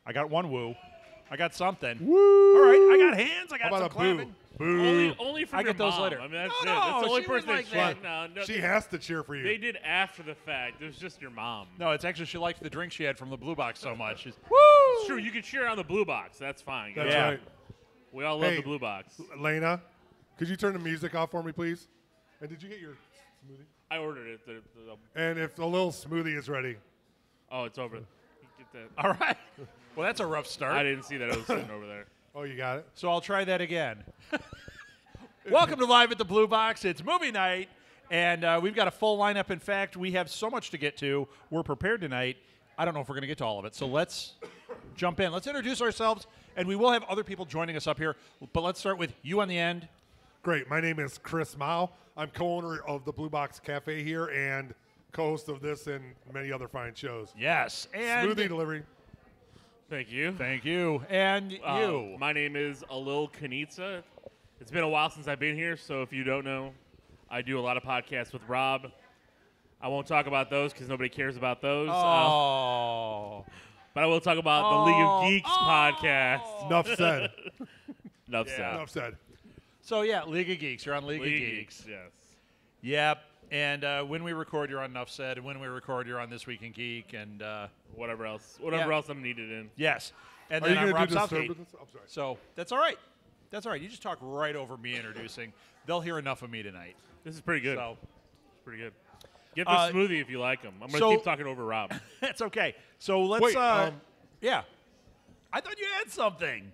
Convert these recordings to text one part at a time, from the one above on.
I got one woo. I got something. Woo! All right, I got hands. I got How some about a clapping. boo? Only for I your get those mom. later. I mean, that's No, it. That's the only she person wouldn't that like cheered. No, She has to cheer for you. they did after the fact. It was just your mom. No, it's actually she liked the drink she had from the blue box so much. She's, It's true. You can cheer on the blue box. That's fine. That's Yeah. right. We all love Hey. the blue box. Lena, could you turn the music off for me, please? And did you get your smoothie? I ordered it. And if a little smoothie is ready. Oh, it's over. Get that. all right. Well, that's a rough start. I didn't see that. It was sitting over there. Oh, you got it? So I'll try that again. Welcome to Live at the Blue Box. It's movie night, and we've got a full lineup. In fact, we have so much to get to. We're prepared tonight. I don't know if we're going to get to all of it, so let's jump in. Let's introduce ourselves, and we will have other people joining us up here, but let's start with you on the end. Great. My name is Chris Mao. I'm co-owner of the Blue Box Cafe here and co-host of this and many other fine shows. Yes, and Smoothie delivery. Thank you. thank you, and you. My name is Alil Kanitsa. It's been a while since I've been here, so if you don't know, I do a lot of podcasts with Rob. I won't talk about those because nobody cares about those. Oh. But I will talk about the League of Geeks podcast. Enough said. Enough said. Enough said. So, yeah, League of Geeks. You're on League of Geeks. Yes. Yep. And when we record, you're on Enough Said. And when we record, you're on This Week in Geek. And Whatever else I'm needed in. yes. And Are then you I'm going Rob to do Southgate. disturbance? I'm sorry. So that's all right. That's all right. You just talk right over me introducing. They'll hear enough of me tonight. This is pretty good. So It's pretty good. Get the Uh, smoothie if you like them. I'm going to so- keep talking over Rob. that's okay. So let's. Wait, yeah. I thought you had something.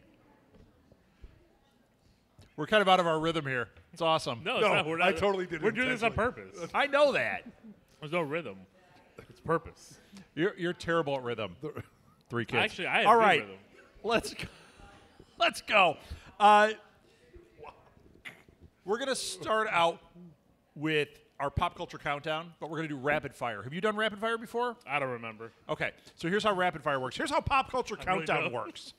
We're kind of out of our rhythm here. It's awesome. No, it's No, not. We're not. I totally did it We're doing this on intentionally. purpose. I know that. There's no rhythm. It's purpose. You're terrible at rhythm. 3 kids. Actually, I have all good right. rhythm. Let's go. Let's go. We're going to start out with our pop culture countdown, but we're going to do rapid fire. Have you done rapid fire before? I don't remember. Okay, so here's how rapid fire works. Here's how pop culture I really countdown don't. works.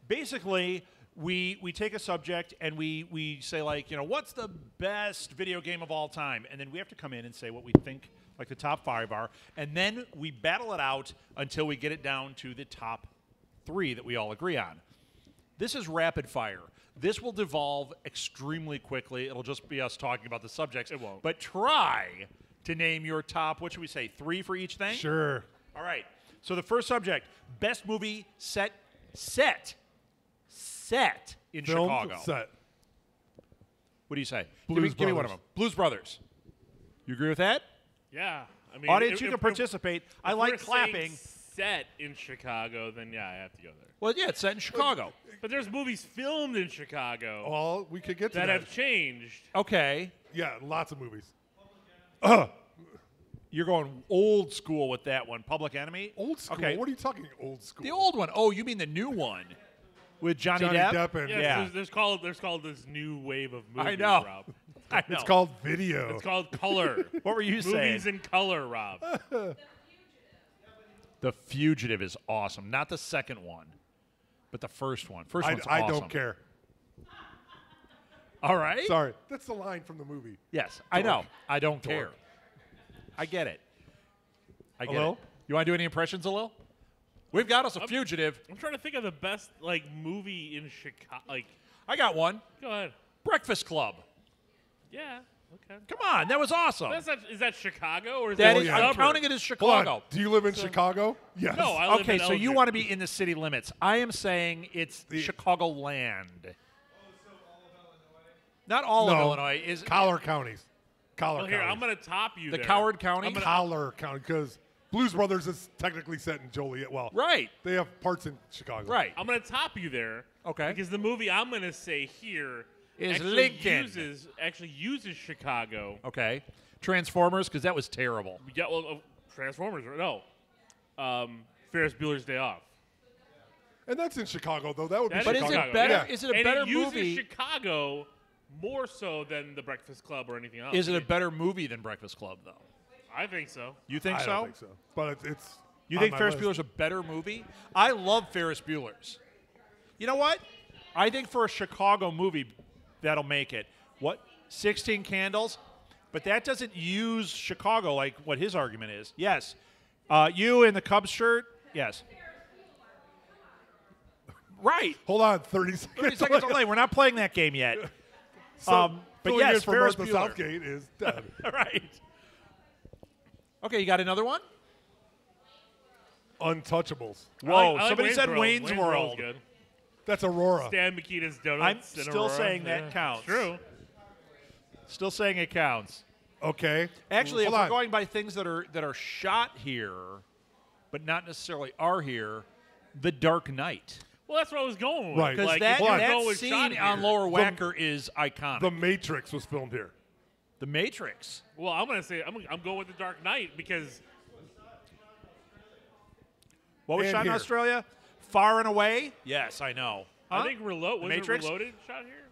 Basically, we take a subject and we say, like, you know, what's the best video game of all time? And then we have to come in and say what we think, like, the top 5 are. And then we battle it out until we get it down to the top 3 that we all agree on. This is rapid fire. This will devolve extremely quickly. It'll just be us talking about the subjects. It won't. But try to name your top, what should we say, 3 for each thing? Sure. All right. So the first subject, best movie set in Film Chicago. set. What do you say? Blues give me one of Brothers. them. Blues Brothers. You agree with that? Yeah. I mean, Audience, if- you can if- participate. I if like we're clapping. saying set in Chicago, then yeah, I have to go there. Well, yeah, it's set in Chicago. But there's movies filmed in Chicago Well, we could get to that that. have changed. Okay. Yeah, lots of movies. You're going old school with that one. Public Enemy? Old school. Okay. What are you talking old school? The old one. Oh, you mean the new one with Johnny Depp? and Yeah. There's called this new wave of movies, I know. Rob. I know. It's called video. It's called color. What were you saying? Movies in color, Rob. The Fugitive is awesome. Not the second one, but the first one. First one's I awesome. don't care. All right. Sorry. That's the line from the movie. Yes, I know. Dork. I don't Dork. care. I get it. I get Hello? it. You want to do any impressions, Alil? We've got us a fugitive. I'm trying to think of the best movie in Chicago. I got one. Go ahead. Breakfast Club. Yeah. Okay. Come on, that was awesome. Is that Chicago or is That that is, yeah. I'm suburb? counting it as Hold Chicago. on. Do you live in Chicago? Yes. No, I live Okay, in so you Elgin. want to be in the city limits. I am saying it's Chicagoland. Not all of No. Illinois is Collar counties. Collar Well, here, counties. I'm going to top you the there. Coward County. Collar County, because Blues Brothers is technically set in Joliet. Well, Right. they have parts in Chicago. Right. I'm going to top you there. Okay. Because the movie I'm going to say here Is actually Lincoln. uses Chicago. Okay. Transformers, because that was terrible. Yeah, well, Transformers. No. Ferris Bueller's Day Off. And that's in Chicago, though. That would be That But is Chicago. it better? Yeah. Is it a And better it uses movie? Chicago more so than The Breakfast Club or anything else. Is it a better movie than Breakfast Club, though? I think so. You think I so? don't think so. But it's You on think my Ferris list. Bueller's a better movie? I love Ferris Bueller's. You know what? I think for a Chicago movie, that'll make it. What? 16 Candles? But that doesn't use Chicago like what his argument is. Yes. You in the Cubs shirt? Yes. Right. Hold on, 30 seconds. 30 seconds away. We're not playing that game yet. So, but filling yes, in for Ferris Martha Bueller. Southgate is dead. Right. Okay, you got another one? Untouchables. Whoa, I like somebody Wayne's said World. Wayne's World's World. good. That's Aurora. Stan Mikita's I'm Donuts. in still Aurora. saying that Yeah. counts. True. Still saying it counts. Okay. Actually, Hold if we're on. going by things that are shot here, but not necessarily are here, The Dark Knight. Well, that's what I was going with. Right. Because Like, that, if you're that going with scene shot on here- Lower Wacker is iconic. The Matrix was filmed here. The Matrix. Well, I'm gonna say I'm going with The Dark Knight because What was And shot in here. Australia? Far and Away? Yes, I know. I Huh? think was Matrix? it Reloaded shot here?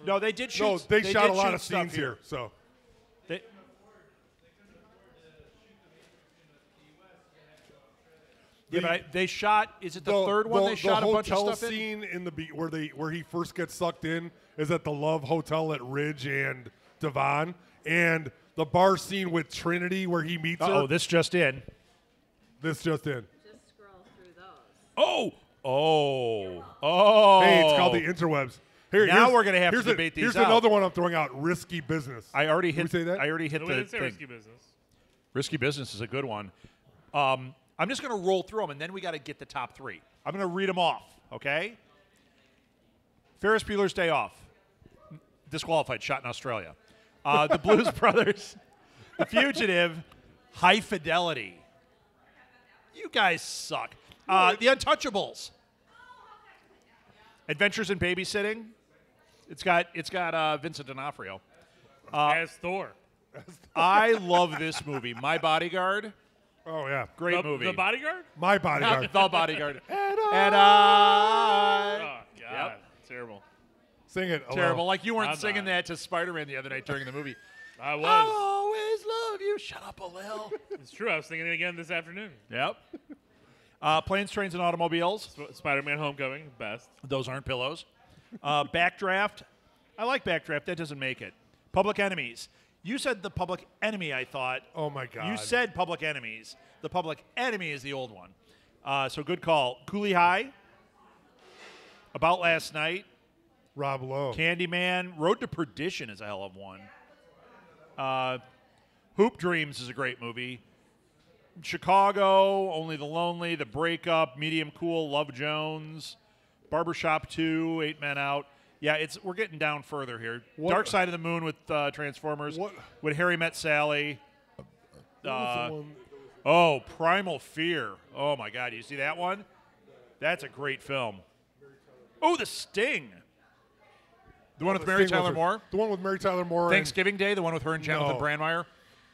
No, they did shoot. No, they shot did a lot shoot of stuff scenes here. So They, yeah, but they shot. Is it the third one? They shot a bunch of hotel stuff in. scene in the where he first gets sucked in is at the Love Hotel at Ridge and Devon, and the bar scene with Trinity where he meets her. Oh, this just in. This just in. Just scroll through those. Oh, oh. Hey, it's called the interwebs. Here, Now here's- we're gonna have to here's debate these Here's out. another one I'm throwing out. Risky Business. I already Did hit. we say that? I already hit No, the we didn't say thing. Risky Business. Risky Business is a good one. I'm just going to roll through them, and then we got to get the top three. I'm going to read them off, okay? Ferris Bueller's Day Off. Disqualified, shot in Australia. The Blues Brothers. The Fugitive. High Fidelity. You guys suck. The Untouchables. Adventures in Babysitting. It's got Vincent D'Onofrio. As Thor. I love this movie. My Bodyguard. Oh yeah, Great movie. The Bodyguard? My Bodyguard. The Bodyguard. And I. Oh, God. Terrible. Sing it. Alone. Terrible. Like you weren't I'm singing not. that to Spider-Man the other night during the movie. I was. I'll always love you. Shut up, Lil. It's true. I was singing it again this afternoon. Yep. Planes, Trains, and Automobiles. Spider-Man Homecoming, best. Those aren't pillows. Backdraft. I like Backdraft. That doesn't make it. Public Enemies. You said the Public Enemy, I thought. Oh my God. You said Public Enemies. The Public Enemy is the old one. So good call. Cooley High. About Last Night. Rob Lowe. Candyman. Road to Perdition is a hell of one. Hoop Dreams is a great movie. Chicago, Only the Lonely, The Breakup, Medium Cool, Love Jones, Barbershop 2, 8 Men Out. Yeah, we're getting down further here. What- Dark Side of the Moon with Transformers. What- When Harry Met Sally. What was the one- Oh, Primal Fear. Oh, my God. You see that one? That's a great film. Oh, The Sting. The one with Mary Sting was Tyler her- Moore. The one with Mary Tyler Moore. and Thanksgiving Day, the one with her and Jonathan No. Brandmeier.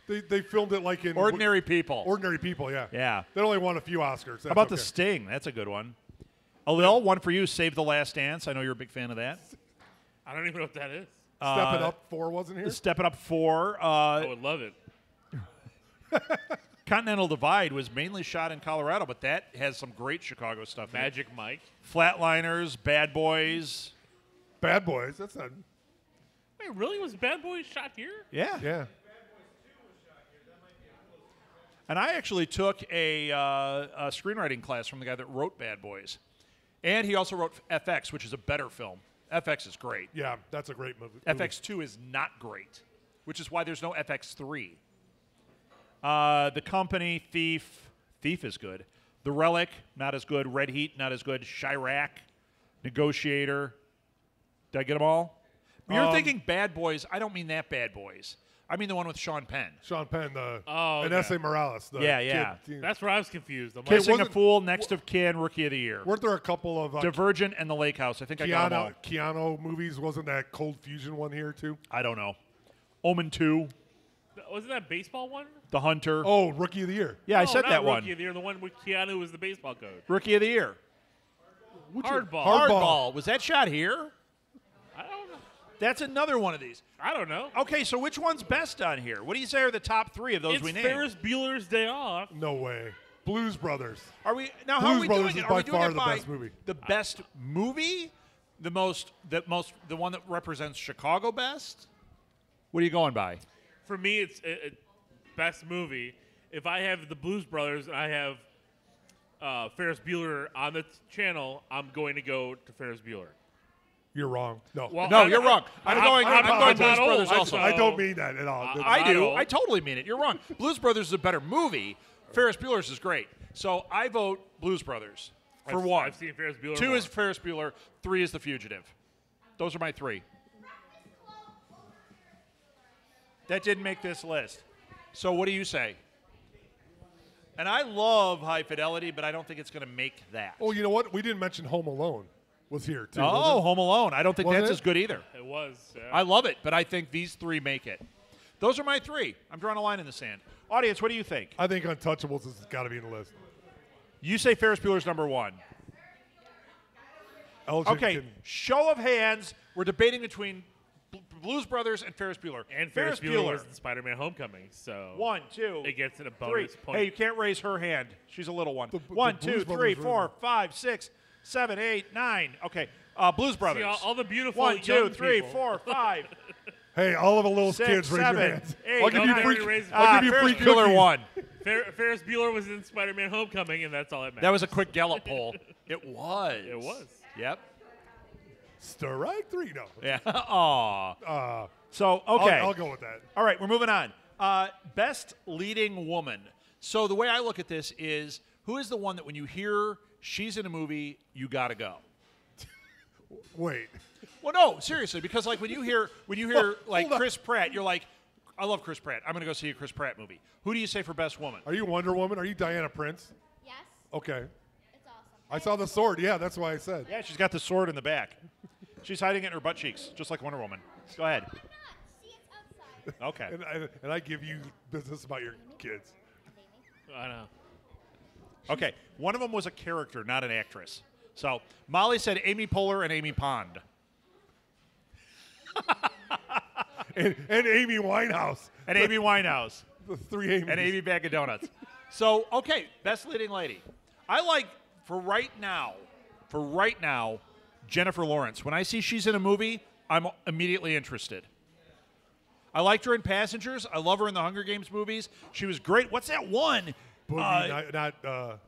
They filmed it like in Ordinary People. Ordinary People. Yeah. Yeah. They only won a few Oscars. That's How about okay. The Sting? That's a good one. Alil, one for you, Save the Last Dance. I know you're a big fan of that. I don't even know what that is. Step It Up 4 wasn't here. Step It Up 4. I would love it. Continental Divide was mainly shot in Colorado, but that has some great Chicago stuff in it. Magic Mike. Flatliners, Bad Boys. Bad Boys. That's not. Wait, really? Was Bad Boys shot here? Yeah. Yeah. And I actually took a screenwriting class from the guy that wrote Bad Boys. And he also wrote FX, which is a better film. FX is great. Yeah. That's a great movie. FX2 is not great, which is why there's no FX3. The Company, Thief. Thief is good. The Relic, not as good. Red Heat, not as good. Chirac, Negotiator. Did I get them all? You're thinking Bad Boys. I don't mean that Bad Boys. I mean the one with Sean Penn. Sean Penn, and okay. S.A. Morales. The Yeah. kid. That's where I was confused. I'm like, Kissing a wasn't- Fool, Next of Kin, Rookie of the Year. Weren't there a couple of Divergent and The Lake House. I think I got them all. Keanu movies? Wasn't that Cold Fusion one here too? I don't know. Omen 2, wasn't that baseball one? The Hunter. Oh, Rookie of the Year. Yeah, I No, said not that Rookie one. of the Year, the one with Keanu was the baseball coach. Rookie of the Year. Hardball. Hardball. Was that shot here? I don't know. That's another one of these. I don't know. Okay, so which one's best on here? What do you say are the top three of those It's we named? Ferris Bueller's Day Off. No way. Blues Brothers. Are we now? How are Blues we Brothers doing is it? Are by we doing far it the by best movie. the best movie, the one that represents Chicago best? What are you going by? For me, it's best movie. If I have the Blues Brothers and I have Ferris Bueller on the channel, I'm going to go to Ferris Bueller. You're wrong. No. Well, No, you're wrong. I'm going I'm Blues not old, Brothers so- also. I don't mean that at all. I not do. old. I totally mean it. You're wrong. Blues Brothers is a better movie. Ferris Bueller's is great. So I vote Blues Brothers for one. I've seen Ferris Bueller. 2 more. is Ferris Bueller. 3 is The Fugitive. Those are my 3. That didn't make this list. So what do you say? And I love High Fidelity, but I don't think it's going to make that. Oh, you know what? We didn't mention Home Alone was here, too. Oh, was it? Home Alone. I don't think Wasn't that's it? as good either. It was. I love it, but I think these 3 make it. Those are my 3. I'm drawing a line in the sand. Audience, what do you think? I think Untouchables has got to be in the list. You say Ferris Bueller's number 1. Elgin Okay, can- show of hands. We're debating between Blues Brothers and Ferris Bueller. And Ferris Bueller was in Spider-Man: Homecoming, so 1, 2, it gets in a 3. bonus point. Hey, you can't raise her hand. She's a little one. The 1, Blues 2, 3, Brothers 4, were- 5, 6, 7, 8, 9. Okay, Blues Brothers. all the beautiful 1, 2, young 3, people. 4, 5, Hey, all of the little 6, kids, raise 7, your hands. 8. I'll give you okay. free. Raise- I'll give you Ferris free Bueller cookies. 1. Ferris Bueller was in Spider-Man: Homecoming, and that's all that matters. That was a quick Gallup poll. It was. It was. Yep. Strike 3. No. Yeah. Aw. Uh, So, okay. I'll go with that. All right, we're moving on. Best leading woman. So the way I look at this is, who is the one that when you hear she's in a movie, you gotta go? Wait. Well, no, seriously, because like when you hear like hold on. Chris Pratt, you're like, I love Chris Pratt. I'm gonna go see a Chris Pratt movie. Who do you say for best woman? Are you Wonder Woman? Are you Diana Prince? Yes, Okay. it's awesome. I saw the sword. Yeah, that's why I said. Yeah, she's got the sword in the back. She's hiding it in her butt cheeks, just like Wonder Woman. Go ahead. Why not? See, it's outside. Okay. And I give you business about your kids. I know. Okay. One of them was a character, not an actress. So Molly said Amy Poehler and Amy Pond. And Amy Winehouse. And Amy Winehouse. The 3 Amy's. And Amy Bag of Donuts. So, okay, best leading lady. I like, for right now, Jennifer Lawrence. When I see she's in a movie, I'm immediately interested. I liked her in Passengers. I love her in the Hunger Games movies. She was great. What's that one? Boogie,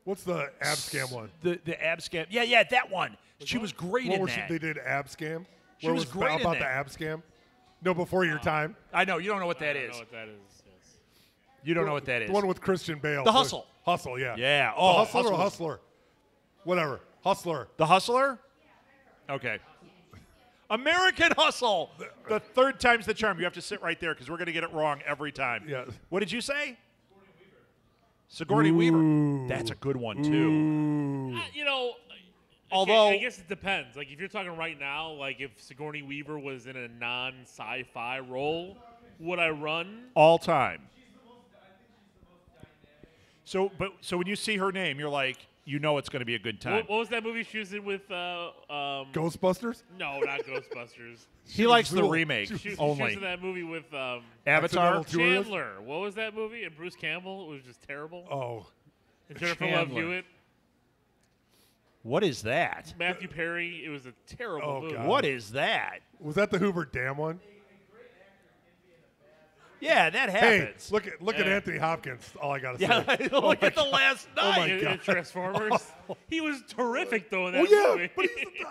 what's the ab scam one? The ab scam. Yeah, that one. She was great What in was that. they did ab scam? She Where was great in about that. the ab scam? No, before your time. I know. You don't know what that I don't is. know what that is. Yes. You don't know what that is. The one with Christian Bale. The Hustle. Hustle, yeah. Yeah. The Oh, Hustler Hustle or was- Hustler? Whatever. Hustler. The Hustler? Okay. American Hustle. The third time's the charm. You have to sit right there because we're going to get it wrong every time. Yeah. What did you say? Sigourney Weaver. That's a good one, too. You know, Although- I guess it depends. Like, if you're talking right now, like if Sigourney Weaver was in a non-sci-fi role, would I run? All time. So when you see her name, you're like, you know it's going to be a good time. What was that movie she was in with? Ghostbusters? No, not Ghostbusters. He likes the Zool. remake She was only. in that movie with Avatar. Accidental Tourist? Chandler. What was that movie? And Bruce Campbell. It was just terrible. Oh. And Jennifer Love Chandler. Hewitt. What is that? Matthew Perry. It was a terrible Oh, movie. God. What is that? Was that the Hoover Dam one? Yeah, that Hey, happens. look at Yeah. Anthony Hopkins. All I gotta Yeah, say. look at the last my night. In God. Transformers. He was terrific though in that Oh yeah, movie. but he's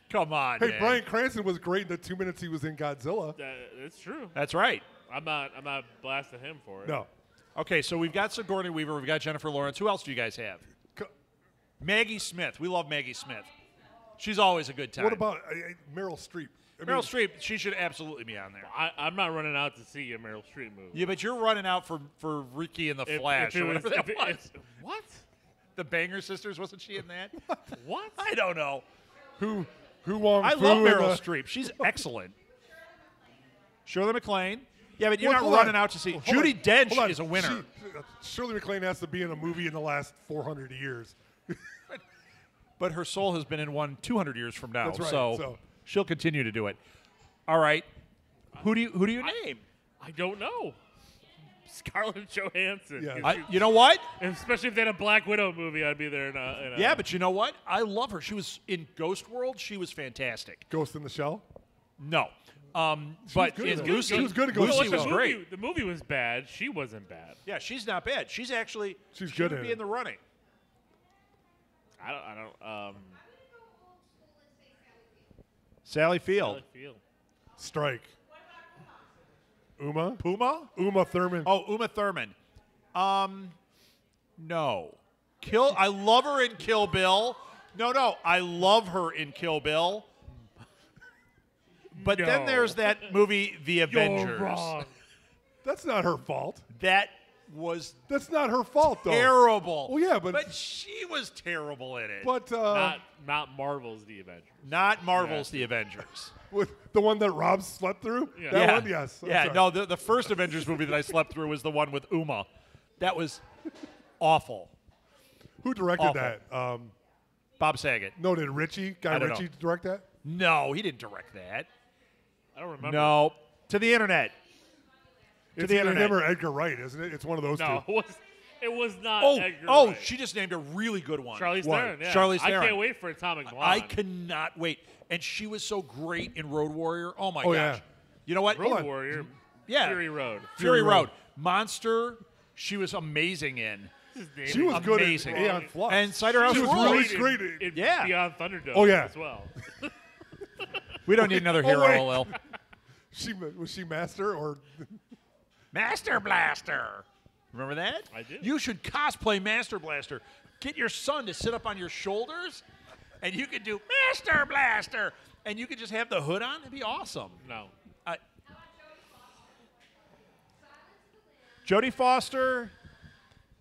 Come on, hey, man. Bryan Cranston was great in the 2 minutes he was in Godzilla. That's true. That's right. I'm not blasting him for it. No. Okay, so we've got Sigourney Weaver. We've got Jennifer Lawrence. Who else do you guys have? Co- Maggie Smith. We love Maggie Smith. She's always a good time. What about Meryl Streep? I Meryl mean, Streep? She should absolutely be on there. I'm not running out to see a Meryl Streep movie. Yeah, but you're running out for Ricky and the Flash or whatever that was. What? The Banger Sisters, wasn't she in that? What? I don't know. Who Wong I Fu love and Meryl the- Streep. She's excellent. Shirley MacLaine. Yeah, but you're Well, not hold running on. out to see. Hold Judy on. Dench Hold on. is a winner. Shirley MacLaine has to be in a movie in the last 400 years. But her soul has been in one 200 years from now. That's right, So, so- she'll continue to do it. All right. Who do you name? I don't know. Scarlett Johansson. Yeah. You know what? Especially if they had a Black Widow movie, I'd be there. Yeah, but you know what? I love her. She was in Ghost World. She was fantastic. Ghost in the Shell. No. But good in in it. Lucy, She was good at Ghost Lucy in the was Shell. great. The movie was bad. She wasn't bad. Yeah, she's not bad. She's actually She's she good would in be it. in the running. I don't. Sally Field. Sally Field. Strike. Uma? Puma? Uma Thurman. Oh, Uma Thurman. No. I love her in Kill Bill. No, I love her in Kill Bill. But then No. there's that movie, The Avengers. You're wrong. That's not her fault. That was That's not her fault, though. terrible. Well, yeah, but she was terrible in it. but Not Marvel's The Avengers. Not Marvel's The Avengers. with the one that Rob slept through. Yeah. That yeah. one, yes. I'm Yeah, sorry. no, the first Avengers movie that I slept through was the one with Uma. That was awful. Who directed Awful. that? Bob Saget. No, did Ritchie? Guy I don't Ritchie know. direct that? No, he didn't direct that. I don't remember. No. To the internet. It's the either internet. him or Edgar Wright, isn't it? It's one of those No, two. it was not. Oh, Edgar oh, Wright. she just named a really good one. Charlize What? Theron. Yeah. Charlize I Theron. can't wait for Atomic Blonde. I cannot wait. And she was so great in Road Warrior. Oh, my Oh, gosh. yeah. You know what? Road on. Warrior. Yeah. Fury Road. Fury Fury Road. Road. Monster, she was amazing in. She was good at Amazing. Aeon Flux. And Cider House She was Rules. really great. in Yeah. Beyond Thunderdome. Oh, yeah. As well. We don't need another Oh, hero, wait. Lil. Was she Master or Master Blaster. Remember that? I do. You should cosplay Master Blaster. Get your son to sit up on your shoulders, and you could do Master Blaster, and you could just have the hood on. It'd be awesome. No. Jodie Foster,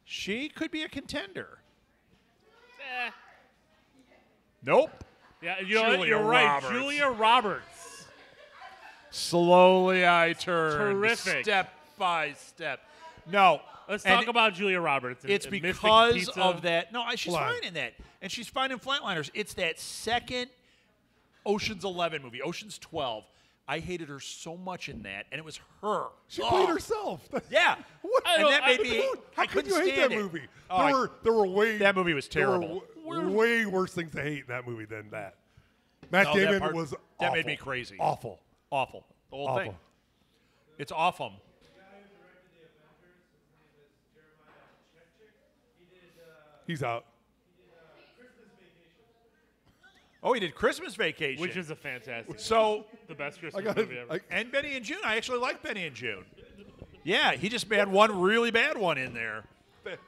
she could be a contender. Eh. Nope. Yeah, you know what? Julia You're right. Roberts. Julia Roberts. Slowly I turn. Terrific. Step by step. No. Let's And talk about Julia Roberts. It's and Mystic because Pizza. of that. No, she's Hold on. fine in that. And she's fine in Flatliners. It's that second Ocean's 11 movie, Ocean's 12. I hated her so much in that, and it was her. she Ugh. played herself? Yeah. What? And that made me. Dude, how I could couldn't you hate stand that it. movie? Oh, There were way that movie was there were terrible. way worse things to hate in that movie than that. Matt No, that Damon part- was that awful. made me crazy. Awful. Awful. The whole Awful. thing. It's awful. He's out. Oh, he did Christmas Vacation. which is a fantastic. so. the best I Christmas got movie ever. it. And Benny and June. I actually like Benny and June. Yeah, he just had one really bad one in there.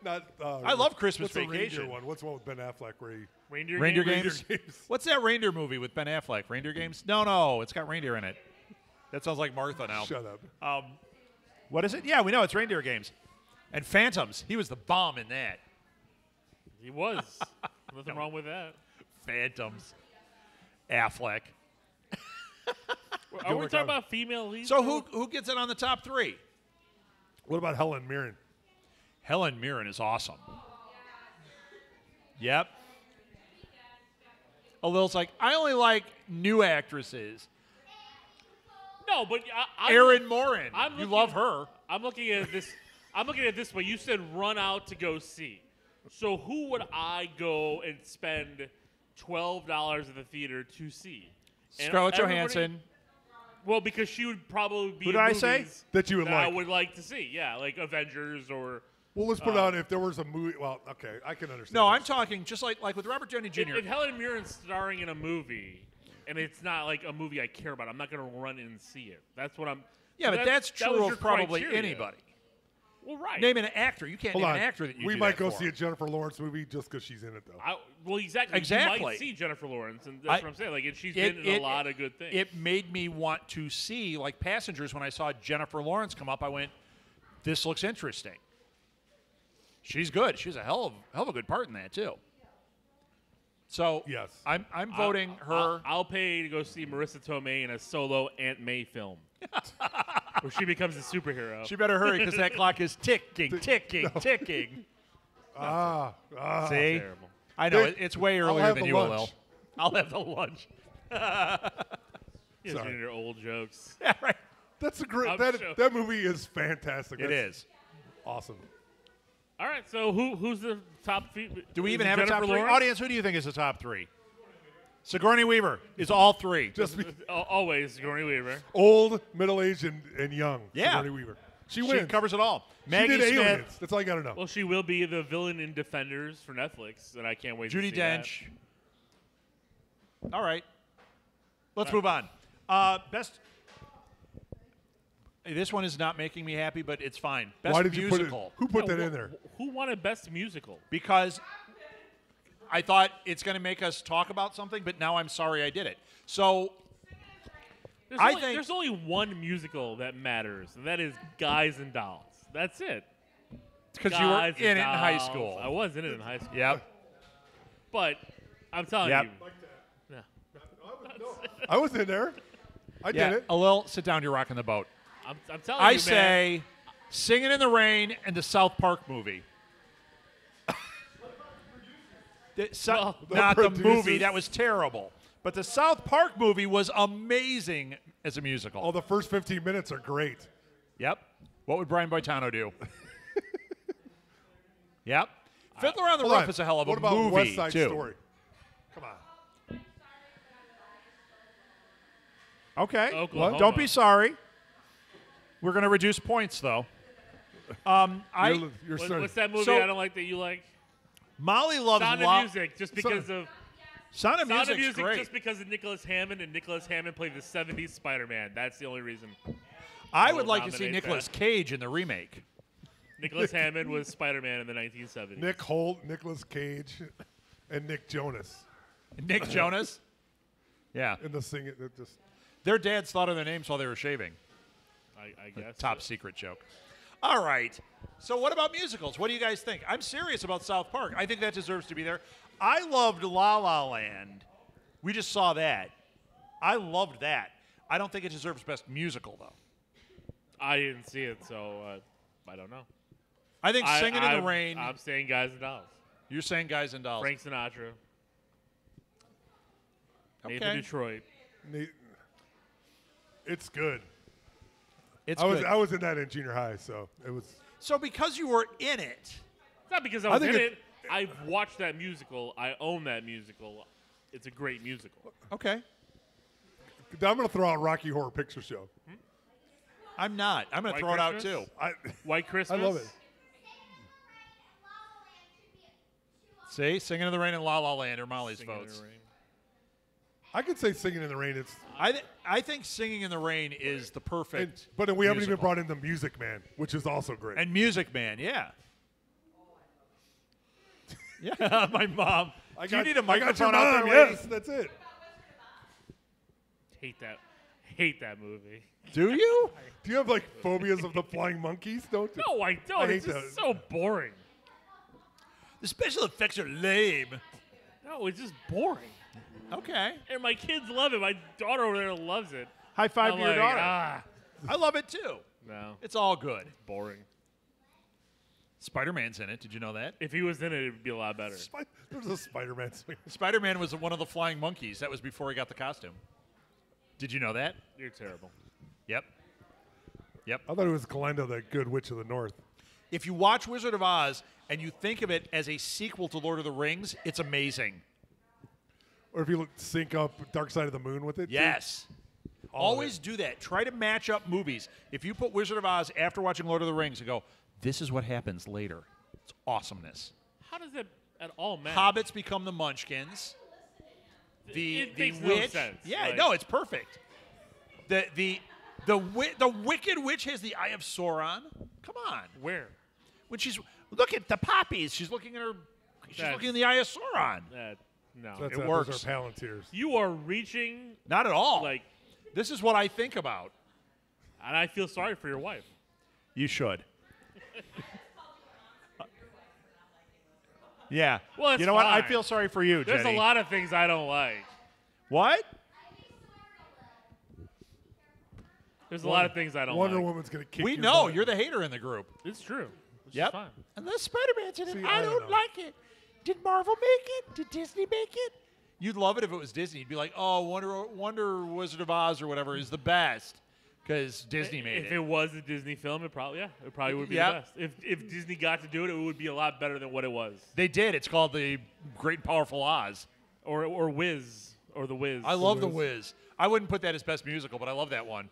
Not. I love Christmas what's the Vacation. reindeer one? What's the one with Ben Affleck where he? Reindeer Games? Games? What's that reindeer movie with Ben Affleck? Reindeer Games? No, it's got reindeer in it. That sounds like Martha now. Shut up. What is it? Yeah, we know it's Reindeer Games. And Phantoms. He was the bomb in that. He was. Nothing wrong with that. Phantoms. Affleck. Are we talking about female leads? So who gets it on the top three? What about Helen Mirren? Helen Mirren is awesome. Yep. Lil's like, I only like new actresses. No, but Erin Morin. I'm You looking- love her. I'm looking at this. I'm looking at this way. You said run out to go see. So who would I go and spend $12 at the theater to see? And Scarlett everybody- Johansson. Well, because she would probably be Who in did I say? movies That you would I like. would like to see. Yeah, like Avengers or. Well, let's put out if there was a movie. Well, okay, I can understand. No, this. I'm talking just like with Robert Downey Jr. If Helen Mirren's starring in a movie, and it's not like a movie I care about, I'm not going to run in and see it. That's what I'm. Yeah, so but that's that was true your of probably criteria. anybody. Well, right. Name an actor. You can't Hold name on. an actor that you we do might that go for. see a Jennifer Lawrence movie just because she's in it, though. Well, exactly. You Exactly. might see Jennifer Lawrence, and that's what I'm saying. Like, and she's been in a lot of good things. It made me want to see, like Passengers, when I saw Jennifer Lawrence come up, I went, this looks interesting. She's good. She's a hell of a good part in that, too. So Yes. I'm voting her. I'll pay to go see Marissa Tomei in a solo Aunt May film, where she becomes a superhero. She better hurry because that clock is ticking, ticking, ticking. See? Terrible. I know. They- It's way I'll earlier have than the you, lunch. Lil. I'll have the lunch. You guys Sorry. reading your old jokes. Yeah, right. That's a great. I'm That sure. that movie is fantastic. It That's is. awesome. All right, so who's the top? Do we is even it have a Jennifer top three? Lawrence? Audience, who do you think is the top three? Sigourney Weaver is all three. Just be Always Sigourney Weaver. old, middle-aged, and young. Yeah. Sigourney Weaver. She She wins. covers it all. She Maggie did Smith, Aliens. That's all you got to know. Well, she will be the villain in Defenders for Netflix, and I can't wait Judi to see that. Dench. All right. Let's move on. Best. This one is not making me happy, but it's fine. Best Why did you put musical. it? Who put Yeah, that in there? Who wanted Best Musical? Because I thought it's going to make us talk about something, but now I'm sorry I did it. So There's only one musical that matters, and that is Guys and Dolls. That's it. because you were Guys in and it in high Dolls. school. I was in it in high school. Yep. But I'm telling Yep. you. Yeah. I was in there. I Yeah. did it. A little. Sit down. You're rocking the boat. I'm telling you, I man. say, Singing in the Rain and the South Park movie. Well, Not the movie. producers- That was terrible. But the South Park movie was amazing as a musical. Oh, the first 15 minutes are great. Yep. What would Brian Boitano do? Yep. Fiddler on the Hold Roof on. is a hell of a What about movie, West Side too. Story? Come on. Okay. Oklahoma. Don't be sorry. We're going to reduce points, though. You're What's that movie So- I don't like that you like? Molly loves Sound of Music, just because of Sound of Sound of Music's Music, great. just because of Nicholas Hammond, and Nicholas Hammond played the '70s Spider-Man. That's the only reason. I will would like to see nominate Nicolas that. Cage in the remake. Nicholas Hammond was Spider-Man in the 1970s. Nick Holt, Nicolas Cage, and Nick Jonas Nick Jonas. Yeah. in the singing. It just Their dads thought of their names while they were shaving. I guess. Top secret joke. All right. So what about musicals? What do you guys think? I'm serious about South Park. I think that deserves to be there. I loved La La Land. We just saw that. I loved that. I don't think it deserves Best Musical, though. I didn't see it, so I don't know. I think Singing in the I'm- Rain. I'm saying Guys and Dolls. You're saying Guys and Dolls. Frank Sinatra. Okay. Nathan Detroit. it's good. It's I was good. I was in that in junior high, so it was. So because you were in it, It's not because I I was think in it- it. I've watched that musical. I own that musical. It's a great musical. okay. I'm going to throw out Rocky Horror Picture Show. I'm not. I'm going to White throw it out Christmas? too. I White Christmas. love it. See, Singing in the Rain and La La Land are Molly's Singing in the votes. Rain. I could say Singing in the Rain. It's I think Singing in the Rain is the perfect. but we haven't even musical. brought in the Music Man, which is also great. And Music Man, yeah. Yeah, my mom. Do you need a I got your microphone out mom, there, lady? yes, that's it. Hate that movie. Do you? Do you have like phobias of the flying monkeys? Don't you? No, I don't. I It's hate just that. so boring. The special effects are lame. No, it's just boring. Okay. And my kids love it. My daughter over there loves it. High five I'm to your like, daughter. Ah, I love it too. no, It's all good. boring. Spider-Man's in it. Did you know that? If he was in it, it'd be a lot better. There's a Spider-Man swing. Spider-Man was one of the flying monkeys. That was before he got the costume. Did you know that? You're terrible. Yep. Yep. I thought it was Glenda, the good witch of the north. If you watch Wizard of Oz and you think of it as a sequel to Lord of the Rings, it's amazing. Or if you sync up Dark Side of the Moon with it. too. Yes. All of Always do that. Try to match up movies. If you put Wizard of Oz after watching Lord of the Rings and go, this is what happens later. It's awesomeness. How does that at all matter? Hobbits become the Munchkins. It The makes no witch. sense. Yeah, Like- no, it's perfect. The Wicked Witch has the Eye of Sauron. Come on. Where? When she's look at the poppies, she's looking at her. She's That's- looking in the Eye of Sauron. No. That's It those works. are Palantirs. You are reaching, Not at all. like, This is what I think about. and I feel sorry for your wife. You should. Yeah. Well, it's you know what? I fine. feel sorry for you, There's Jenny. a lot of things I don't like. What? There's a lot of things I don't Wonder like. Woman's going to kick We your know butt. you're the hater in the group. It's true. Which Yep. is fine. And the Spider-Man's in it. See, I I don't don't know. like it. Did Marvel make it? Did Disney make it? You'd love it if it was Disney. You'd be like, oh, Wonder Wizard of Oz or whatever is the best because Disney made If it. it was a Disney film, it probably would be Yep. the best. If Disney got to do it, it would be a lot better than what it was. They did. It's called the Great and Powerful Oz. Or Wiz. or The Wiz. I love The Wiz. I wouldn't put that as best musical, but I love that one.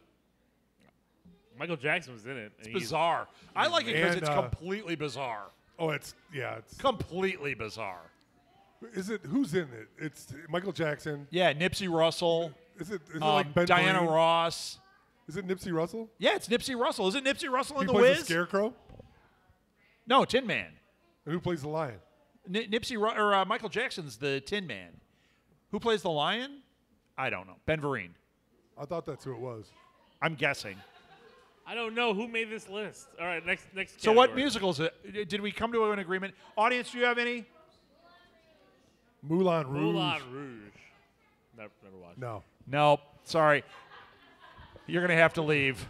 Michael Jackson was in it. It's bizarre. I like it because And, it's completely bizarre. Oh, it's Completely bizarre. who's in it? It's Michael Jackson. Yeah, Nipsey Russell. Is it like Ben Diana Vereen? Ross. Is it Nipsey Russell? Yeah, it's Nipsey Russell. Isn't Nipsey Russell in He The plays Wiz? the Scarecrow. No, Tin Man. And who plays the lion? Michael Jackson's the Tin Man. Who plays the lion? I don't know. Ben Vereen. I thought that's who it was. I'm guessing. I don't know who made this list. All right, next. So what category. musicals did we come to an agreement? Audience, do you have any? Moulin Rouge. Moulin Rouge. Never watched. No, No, sorry. You're going to have to leave.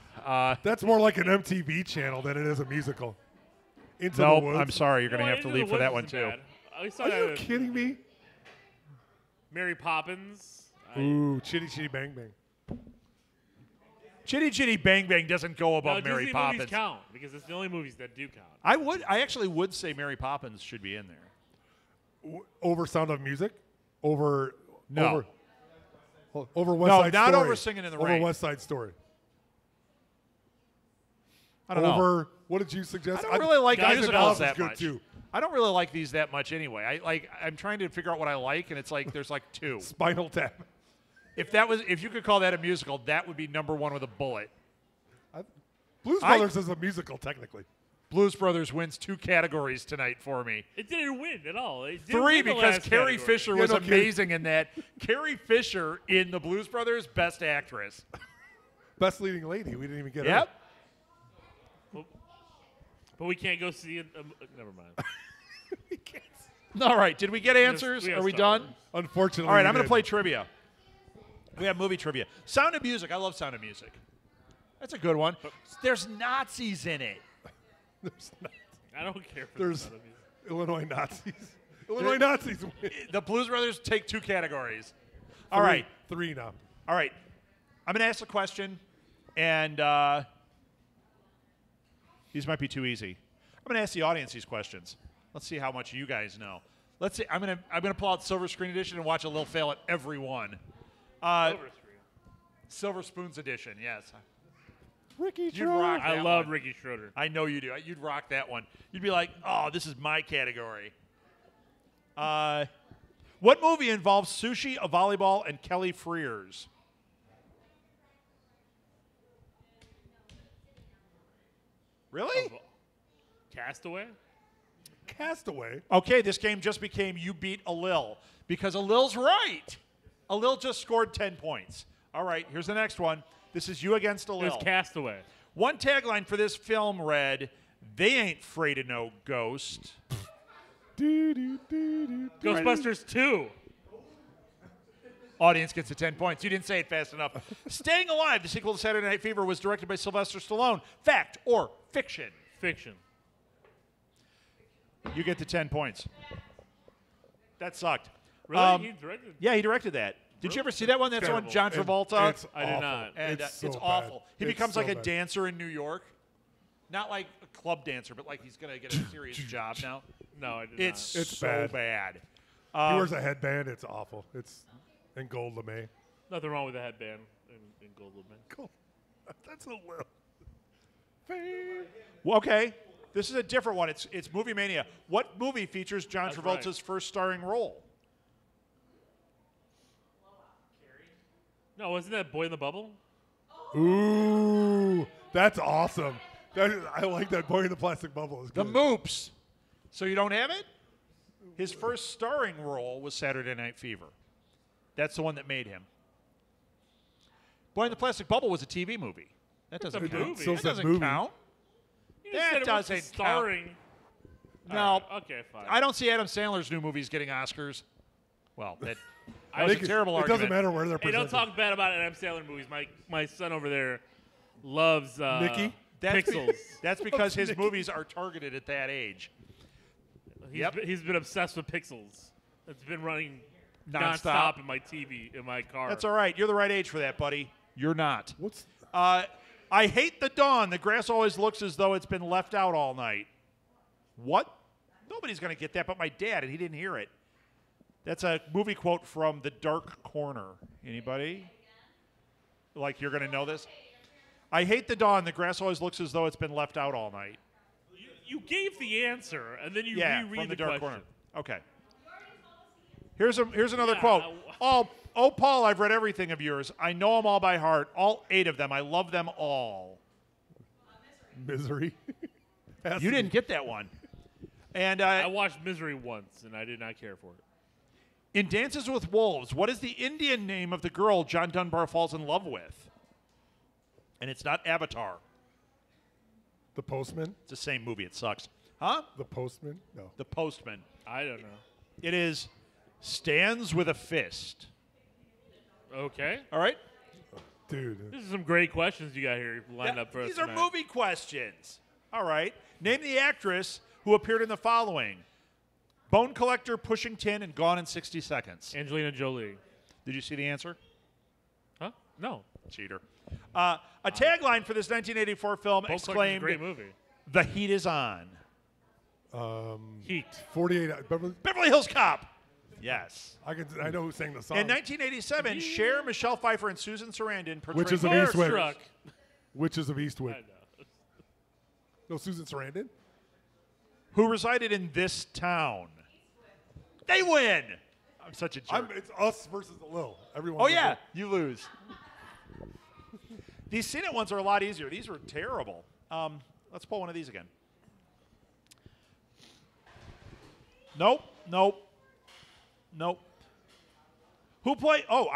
that's more like an MTV channel than it is a musical. Into the Nope, Woods. I'm sorry. You're going to have to Into the leave for that Woods one, isn't too. bad. I saw Are that you in kidding me? Mary Poppins. Ooh, Chitty Chitty Bang Bang. Chitty Chitty Bang Bang doesn't go No, above Mary Disney Poppins. movies count because it's the only movies that do count. I actually would say Mary Poppins should be in there. Over Sound of Music? Over No. over West No, Side not Story. over Singing in the over Rain. West Side Story. I don't know. Over what did you suggest? I don't really like Guys in musicals Alice is that good much. too. I don't really like these that much anyway. I'm trying to figure out what I like, and it's like there's like two. Spinal Tap. If you could call that a musical, that would be number one with a bullet. Blues Brothers is a musical technically. Blues Brothers wins 2 categories tonight for me. It didn't win at all. It didn't 3 win the because last Carrie category. Fisher Yeah, was no, amazing in that. Carrie Fisher in the Blues Brothers, best actress. Best leading lady. We didn't even get Yep. But we can't go see it. Never mind. All right. Did we get answers? we Are have we Star done? Wars. her. Unfortunately. All right. we I'm going to did. play trivia. We have movie trivia. Sound of Music. I love Sound of Music. That's a good one. There's Nazis in it. There's not- I don't care for There's the sound of music. Illinois Nazis. Illinois Nazis win. The Blues Brothers take 2 categories. All right. 3 now. All right. I'm going to ask a question, and these might be too easy. I'm going to ask the audience these questions. Let's see how much you guys know. Let's see. I'm going to pull out Silver Screen Edition and watch a little fail at every one. Over screen. Silver Spoons Edition. Yes. Ricky You'd rock I that love one. Ricky Schroeder. I know you do. You'd rock that one. You'd be like, "Oh, this is my category." What movie involves sushi, a volleyball, and Kelly Frears? Really? Castaway? Castaway. Okay, this game just became you beat Alil because Alil's right. Alil just scored 10 points. All right, here's the next one. This is you against It was Alil. Castaway. One tagline for this film read, "They ain't afraid of no ghost." Ghostbusters 2. Audience gets the 10 points. You didn't say it fast enough. Staying Alive, the sequel to Saturday Night Fever, was directed by Sylvester Stallone. Fact or fiction? Fiction. You get the 10 points. That sucked. Really? He directed? Yeah, he directed that. Did you ever see that one? That's on Terrible. John Travolta. It's I did awful. not. And It's so it's bad. awful. He It's becomes so like a bad. dancer in New York. Not like a club dancer, but like he's going to get a serious job now. No, I did It's, It's so bad. bad. He wears a headband. It's awful. It's in gold lame. not. Nothing wrong with the headband in Gold Woodman. Cool. That's a little. Well, okay, this is a different one. It's Movie Mania. What movie features John That's Travolta's right. first starring role? No, wasn't that Boy in the Bubble? Ooh, that's awesome. I like that Boy in the Plastic Bubble. Is The good. Moops. So you don't have it? His first starring role was Saturday Night Fever. That's the one that made him. Boy in the Plastic Bubble was a TV movie. That doesn't a count. movie. So That it's a doesn't movie. count. You just That said it wasn't doesn't starring. No, All right, okay, fine. I don't see Adam Sandler's new movies getting Oscars. Well, that I was think a terrible It argument. doesn't matter where they're Hey, presented. don't talk bad about Adam Sandler movies. My son over there loves Nikki? Pixels. That's because his movies are targeted at that age. Yep. He's been obsessed with Pixels. It's been running Nonstop. nonstop in my TV in my car. That's all right. You're the right age for that, buddy. You're not. What's I hate the dawn. The grass always looks as though it's been left out all night. What? Nobody's going to get that but my dad, and he didn't hear it. That's a movie quote from The Dark Corner. Anybody? Like you're going to know this? I hate the dawn. The grass always looks as though it's been left out all night. You gave the answer, and then you Yeah, reread from The the Dark question. Corner. Okay. Here's another Yeah, quote. Oh, Paul, I've read everything of yours. I know them all by heart. All 8 of them. I love them all. Misery. You didn't get that one. And I watched Misery once, and I did not care for it. in Dances with Wolves, what is the Indian name of the girl John Dunbar falls in love with? And it's not Avatar. The Postman. It's the same movie. It sucks. Huh? The Postman. No. The Postman. I don't know. It is Stands with a Fist. Okay. All right? Dude. This is some great questions you got here lined up for us These are tonight. movie questions. All right. Name the actress who appeared in the following: Bone Collector, Pushing Tin, and Gone in 60 Seconds. Angelina Jolie. Did you see the answer? Huh? No. Cheater. A tagline for this 1984 film Bone Collector's a exclaimed, great movie. "The heat is on." Heat. 48. Beverly. Beverly Hills Cop. Yes. I know who sang the song. In 1987, Cher, Michelle Pfeiffer, and Susan Sarandon portrayed Which is a Fire Eastwick. truck. Witches of Eastwick. I know. No, Susan Sarandon. who resided in this town. They win. I'm such a jerk. It's us versus the Lil. Everyone. Oh, yeah. You lose. These Seen It ones are a lot easier. These were terrible. Let's pull one of these again. Nope. Who play? Oh,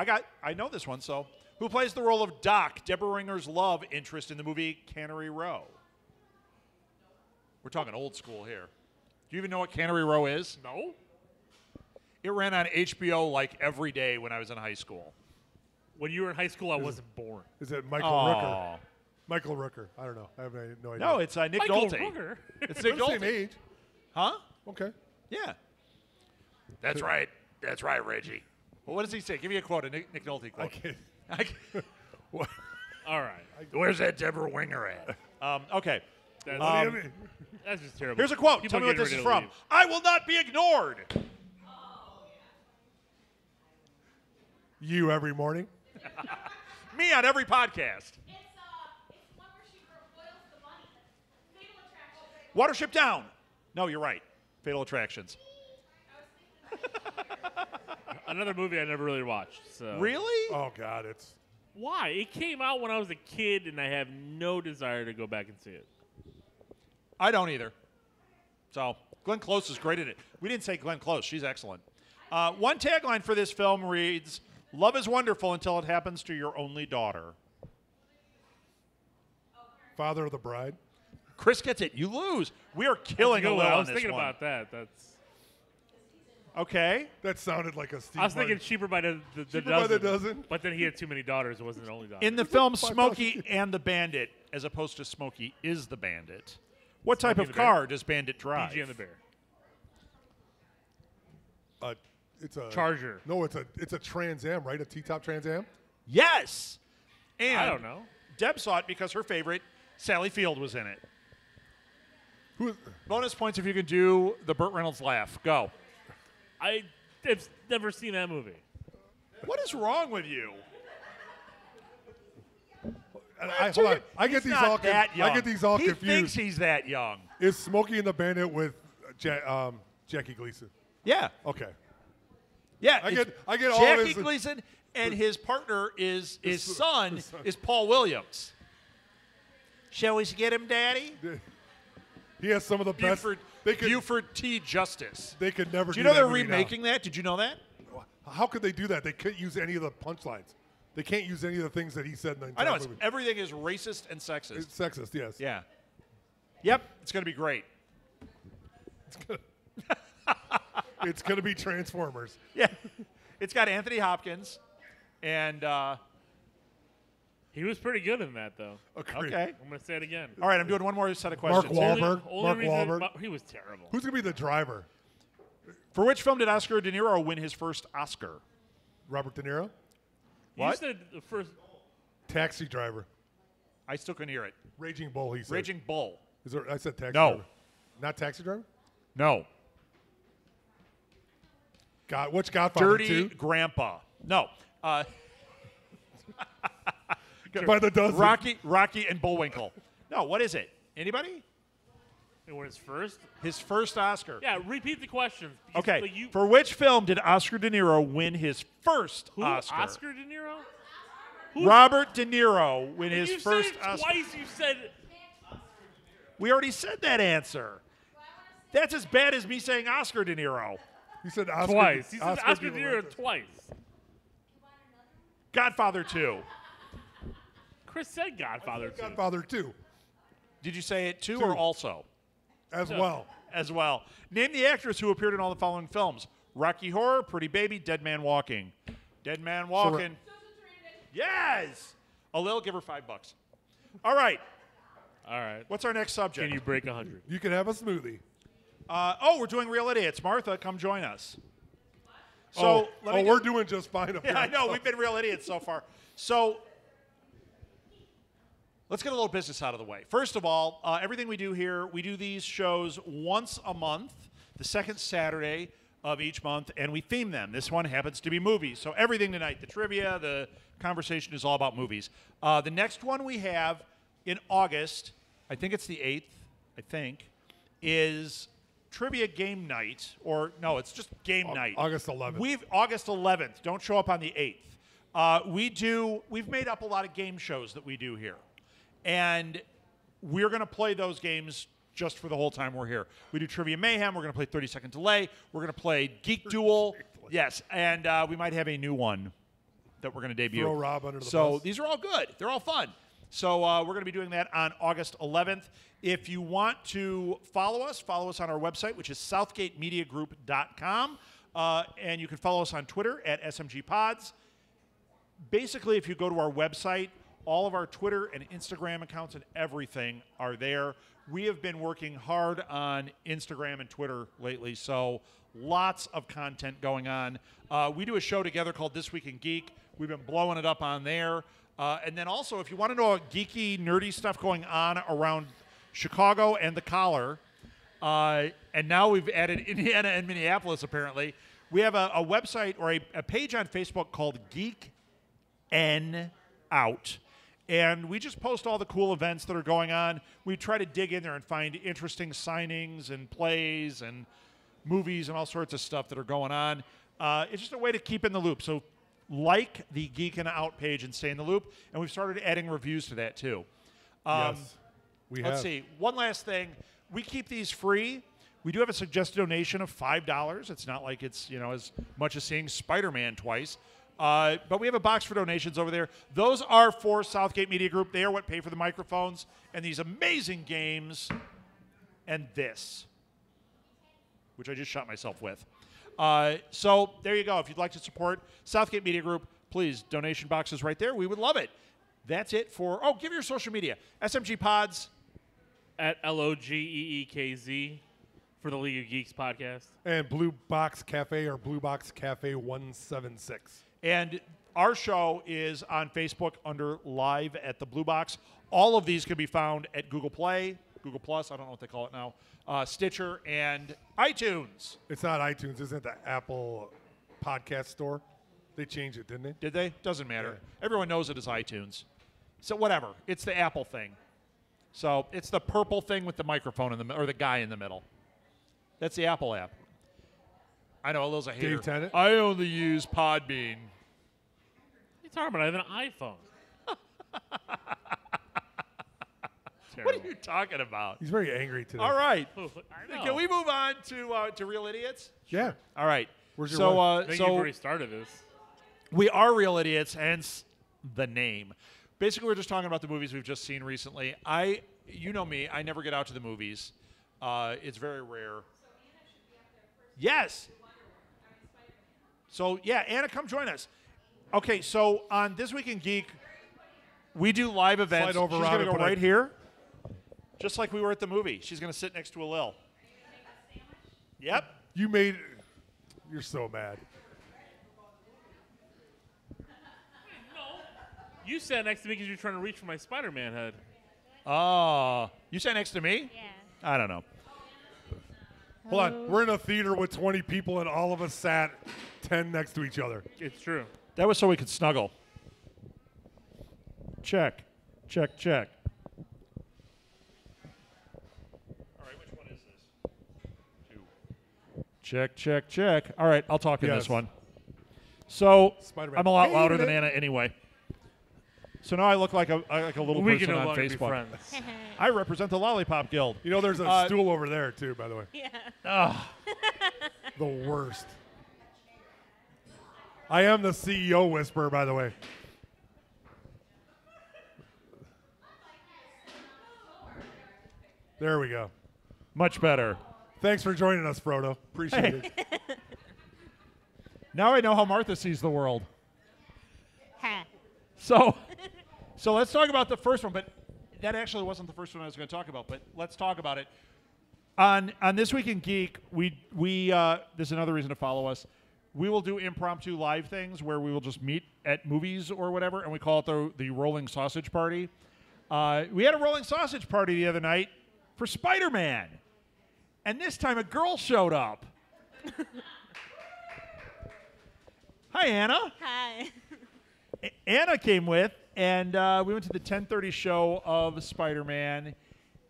I know this one. So, who plays the role of Doc, Deborah Ringer's love interest in the movie Cannery Row? We're talking old school here. Do you even know what Cannery Row is? No? It ran on HBO like every day when I was in high school. When you were in high school, I wasn't born. Is it Michael Rooker? Michael Rooker. I don't know. I have no idea. No, it's Nick Michael Nolte. Rooker? It's They're Nick the same Nolte. age. Huh? Okay. Yeah. That's right. That's right, Reggie. Well, what does he say? Give me a quote, a Nick Nolte quote. I can't. What? All right. Where's that Deborah Winger at? Okay. That's, What do you mean? that's just terrible. Here's a quote. People Tell me what getting this is ready to from. leave. I will not be ignored. You every morning. Me on every podcast. It's one where she boils the bunny. Fatal Attraction. Watership Down. No, you're right. Fatal Attractions. Another movie I never really watched. So. Really? Oh God, it's. Why? It came out when I was a kid, and I have no desire to go back and see it. I don't either. So Glenn Close is great at it. We didn't say Glenn Close. She's excellent. One tagline for this film reads, "Love is wonderful until it happens to your only daughter." Father of the Bride. Chris gets it. You lose. We are killing a Good little one. I on was this thinking one. about that. That's. Okay. That sounded like a Steve I was thinking Martin. cheaper by the Cheaper dozen. by the dozen? But then he had too many daughters. It wasn't the only daughter. In the film 5,000. Smokey and the Bandit, as opposed to Smokey is the Bandit, what type Smokey of and the Bear? car does Bandit drive? BG and the Bear. It's a Charger. No, it's a Trans Am, right? A T-top Trans Am. Yes. And I don't know. Deb saw it because her favorite, Sally Field, was in it. Who? Bonus points if you can do the Burt Reynolds laugh. Go. I've never seen that movie. What is wrong with you? Hold on. I He's get these not all. that young. I get these all he thinks confused. he's that young. Is Smokey and the Bandit with Jackie Gleason? Yeah. Okay. Yeah. I it's get all Jackie this- Gleason, and his partner is his son son. is Paul Williams. Shall we get him, Daddy? He has some of the best. Buford T. Justice. They could never. Do you know that they're movie now. remaking that? Did you know that? How could they do that? They couldn't use any of the punchlines. They can't use any of the things that he said in the I entire know. It's, movie. everything is racist and sexist. It's sexist, yes. Yeah. Yep. It's going to be great. It's going to be Transformers. Yeah. It's got Anthony Hopkins. And, He was pretty good in that, though. Agreed. okay. I'm going to say it again. All right. I'm doing one more set of Mark questions. Wahlberg. Only Mark reason- Wahlberg. He was terrible. Who's going to be the driver? For which film did Oscar De Niro win his first Oscar? Robert De Niro? You What? said the first. Taxi driver. I still couldn't hear it. Raging Bull, he said. Raging Bull. Is there, I said taxi No. driver. Not taxi driver? No. Which Godfather Dirty 2? Grandpa. No. By the dozen. Rocky and Bullwinkle. No, what is it? Anybody? And when it's first? His first Oscar. Yeah, repeat the question. Okay. Like you, For which film did Oscar De Niro win his first who? Oscar? Oscar De Niro? Robert De Niro win his You first said it Oscar. twice. You said We already said that answer. That's as bad as me saying Oscar De Niro. You said Oscar. twice. He said Oscar De De Niro twice. Godfather 2. Chris said Godfather too. Godfather 2 Did you say it too Two. or also? as well. As well. Name the actress who appeared in all the following films: Rocky Horror, Pretty Baby, Dead Man Walking. Dead Man Walking. Yes. Alil, give her $5. All right. All right. What's our next subject? Can you break 100? You can have a smoothie. We're doing Real Idiots. Martha, come join us. So we're doing just fine up Yeah, here. I know. We've been real idiots so far. So let's get a little business out of the way. First of all, everything we do here, we do these shows once a month, the second Saturday of each month, and we theme them. This one happens to be movies. So everything tonight, the trivia, the conversation is all about movies. The next one we have in August, I think it's the 8th, is Trivia Game Night, or no, it's just Game Night. August 11th. August 11th. Don't show up on the 8th. We've made up a lot of game shows that we do here. And we're going to play those games just for the whole time we're here. We do Trivia Mayhem. We're going to play 30-Second Delay. We're going to play Geek Duel. Yes, and we might have a new one that we're going to debut. Throw Rob under the So bus. these are all good. They're all fun. So we're going to be doing that on August 11th. If you want to follow us on our website, which is southgatemediagroup.com. And you can follow us on Twitter at SMGPods. Basically, if you go to our website, all of our Twitter and Instagram accounts and everything are there. We have been working hard on Instagram and Twitter lately, so lots of content going on. We do a show together called This Week in Geek. We've been blowing it up on there. And then also, if you want to know geeky, nerdy stuff going on around Chicago and the Collar, and now we've added Indiana and Minneapolis, apparently, we have a website or a page on Facebook called Geek N Out. And we just post all the cool events that are going on. We try to dig in there and find interesting signings and plays and movies and all sorts of stuff that are going on. It's just a way to keep in the loop. So like the Geek and Out page and stay in the loop. And we've started adding reviews to that too. Yes, we have. Let's see. One last thing. We keep these free. We do have a suggested donation of $5. It's not like it's, as much as seeing Spider-Man twice. But we have a box for donations over there. Those are for Southgate Media Group. They are what pay for the microphones and these amazing games and this, which I just shot myself with. So there you go. If you'd like to support Southgate Media Group, please, donation box is right there. We would love it. That's it for, give your social media. SMG Pods. At LOGEEKZ for the League of Geeks podcast. And Blue Box Cafe or Blue Box Cafe 176. And our show is on Facebook under Live at the Blue Box. All of these can be found at Google Play, Google Plus, I don't know what they call it now, Stitcher, and iTunes. It's not iTunes, isn't it? The Apple podcast store. They changed it, didn't they? Did they? Doesn't matter. Yeah. Everyone knows it as iTunes. So whatever. It's the Apple thing. So it's the purple thing with the microphone or the guy in the middle. That's the Apple app. I know, Lil's a hater. Dave Tennant? I only use Podbean. What are you talking about? I have an iPhone. What are you talking about? He's very angry today. All right. I know. Can we move on to Real Idiots? Yeah. All right. Where's your so wife? I think you've already started this. we are Real Idiots, hence the name. Basically, we're just talking about the movies we've just seen recently. You know me, I never get out to the movies. It's very rare. Yes. So, yeah, Anna, come join us. Okay, so on This Week in Geek, we do live events. Slide over, She's Rob, going to and go put right a- here, just like we were at the movie. She's going to sit next to Alil. Yep. You're so mad. You sat next to me because you're trying to reach for my Spider-Man head. Oh, you sat next to me? Yeah. I don't know. Hold on. We're in a theater with 20 people, and all of us sat 10 next to each other. It's true. That was so we could snuggle. Check. Check, check. All right, which one is this? 2. Check, check, check. All right, I'll talk in Yes. this one. So Spider-Man. I'm a lot Hey, louder than man. Anna anyway. So now I look like a little We person can no on longer be Facebook. friends. I represent the Lollipop Guild. You know, there's a stool over there, too, by the way. Yeah. The worst. I am the CEO whisperer, by the way. There we go. Much better. Thanks for joining us, Frodo. Appreciate it. Now I know how Martha sees the world. Ha. So let's talk about the first one, but that actually wasn't the first one I was going to talk about, but let's talk about it. On This Week in Geek, we there's another reason to follow us. We will do impromptu live things where we will just meet at movies or whatever, and we call it the Rolling Sausage Party. We had a Rolling Sausage Party the other night for Spider-Man, and this time a girl showed up. Hi, Anna. Hi. Anna came with, and we went to the 10:30 show of Spider-Man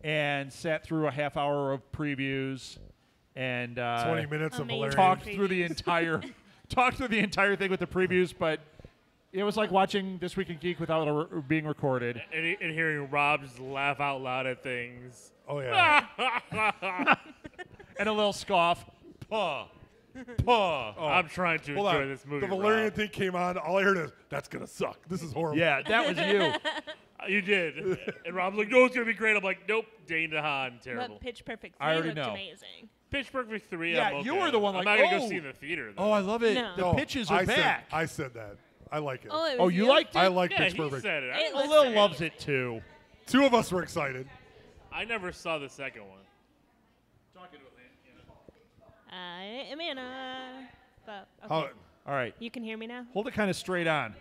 and sat through a half hour of previews and 20 minutes of Amazing. hilarious. talked through the entire thing with the previews. But it was like watching This Week in Geek without being recorded. And hearing Rob just laugh out loud at things. Oh, yeah. And a little scoff. Puh. Puh. I'm trying to Hold enjoy on. this movie. The Valerian Rob. thing came on. All I heard is, that's going to suck. This is horrible. Yeah, that was you. You did. And Rob's like, no, it's going to be great. I'm like, nope, Dane DeHaan, terrible. But Pitch Perfect 3 I already looked know. amazing. Pitch Perfect 3, Yeah, I'm okay. you were the one I'm like, not going to oh. go see in the theater, though. Oh, I love it. No. The No, pitches are back. I said that. I like it. Oh, it was Oh, you liked it? I like yeah, Pitch he Perfect. said it. It I, was- Lil loves it too. Two of us were excited. I never saw the second one. I am Anna. But, okay. How, All right. You can hear me now? Hold it kind of straight on.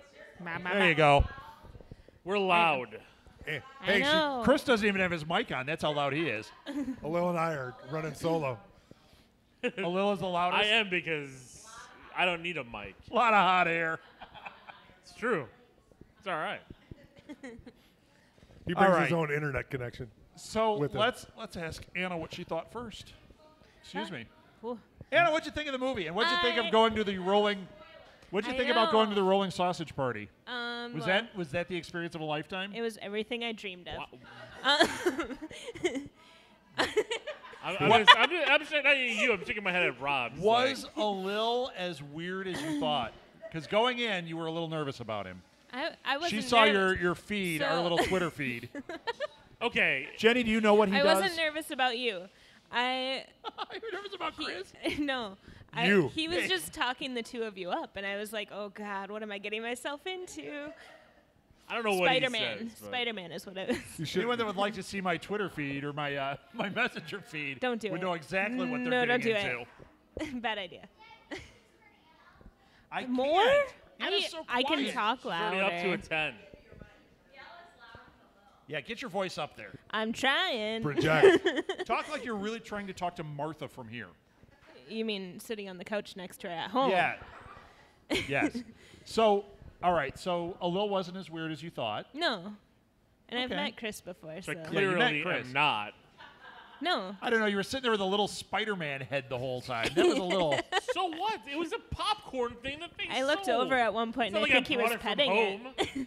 Ma, ma, There ma. you go. We're loud. hey, I hey, know. Chris doesn't even have his mic on. That's how loud he is. Lil and I are running solo. Lil is the loudest. I am because I don't need a mic. A lot of hot air. It's true. It's all right. He All brings right. his own internet connection. So With him. let's ask Anna what she thought first. Excuse me. Ooh. Anna, what'd you think of the movie? And what'd you think I- of going to the Rolling? What'd you I think about going to know. the Rolling Sausage Party? Was Well, that the experience of a lifetime? It was everything I dreamed of. I'm just not you. I'm shaking my head at Rob. It's Was like, a little as weird as you thought? Because going in, you were a little nervous about him. I wasn't She saw nervous. your feed, our So- little Twitter feed. okay. Jenny, do you know what he I does? wasn't nervous about you. You're nervous about Chris? No. You. He was just talking the two of you up, and I was like, oh, God, what am I getting myself into? I don't know what he Spider-Man. says. but- Spider-Man is what it is. You should. Anyone that would like to see my Twitter feed or my my Messenger feed Don't do would it. know exactly what they're No, don't getting do into. Bad idea. I More? can't. Anna's so I can quiet. talk She's already up to a louder. 10. Yeah, get your voice up there. I'm trying. Project. Talk like you're really trying to talk to Martha from here. You mean sitting on the couch next to her at home? Yeah. Yes. So, all right. So, Alil wasn't as weird as you thought. No. And I've Okay. met Chris before, so. But you met clearly Chris. am not. No. I don't know. You were sitting there with a little Spider-Man head the whole time. That was a little. So what? It was a popcorn thing. The thing I looked sold. over at one point, It's and not I like think he brought was it from petting it. home.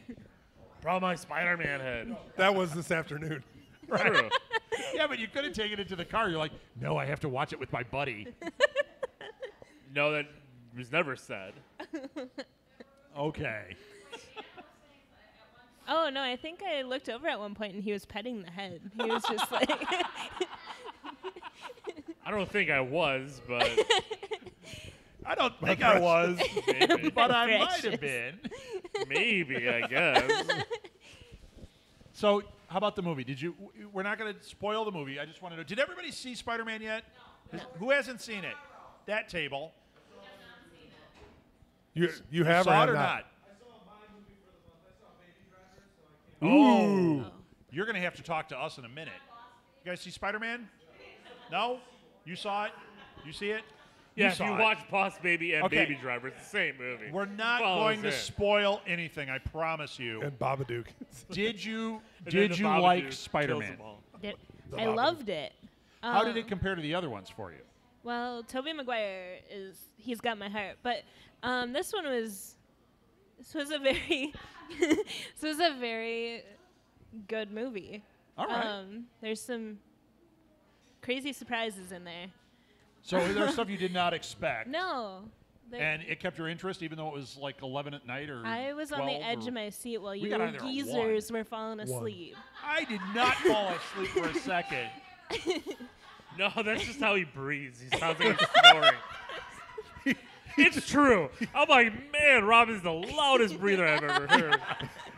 Brought my Spider-Man head. That was this afternoon. True. Yeah, but you could have taken it to the car. You're like, no, I have to watch it with my buddy. No, that was never said. Okay. Oh, no, I think I looked over at one point, and he was petting the head. He was just like. I don't think I was, but I don't think I was, maybe. but I might Precious. have been. Maybe, I guess. So, how about the movie? Did you? We're not going to spoil the movie. I just want to know. Did everybody see Spider-Man yet? Who hasn't seen it? That table. You have Saw or it or have not? not? Ooh. You're going to have to talk to us in a minute. You guys see Spider-Man? No? You saw it? You see it? Yeah, if saw you it. watch Boss Baby and Okay. Baby Driver, it's the same movie. We're not Follows going to in. spoil anything. I promise you. And Babadook. Did you And then did the you Babadook like kills Spider-Man? them all. I loved it. How did it compare to the other ones for you? Well, Tobey Maguire he's got my heart, but this was a very this was a very good movie. All right. There's some crazy surprises in there. So there's stuff you did not expect. No. there- And it kept your interest even though it was like 11 at night or I was on the 12 edge or- of my seat while We you got out of there at geezers were falling asleep. I did not fall asleep for a second. No, that's just how he breathes. He sounds like he's snoring. It's true. I'm like, man, Rob is the loudest breather I've ever heard.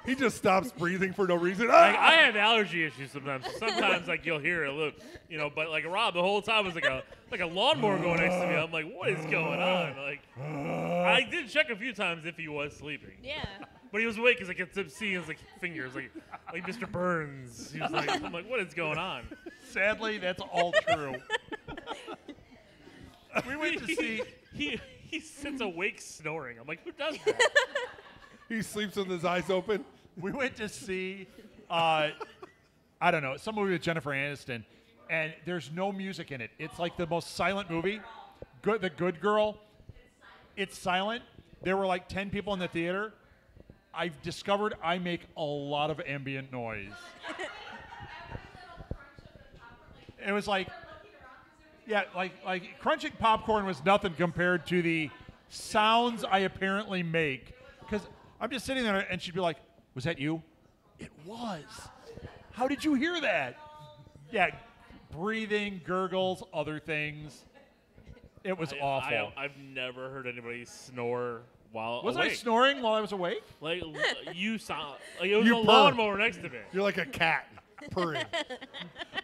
He just stops breathing for no reason. Like, Ah! I have allergy issues sometimes. So sometimes, like, you'll hear it, look, but like Rob, the whole time was like a lawnmower going next to me. I'm like, what is going on? Like, I did check a few times if he was sleeping, Yeah. but he was awake because I kept seeing his like fingers, like Mr. Burns. He was like, I'm like, what is going on? Sadly, that's all true. We went to see. He sits awake snoring. I'm like, who does that? He sleeps with his eyes open. We went to see. I don't know, some movie with Jennifer Aniston, and there's no music in it. It's like the most silent movie. The Good Girl. It's silent. There were like 10 people in the theater. I've discovered I make a lot of ambient noise. It was like, yeah, like crunching popcorn was nothing compared to the sounds I apparently make. Because I'm just sitting there, and she'd be like, "Was that you?" It was. How did you hear that? Yeah, breathing, gurgles, other things. It was awful. I've never heard anybody snore while Was awake. I snoring while I was awake? Like you sound like it was You a purr. lawnmower next to me. You're like a cat purring.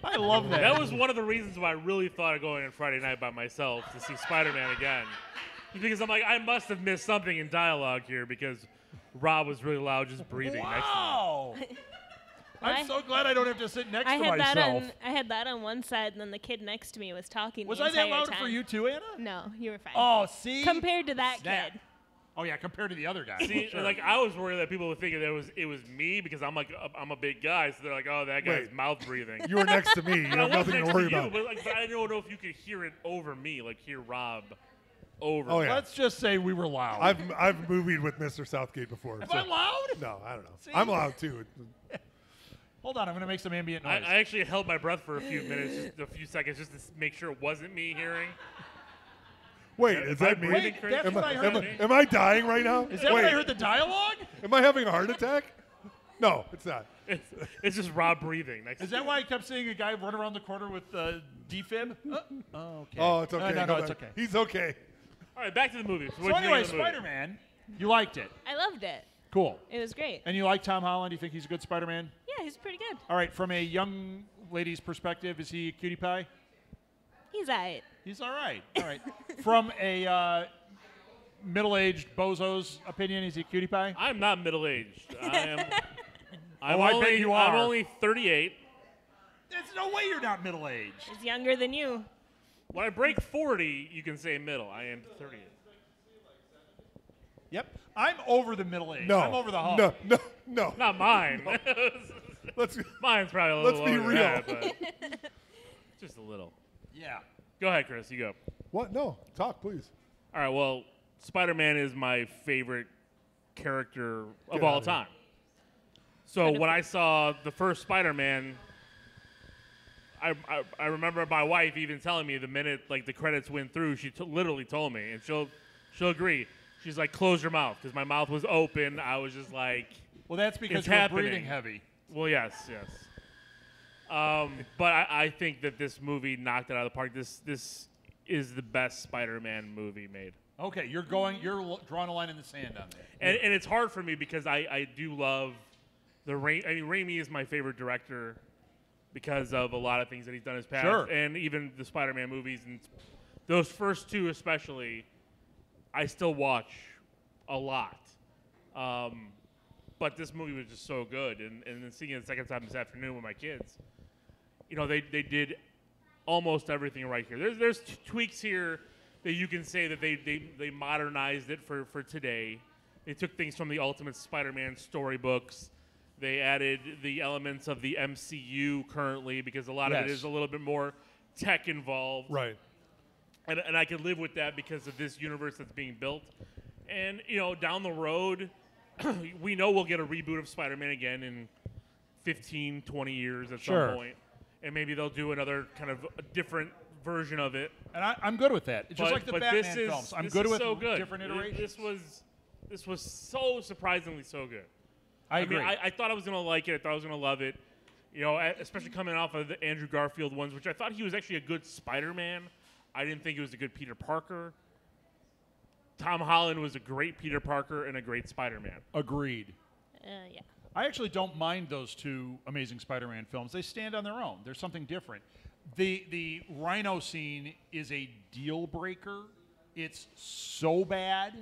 I love that. That was one of the reasons why I really thought of going on Friday night by myself to see Spider-Man again. Because I'm like, I must have missed something in dialogue here because Rob was really loud just breathing next to me. Wow. I'm I- so glad I don't have to sit next I to had myself. I had that on one side, and then the kid next to me was talking. Was the I that entire loud time. for you too, Anna? No, you were fine. Oh, see? Compared to that Snap. kid. Oh yeah, compared to the other guy. See, Sure. like I was worried that people would think it was me because I'm like I'm a big guy, so they're like, oh, that guy's Wait. mouth breathing. You were next to me. You And I have was nothing next to worry you, about. but I don't know if you could hear it over me, like hear Rob over. Oh, me. yeah. Let's just say we were loud. I've movied with Mr. Southgate before. Am so- I loud? No, I don't know. See? I'm loud too. Hold on, I'm gonna make some ambient I noise. actually held my breath for a few minutes, just a few seconds, just to make sure it wasn't me hearing. Wait, is that me? breathing Wait, crazy? that's Am what I I, heard. am I dying right now? Is that Wait, what I heard the dialogue? am I having a heart attack? No, it's not. It's just Rob breathing. Next Is that why I kept seeing a guy run around the corner with defib? Oh, okay. Oh, it's okay. No, Go it's back. okay. He's okay. All right, back to the movie. So what'd you anyway, think of the movie? Spider-Man, you liked it. I loved it. Cool. It was great. And you like Tom Holland? You think he's a good Spider-Man? Yeah, he's pretty good. All right, from a young lady's perspective, is he a cutie pie? He's alright. He's all right. All right. From a middle-aged bozo's opinion, is he a cutie pie? I'm not middle-aged. I'm Oh, I bet you are. I'm only 38. There's no way you're not middle-aged. He's younger than you. When I break 40, you can say middle. I am 38. Yep. I'm over the middle age. No. I'm over the hump. No. Not mine. Let's. Mine's probably a Let's little be lower real. than that, but just a little. Yeah. Go ahead, Chris. You go. What? No. Talk, please. All right. Well, Spider-Man is my favorite character of Get all outta here. time. So when I saw the first Spider-Man, I remember my wife even telling me the minute like the credits went through, she literally told me, and she'll agree. She's like, "Close your mouth," because my mouth was open. I was just like, Well, that's because It's you're happening. breathing heavy. "Well, yes." But I think that this movie knocked it out of the park. This is the best Spider-Man movie made. Okay, you're drawing a line in the sand on that. And it's hard for me because I do love Raimi is my favorite director because of a lot of things that he's done in his past. Sure. And even the Spider-Man movies and those first two especially, I still watch a lot. But this movie was just so good. And then seeing it the second time this afternoon with my kids, they did almost everything right here. There's tweaks here that you can say that they modernized it for today. They took things from the Ultimate Spider-Man storybooks. They added the elements of the MCU currently because a lot of it is a little bit more tech involved. Right. And I can live with that because of this universe that's being built. And, down the road, we know we'll get a reboot of Spider-Man again in 15, 20 years at some point. And maybe they'll do another kind of a different version of it. And I'm good with that. It's just like the Batman films. I'm good with so good. different iterations. This was so surprisingly so good. I agree. mean, I thought I was going to like it. I thought I was going to love it. Especially coming off of the Andrew Garfield ones, which I thought he was actually a good Spider-Man. I didn't think he was a good Peter Parker. Tom Holland was a great Peter Parker and a great Spider-Man. Agreed. Yeah. I actually don't mind those two Amazing Spider-Man films. They stand on their own. There's something different. The Rhino scene is a deal breaker. It's so bad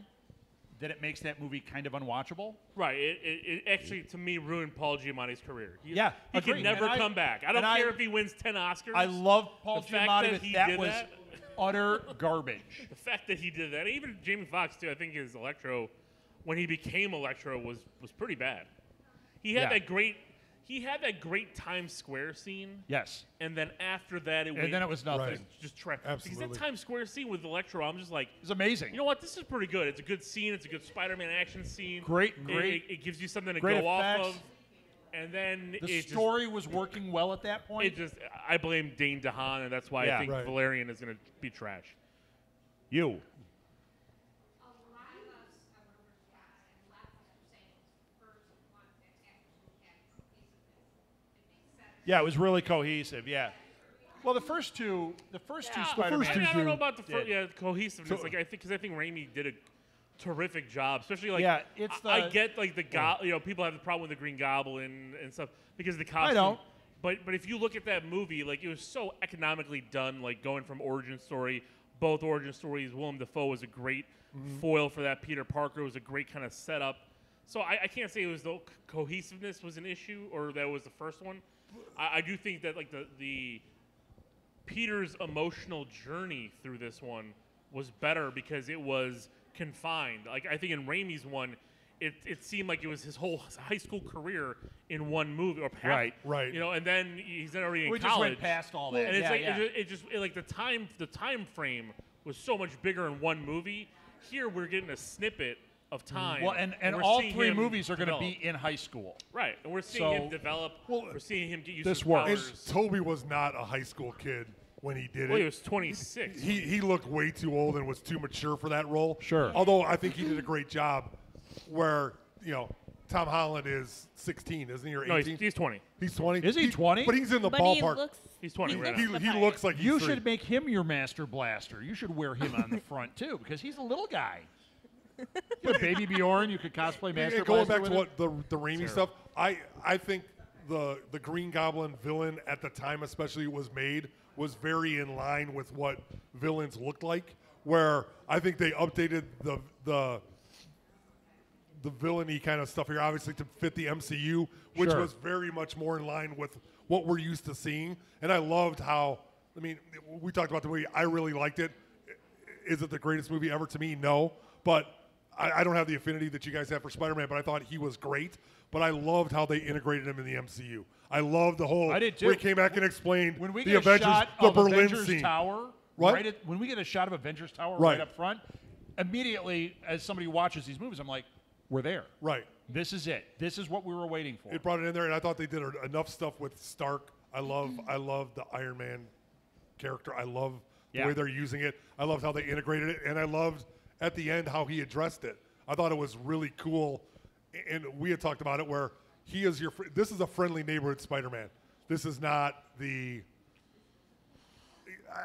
that it makes that movie kind of unwatchable. Right. It actually, to me, ruined Paul Giamatti's career. He agreed. can never come back. I don't care if he wins 10 Oscars. I love Paul The fact Giamatti, that but he that did was that- utter garbage. The fact that he did that, even Jamie Foxx too. I think his Electro, when he became Electro, was pretty bad. He had that great. He had that great Times Square scene. Yes. And then after that, And then it was nothing. Right. just trash. Absolutely. Because that Times Square scene with Electro, I'm just like, It's amazing. you know what? This is pretty good. It's a good scene. It's a good Spider-Man action scene. Great. It gives you something to Great go effects. off of. And then The story was working well at that point. I blame Dane DeHaan, and that's why Yeah. I think Right. Valerian is going to be trash. You. A lot of us have overreacted and left them saying it's the first one that actually had cohesiveness. It makes sense. Yeah, it was really cohesive. Yeah. Well, the first two Spider-Man. two I don't know do. about the did. cohesiveness. So- Because I think Raimi did a terrific job, especially like Yeah, it's I the- get like people have the problem with the Green Goblin and stuff because of the costume. don't. But if you look at that movie, like it was so economically done, like going from origin story, both origin stories. Willem Dafoe was a great foil for that. Peter Parker was a great kind of setup. So I can't say it was the cohesiveness was an issue or that was the first one. I do think that like the Peter's emotional journey through this one was better because it was confined. Like I think in Raimi's one, it seemed like it was his whole high school career in one movie or half, Right. and then he's already in We just college. went past all that. And it's Yeah, like yeah. it just like the time frame was so much bigger in one movie. Here we're getting a snippet of time. Well, and we're all seeing three him movies are going to develop. be in high school. Right, and we're seeing So- him develop. Well, we're seeing him get used this to his works. And powers. Toby was not a high school kid when he did Well, he it. was 26. He looked way too old and was too mature for that role. Sure. Although I think he did a great job where, Tom Holland is 16, isn't he, or 18? No, he's 20. He's 20. Is he 20? But he's in the But ballpark. he looks. He's 20 he right looks now. the he part. looks like he's You 3. should make him your Master Blaster. You should wear him on the front too, because he's a little guy. You put Baby Bjorn. You could cosplay Master And going Blaster back to with him. what the Raimi stuff, I think the Green Goblin villain at the time, especially was made, was very in line with what villains looked like. Where I think they updated the villainy kind of stuff here, obviously to fit the MCU, which Sure. was very much more in line with what we're used to seeing. And I loved how. I mean, we talked about the movie. I really liked it. Is it the greatest movie ever to me? No, but I don't have the affinity that you guys have for Spider-Man, but I thought he was great. But I loved how they integrated him in the MCU. I loved the whole. I did too. Where he came back and explained When we the get Avengers, a shot the of Berlin Avengers scene. Tower, What? when we get a shot of Avengers Tower Right. right up front, immediately as somebody watches these movies, I'm like, we're there. Right. This is it. This is what we were waiting for. It brought it in there, and I thought they did enough stuff with Stark. I love the Iron Man character. I love the Yeah. way they're using it. I loved how they integrated it, and I loved at the end how he addressed it. I thought it was really cool, and we had talked about it where he is your. This is a friendly neighborhood Spider-Man. This is not the.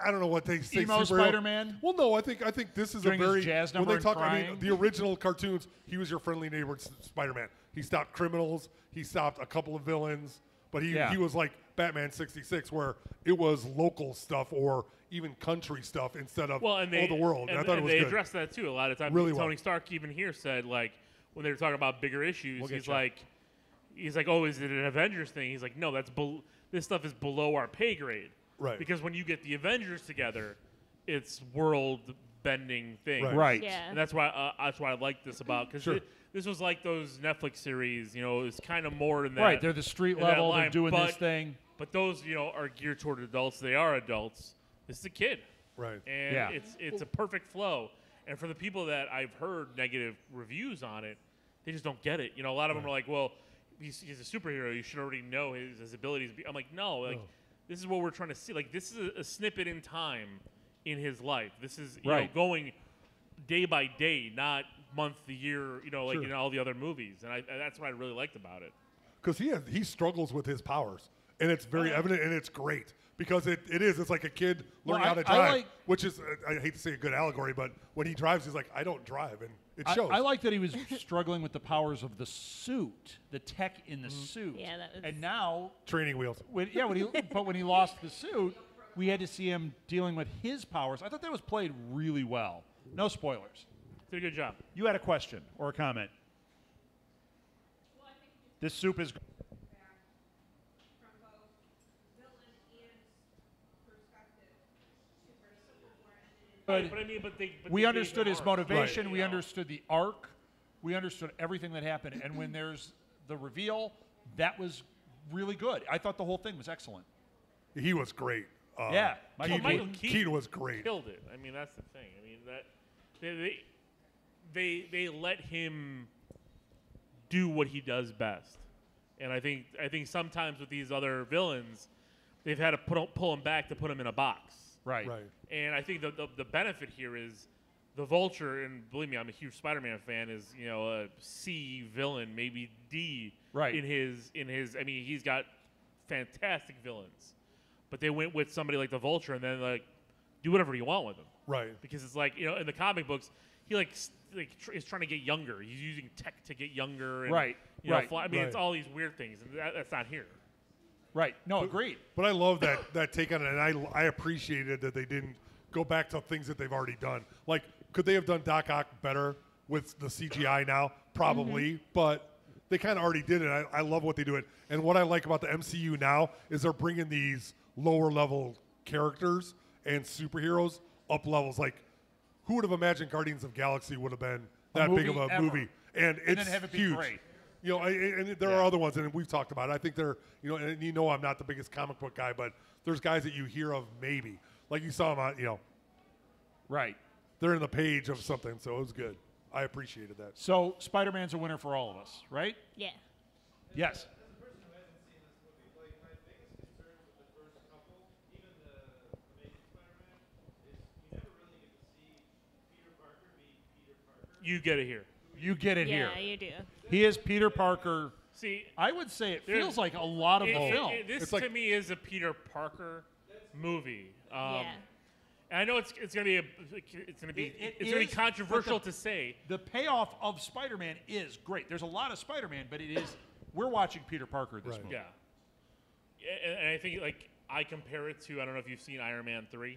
I don't know what they say. Emo superhero- Spider-Man? Well, no, I think this is Doing a his very jazz when number they and talk. I crying? mean, the original cartoons, he was your friendly neighborhood Spider-Man. He stopped criminals. He stopped a couple of villains. But Yeah. he was like Batman 66, where it was local stuff or even country stuff instead of Well, and they, the world. And I thought it was they good. addressed that too a lot of times. Really Tony well. Stark even here said like when they were talking about bigger issues, get he's you. like, oh, is it an Avengers thing? He's like, no, this stuff is below our pay grade. Right. Because when you get the Avengers together, it's world-bending thing. Right. Yeah. And that's why I like this about, because Sure. this was like those Netflix series. You know, it's kind of more than that. Right. They're the street in that level. They're line, doing this but- thing. But those, you know, are geared toward adults. They are adults. This is a kid. Right. And Yeah. it's a perfect flow. And for the people that I've heard negative reviews on it, they just don't get it. You know, a lot of them are like, well, he's a superhero. You should already know his abilities. I'm like, no, like, this is what we're trying to see. Like, this is a snippet in time in his life. This is, you know, Right. going day by day, not month to year, you know, like Sure. in all the other movies. And that's what I really liked about it. Because he struggles with his powers, and it's very evident, and it's great because it's like a kid learning Well, how to I drive, like- which is I hate to say a good allegory, but when he drives, he's like, I don't drive, and it I, shows. I like that he was struggling with the powers of the suit, the tech in the suit. Yeah, that was- And now, training wheels. when he lost the suit, we had to see him dealing with his powers. I thought that was played really well. No spoilers. Did a good job. You had a question or a comment. This soup is. from both villain and perspective to where Civil War ended. Good. But I mean, but We they understood gave his an arc. motivation. Right. We You know. understood the arc. We understood everything that happened. And when there's the reveal, that was really good. I thought the whole thing was excellent. He was great. Yeah, Michael Keaton was great. Killed it. I mean, that's the thing. I mean that they let him do what he does best, and I think sometimes with these other villains, they've had to pull him back to put him in a box. Right. Right. And I think the benefit here is the Vulture, and believe me, I'm a huge Spider-Man fan. Is, you know, a C villain, maybe D. Right. In his. I mean, he's got fantastic villains, but they went with somebody like the Vulture, and then like do whatever you want with him, Right. because it's like, you know, in the comic books, he is trying to get younger. He's using tech to get younger. And, Right. You know, Right. I mean, it's Right. all these weird things, and that's not here. Right. No, agreed. But I love that take on it, and I appreciated that they didn't go back to things that they've already done. Like, could they have done Doc Ock better with the CGI now? Probably, but they kind of already did it. I love what they do it. And what I like about the MCU now is they're bringing these lower level characters and superheroes up levels. Like, who would have imagined Guardians of Galaxy would have been that big of movie a ever. movie? And it's then have it be huge. great. You know, and there are other ones, and we've talked about it. I think they're, you know, and you know I'm not the biggest comic book guy, but there's guys that you hear of maybe. Like you saw them on, you know, Right. they're in the page of something, so it was good. I appreciated that. So Spider-Man's a winner for all of us, right? Yeah. Yes. As a person who hasn't seen this movie, like my biggest concern with the first couple, even the Amazing Spider-Man, is you never really get to see Peter Parker be Peter Parker. You get it here. You get it Yeah, here. you do. He is Peter Parker. See, I would say it There's- feels like a lot of the film. this It's like- to me is a Peter Parker movie. Yeah. And I know it's gonna be it's gonna be is, controversial but the- to say. The payoff of Spider-Man is great. There's a lot of Spider-Man, but it is we're watching Peter Parker this Right. movie. Yeah. And I think, like, I compare it to, I don't know if you've seen Iron Man 3.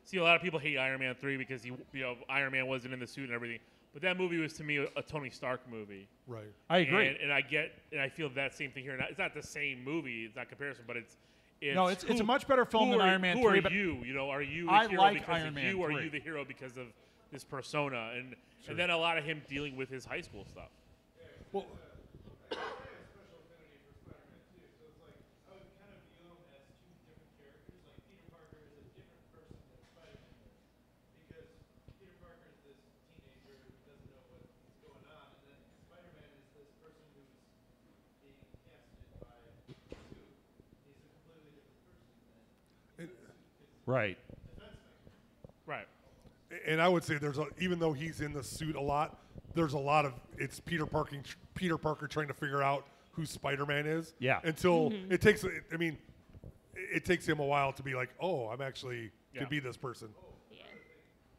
See, a lot of people hate Iron Man 3 because Iron Man wasn't in the suit and everything. But that movie was, to me, a Tony Stark movie. Right. I agree. And I feel that same thing here. It's not the same movie, it's not comparison, but it's No, it's a much better film than Iron Man 3, Who are but you? You know, are you I the hero like because Iron of Man you, or 3. are you the hero because of this persona? And then a lot of him dealing with his high school stuff. Well, I have a special affinity for Spider-Man too, so it's like I would kind of view them as two different characters. Like Peter Parker is a different person than Spider-Man is, because Peter Parker is this teenager who doesn't know what's going on, and then Spider-Man is this person who's being casted by the suit. He's a completely different person than right. Right. and I would say even though he's in the suit a lot, there's a lot of it's Peter Parker trying to figure out who Spider-Man is. Yeah. Until it takes. I mean, it takes him a while to be like, oh, I'm actually Yeah. could be this person. Yeah.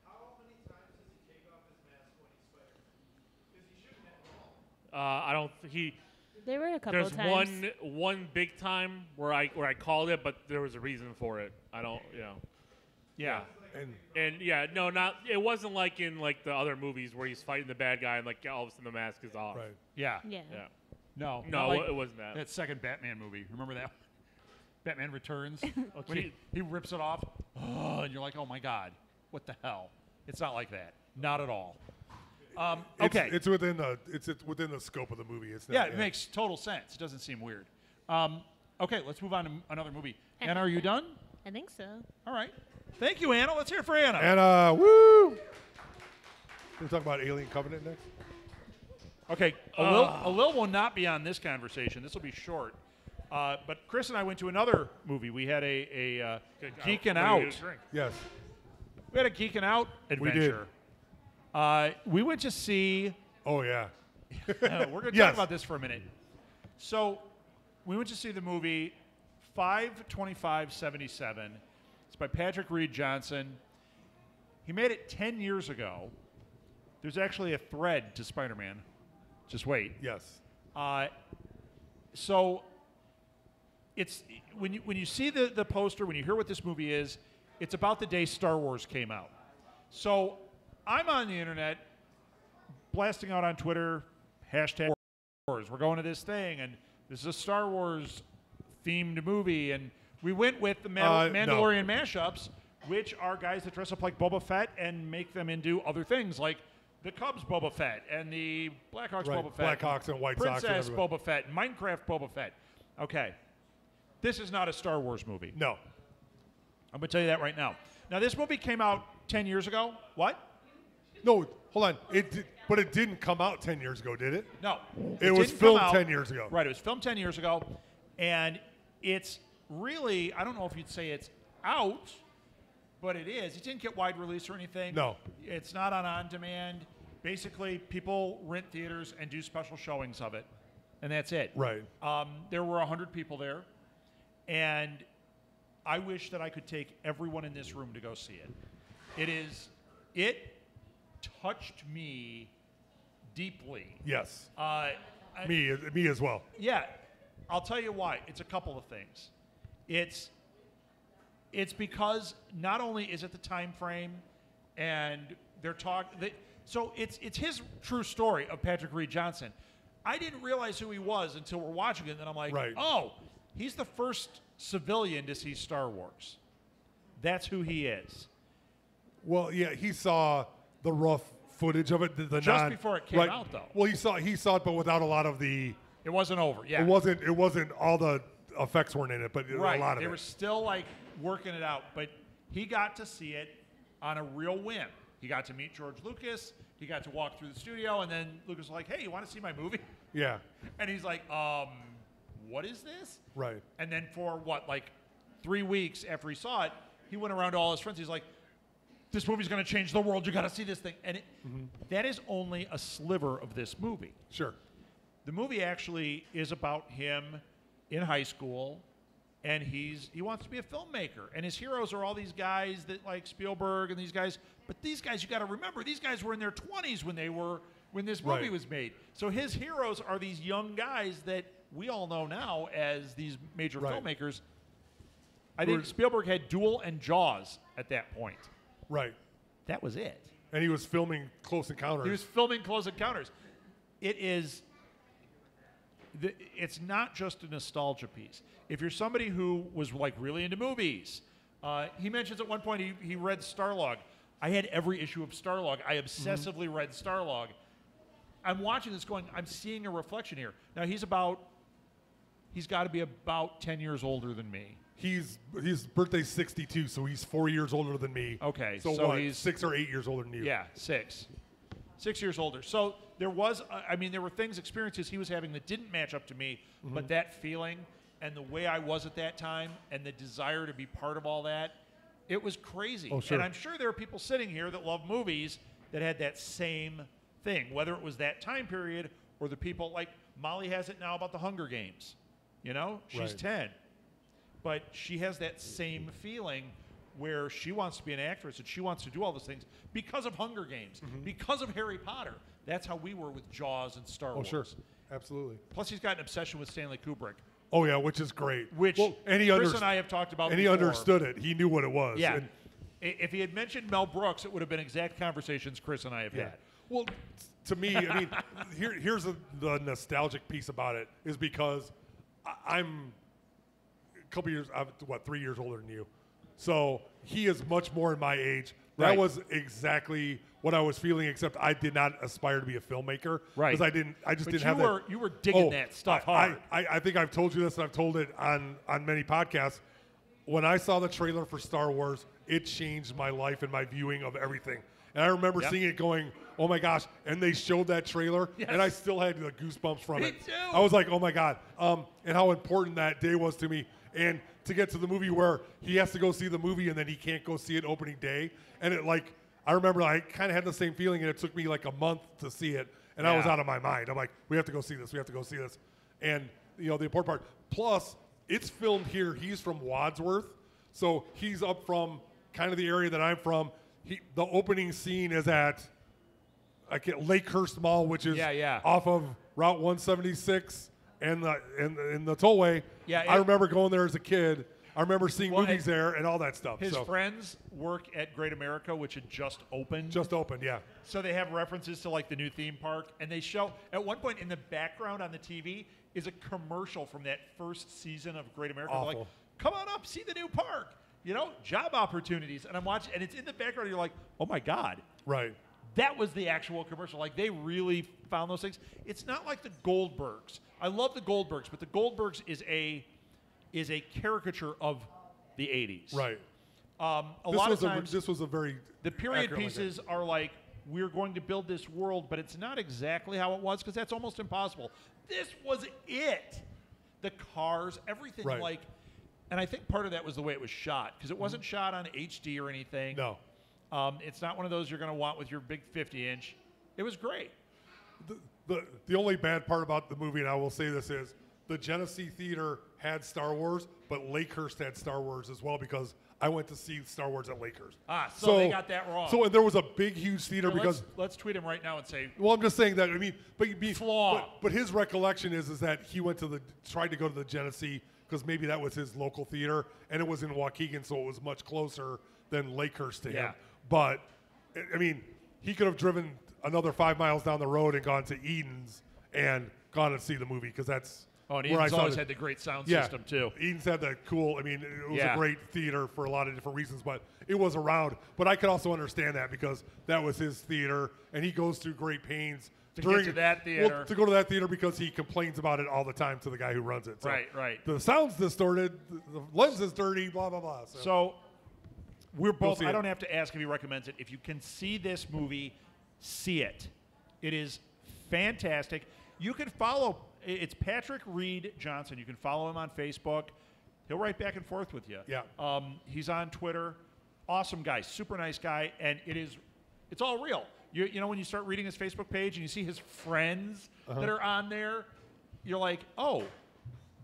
how many times does he take off his mask when he's Spider-Man? Because he shouldn't have at all. I don't. There were a couple There's of times. one big time where I called it, but there was a reason for it. I don't, you know. Yeah. And And no, not. It wasn't like in like the other movies where he's fighting the bad guy and like all of a sudden the mask is off. right. Yeah. Yeah. Yeah. No. No, not like it wasn't that. that second Batman movie. Remember that? Batman Returns. Oh, when gee. he rips it off, and you're like, oh my God, what the hell? It's not like that. Not at all. Okay. It's within the scope of the movie. It's not, Yeah, it makes total sense. It doesn't seem weird. Okay, let's move on to another movie. Anna, are you done? I think so. All right. Thank you, Anna. Let's hear it for Anna. And woo! We're talking about Alien Covenant next. Okay, Alil will not be on this conversation. This will be short. But Chris and I went to another movie. We had a Geeking Out. Yes. We had a Geeking Out adventure. We went to see. Oh yeah. We're going to Yes. talk about this for a minute. So, we went to see the movie 5/25/77. It's by Patrick Reed Johnson. He made it 10 years ago. There's actually a thread to Spider-Man. Just wait. Yes. So it's when you see the poster, when you hear what this movie is, it's about the day Star Wars came out. So I'm on the internet blasting out on Twitter, hashtag Wars. We're going to this thing, and this is a Star Wars themed movie, and we went with the Mandalorian mashups, which are guys that dress up like Boba Fett and make them into other things like the Cubs Boba Fett and the Blackhawks Right, Boba Fett. Blackhawks and White Sox and Princess everybody. Boba Fett, Minecraft Boba Fett. Okay. This is not a Star Wars movie. No. I'm going to tell you that right now. Now, this movie came out 10 years ago. What? No. Hold on. But it didn't come out 10 years ago, did it? No. It was didn't come filmed out- 10 years ago. Right. It was filmed 10 years ago. And it's really, I don't know if you'd say it's out, but it is. It didn't get wide release or anything. No. It's not on demand. Basically, people rent theaters and do special showings of it. And that's it. Right. There were 100 people there. And I wish that I could take everyone in this room to go see it. It touched me deeply. Yes. I- Me as well. Yeah, I'll tell you why. It's a couple of things. It's because not only is it the time frame, and they're talking. So it's his true story of Patrick Reed Johnson. I didn't realize who he was until we're watching it, and then I'm like, Right. oh, he's the first civilian to see Star Wars. That's who he is. Well, yeah, he saw the rough footage of it. The Just non- before it came right. out, though. Well, he saw it, but without a lot of the. It wasn't over. Yeah, It wasn't all the effects weren't in it, but right. a lot of They it. were still like working it out, but he got to see it on a real whim. He got to meet George Lucas. He got to walk through the studio, and then Lucas was like, "Hey, you want to see my movie?" Yeah. And he's like, what is this?" Right. And then for 3 weeks after he saw it, he went around to all his friends. He's like, "This movie's going to change the world. You got to see this thing." And that is only a sliver of this movie. Sure. The movie actually is about him in high school, and he wants to be a filmmaker. And his heroes are all these guys that like Spielberg and these guys. But these guys, you got to remember, these guys were in their 20s when this movie Right. was made. So his heroes are these young guys that we all know now as these major Right. filmmakers. I think Spielberg had Duel and Jaws at that point. Right. That was it. And he was filming Close Encounters. He was filming Close Encounters. It's not just a nostalgia piece. If you're somebody who was really into movies, he mentions at one point he read Starlog. I had every issue of Starlog. I obsessively read Starlog. I'm watching this going, I'm seeing a reflection here. Now he's got to be about 10 years older than me. His birthday's 62, so he's 4 years older than me. Okay, So, so what? he's 6 or 8 years older than you. Yeah, 6 years older. So there were experiences he was having that didn't match up to me, but that feeling and the way I was at that time and the desire to be part of all that, it was crazy. Oh, sure. And I'm sure there are people sitting here that love movies that had that same thing, whether it was that time period or the people like Molly has it now about the Hunger Games. You know, she's Right. 10. But she has that same feeling where she wants to be an actress and she wants to do all those things because of Hunger Games, because of Harry Potter. That's how we were with Jaws and Star Oh, Wars. sure. Absolutely. Plus, he's got an obsession with Stanley Kubrick, Oh, yeah, which is great. which and he Chris and I have talked about And he before. understood it. He knew what it was. Yeah. And- If he had mentioned Mel Brooks, it would have been exact conversations Chris and I have Yeah. had. Well, to me, I mean, here's the nostalgic piece about it is because I'm couple years, I'm 3 years older than you. So he is much more in my age. That Right. was exactly what I was feeling, except I did not aspire to be a filmmaker. Right. Because I just But didn't you have were that. you were digging that stuff hard. I think I've told you this, and I've told it on many podcasts. When I saw the trailer for Star Wars, it changed my life and my viewing of everything. And I remember Yep. seeing it going, oh my gosh, and they showed that trailer, Yes. and I still had the goosebumps from Me it. too. I was like, oh my God, and how important that day was to me. And to get to the movie where he has to go see the movie and then he can't go see it opening day. And it I remember I kind of had the same feeling, and it took me like a month to see it, and I was Yeah. out of my mind. I'm like, we have to go see this. We have to go see this. And, the important part, plus, it's filmed here. He's from Wadsworth, so he's up from kind of the area that I'm from. The opening scene is at Lakehurst Mall, which is Yeah. off of Route 176 and the tollway. Yeah, I it- remember going there as a kid. I remember seeing Well, movies there and all that stuff. His so friends work at Great America, which had just opened. just opened, yeah. So they have references to like the new theme park, and they show at one point in the background on the TV is a commercial from that first season of Great America. They're like, Awful. come on up, see the new park. Job opportunities. And I'm watching, and it's in the background. And you're like, oh my God, Right. that was the actual commercial. Like they really found those things. It's not like the Goldbergs. I love the Goldbergs, but the Goldbergs is a caricature of the 80s. Right. A lot of times this was a very the period accurate like pieces are like, we're going to build this world, but it's not exactly how it was because that's almost impossible. This was it. The cars, everything Right. like, and I think part of that was the way it was shot because it wasn't shot on HD or anything. No. It's not one of those you're going to want with your big 50-inch. It was great. The only bad part about the movie, and I will say this, is the Genesee Theater had Star Wars, but Lakehurst had Star Wars as well because I went to see Star Wars at Lakehurst. So they got that wrong. So there was a big, huge theater So because. let's tweet him right now and say, Well, I'm just saying that. Flaw. But his recollection is that he tried to go to the Genesee because maybe that was his local theater, and it was in Waukegan, so it was much closer than Lakehurst to him. Yeah. But he could have driven another 5 miles down the road and gone to Eden's and gone and see the movie because that's. oh, and where I Eden's saw always the- had the great sound yeah, system too. Eden's had the cool. It was Yeah. a great theater for a lot of different reasons, but it was around. But I could also understand that because that was his theater, and he goes through great pains To get to that theater. Well, to go to that theater because he complains about it all the time to the guy who runs it. So Right. The sound's distorted, the lens is dirty, blah blah blah. So we're both. see I it. don't have to ask if he recommends it. If you can see this movie, see it. It is fantastic. You can follow. It's Patrick Reed Johnson. You can follow him on Facebook. He'll write back and forth with you. Yeah. He's on Twitter. Awesome guy. Super nice guy. And it's all real. You know when you start reading his Facebook page and you see his friends Uh-huh. that are on there, you're like, oh,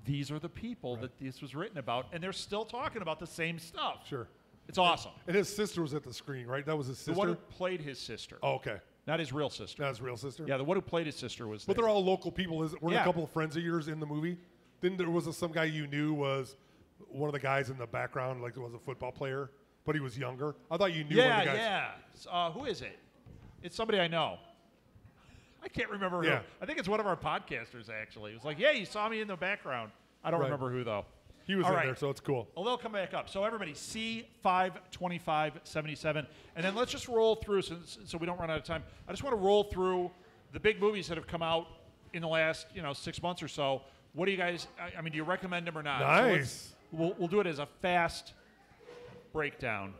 these are the people that this was written about, and they're still talking about the same stuff. Sure. It's awesome. And his sister was at the screen, right? That was his The sister. one who played his sister. Oh, okay. Not his real sister. That's his real sister. Yeah, the one who played his sister was But there. they're all local people. Weren't Yeah. a couple of friends of yours in the movie? Then there was some guy you knew was one of the guys in the background, like there was a football player, but he was younger. I thought you knew one of the guys. Yeah. Who is it? It's somebody I know. I can't remember who. Yeah. I think it's one of our podcasters, actually. It was like, yeah, you saw me in the background. I don't Right. remember who, though. He was All in right. there, so it's cool. Well, they'll come back up. So everybody, C52577. And then let's just roll through so we don't run out of time. I just want to roll through the big movies that have come out in the last 6 months or so. What do you guys, I mean, do you recommend them or not? So Nice. we'll do it as a fast breakdown.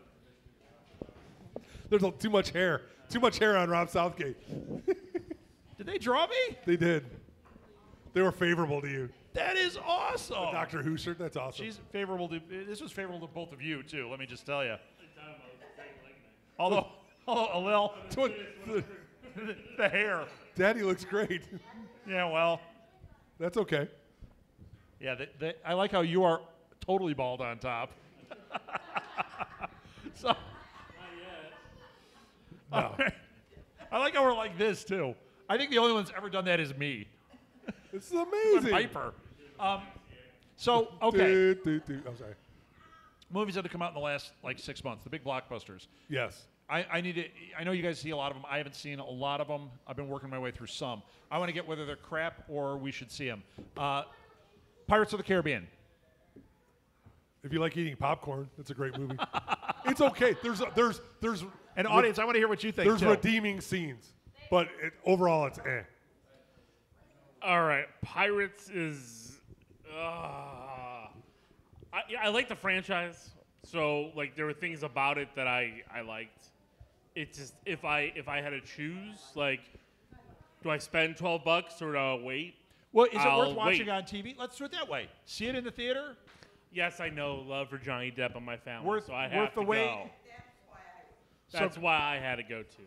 There's too much hair. Too much hair on Rob Southgate. Did they draw me? They did. They were favorable to you. That is awesome. Doctor Who shirt, that's awesome. She's favorable to, this was favorable to both of you, too, let me just tell you. Although a little, the hair. Daddy looks great. Yeah, well, That's okay. yeah, I like how you are totally bald on top. So, No. I like how we're like this, too. I think the only one that's ever done that is me. This is And amazing. Piper. So, okay. I'm sorry. Movies that have come out in the last, 6 months, the big blockbusters. Yes. I need to. I know you guys see a lot of them. I haven't seen a lot of them. I've been working my way through some. I want to get whether they're crap or we should see them. Pirates of the Caribbean. If you like eating popcorn, it's a great movie. It's okay. There's And audience, I want to hear what you think. there's too. redeeming scenes, but overall it's eh. All right, Pirates is. I like the franchise, so like there were things about it that I liked. It's just if I had to choose, like, do I spend $12 or do I wait? Well, is it I'll worth watching wait. on TV? Let's do it that way. See it in the theater. Yes, I know love for Johnny Depp on my family, Worth- so I worth have the to wait? go. That's why I had to go too.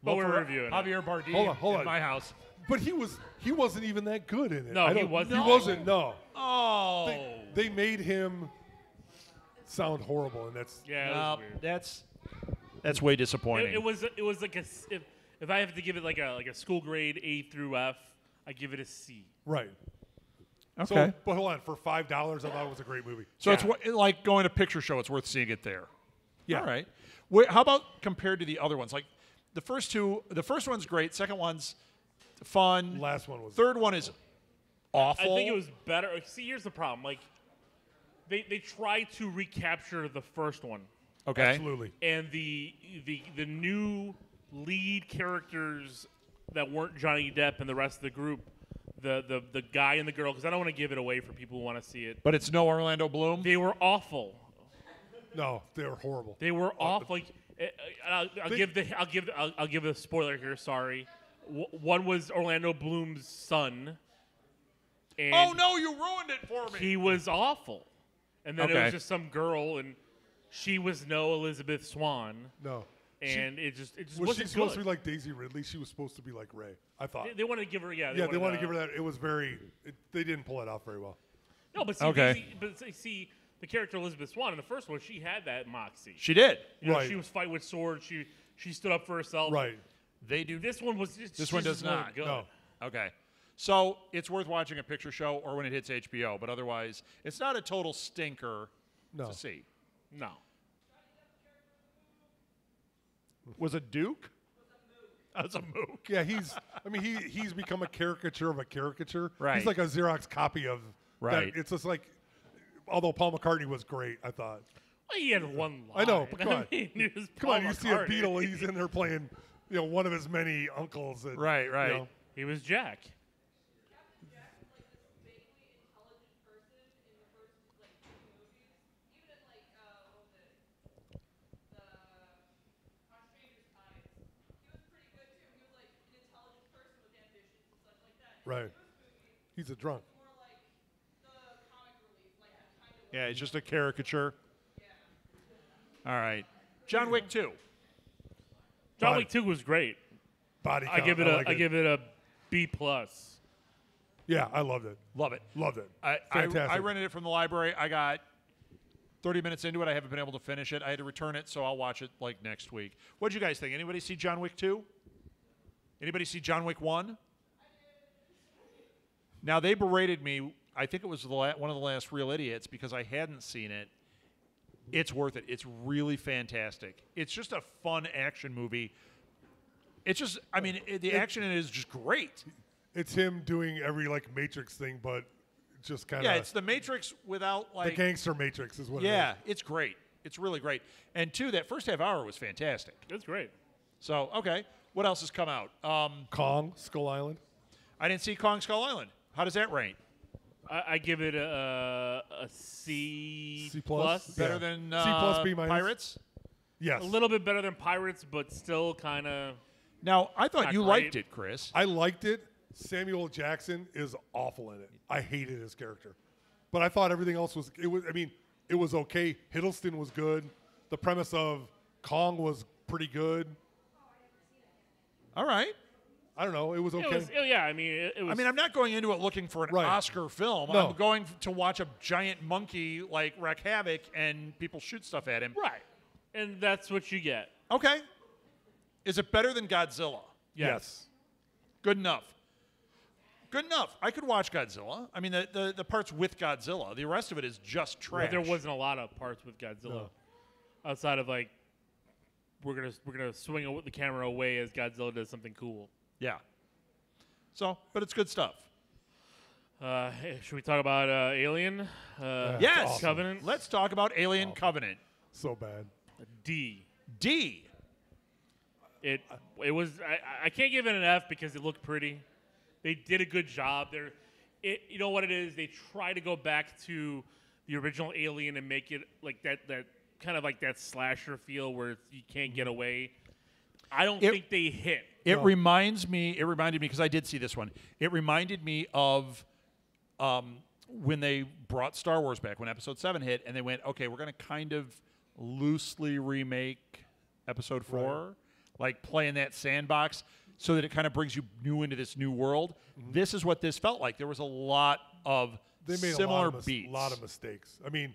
But Well, we're for reviewing it. Javier Bardem. Hold in on. my house. But he wasn't even that good in it. No, I he don't- wasn't. He No. wasn't. No. Oh. They made him sound horrible, and that's Yeah, it No, was weird. that's way disappointing. It was like if I have to give it like a school grade A through F, I give it a C. right. okay. So, but hold on, for $5, I thought it was a great movie. So Yeah. it's like going to a picture show. It's worth seeing it there. Yeah. All right. How about compared to the other ones? Like the first one's great. Second one's fun. Last one was Third one is awful. I think it was better. See, here's the problem. Like they tried to recapture the first one, okay. absolutely. and the new lead characters that weren't Johnny Depp and the rest of the group, the guy and the girl, because I don't want to give it away for people who want to see it. But it's no Orlando Bloom. They were awful. No, they were horrible. They were awful. Like I'll give a spoiler here. Sorry. One was Orlando Bloom's son. And Oh no, you ruined it for me. he was awful. And then it Okay. was just some girl, and she was no Elizabeth Swan, No. and it just Was wasn't she supposed good. to be like Daisy Ridley? She was supposed to be like Ray, I thought. They wanted to give her, They wanted to give her that. It was they didn't pull it off very well. No, but see, Okay. see, the character Elizabeth Swan in the first one, she had that moxie. She did. You know, Right. She was fighting with swords. She stood up for herself. Right. They do. This one was just. This one she does just wasn't not. Good. No. Okay. So it's worth watching a picture show or when it hits HBO, but otherwise, it's not a total stinker No. to see. No. Was it Duke? That's a mook. Yeah, he's become a caricature of a caricature. Right. He's like a Xerox copy of Right. that. It's just like, although Paul McCartney was great, I thought. Well, he had one line. I know, but come on. mean, it was Come on, Paul you see a McCartney. Beatle, he's in there playing, one of his many uncles. That, Right, right. you know, He was Jack. right. He's a drunk. Yeah, it's just a caricature. All right. John Wick 2. John Body- Wick 2 was great. Body I count. give it like I give it a B plus. Yeah, I loved it. Love it. Loved it. I Fantastic. rented it from the library. I got 30 minutes into it. I haven't been able to finish it. I had to return it, so I'll watch it like next week. What'd you guys think? Anybody see John Wick 2? Anybody see John Wick 1? Now, they berated me. I think it was one of the last Real Idiots because I hadn't seen it. It's worth it. It's really fantastic. It's just a fun action movie. It's just, the action in it is just great. It's him doing every Matrix thing, but just kind of Yeah, it's the Matrix without the gangster Matrix is what it Yeah, is. it's great. It's really great. And two, that first half hour was fantastic. That's great. So, okay. What else has come out? Kong, Skull Island. I didn't see Kong Skull Island. How does that rank? I give it a C C plus? Better Yeah. than C plus, B minus. Pirates? Yes. A little bit better than Pirates, but still kind of. Now, I thought Not you great. liked it, Chris. I liked it. Samuel Jackson is awful in it. I hated his character. But I thought everything else was it was okay. Hiddleston was good. The premise of Kong was pretty good. All right. I don't know. It was okay. It was, yeah, I mean, it was. I'm not going into it looking for an Right. Oscar film. No. I'm going to watch a giant monkey wreak havoc and people shoot stuff at him. right, and that's what you get. Okay. Is it better than Godzilla? Yes. Good enough. Good enough. I could watch Godzilla. I mean, the parts with Godzilla. The rest of it is just trash. But there wasn't a lot of parts with Godzilla No. outside of we're gonna swing the camera away as Godzilla does something cool. Yeah. So, but it's good stuff. Should we talk about Alien? Yes. awesome. Covenant. Let's talk about Alien Covenant. So bad. D. D. It was. I can't give it an F because it looked pretty. They did a good job. You know what it is? They try to go back to the original Alien and make it like that kind of like that slasher feel where you can't get away. I don't think they hit. It reminded me because I did see this one. It reminded me of when they brought Star Wars back when Episode 7 hit, and they went, okay, we're going to kind of loosely remake Episode 4, like play in that sandbox so that it kind of brings you into this new world. This is what this felt like. There was a lot of They made similar a beats. lot of mistakes. I mean,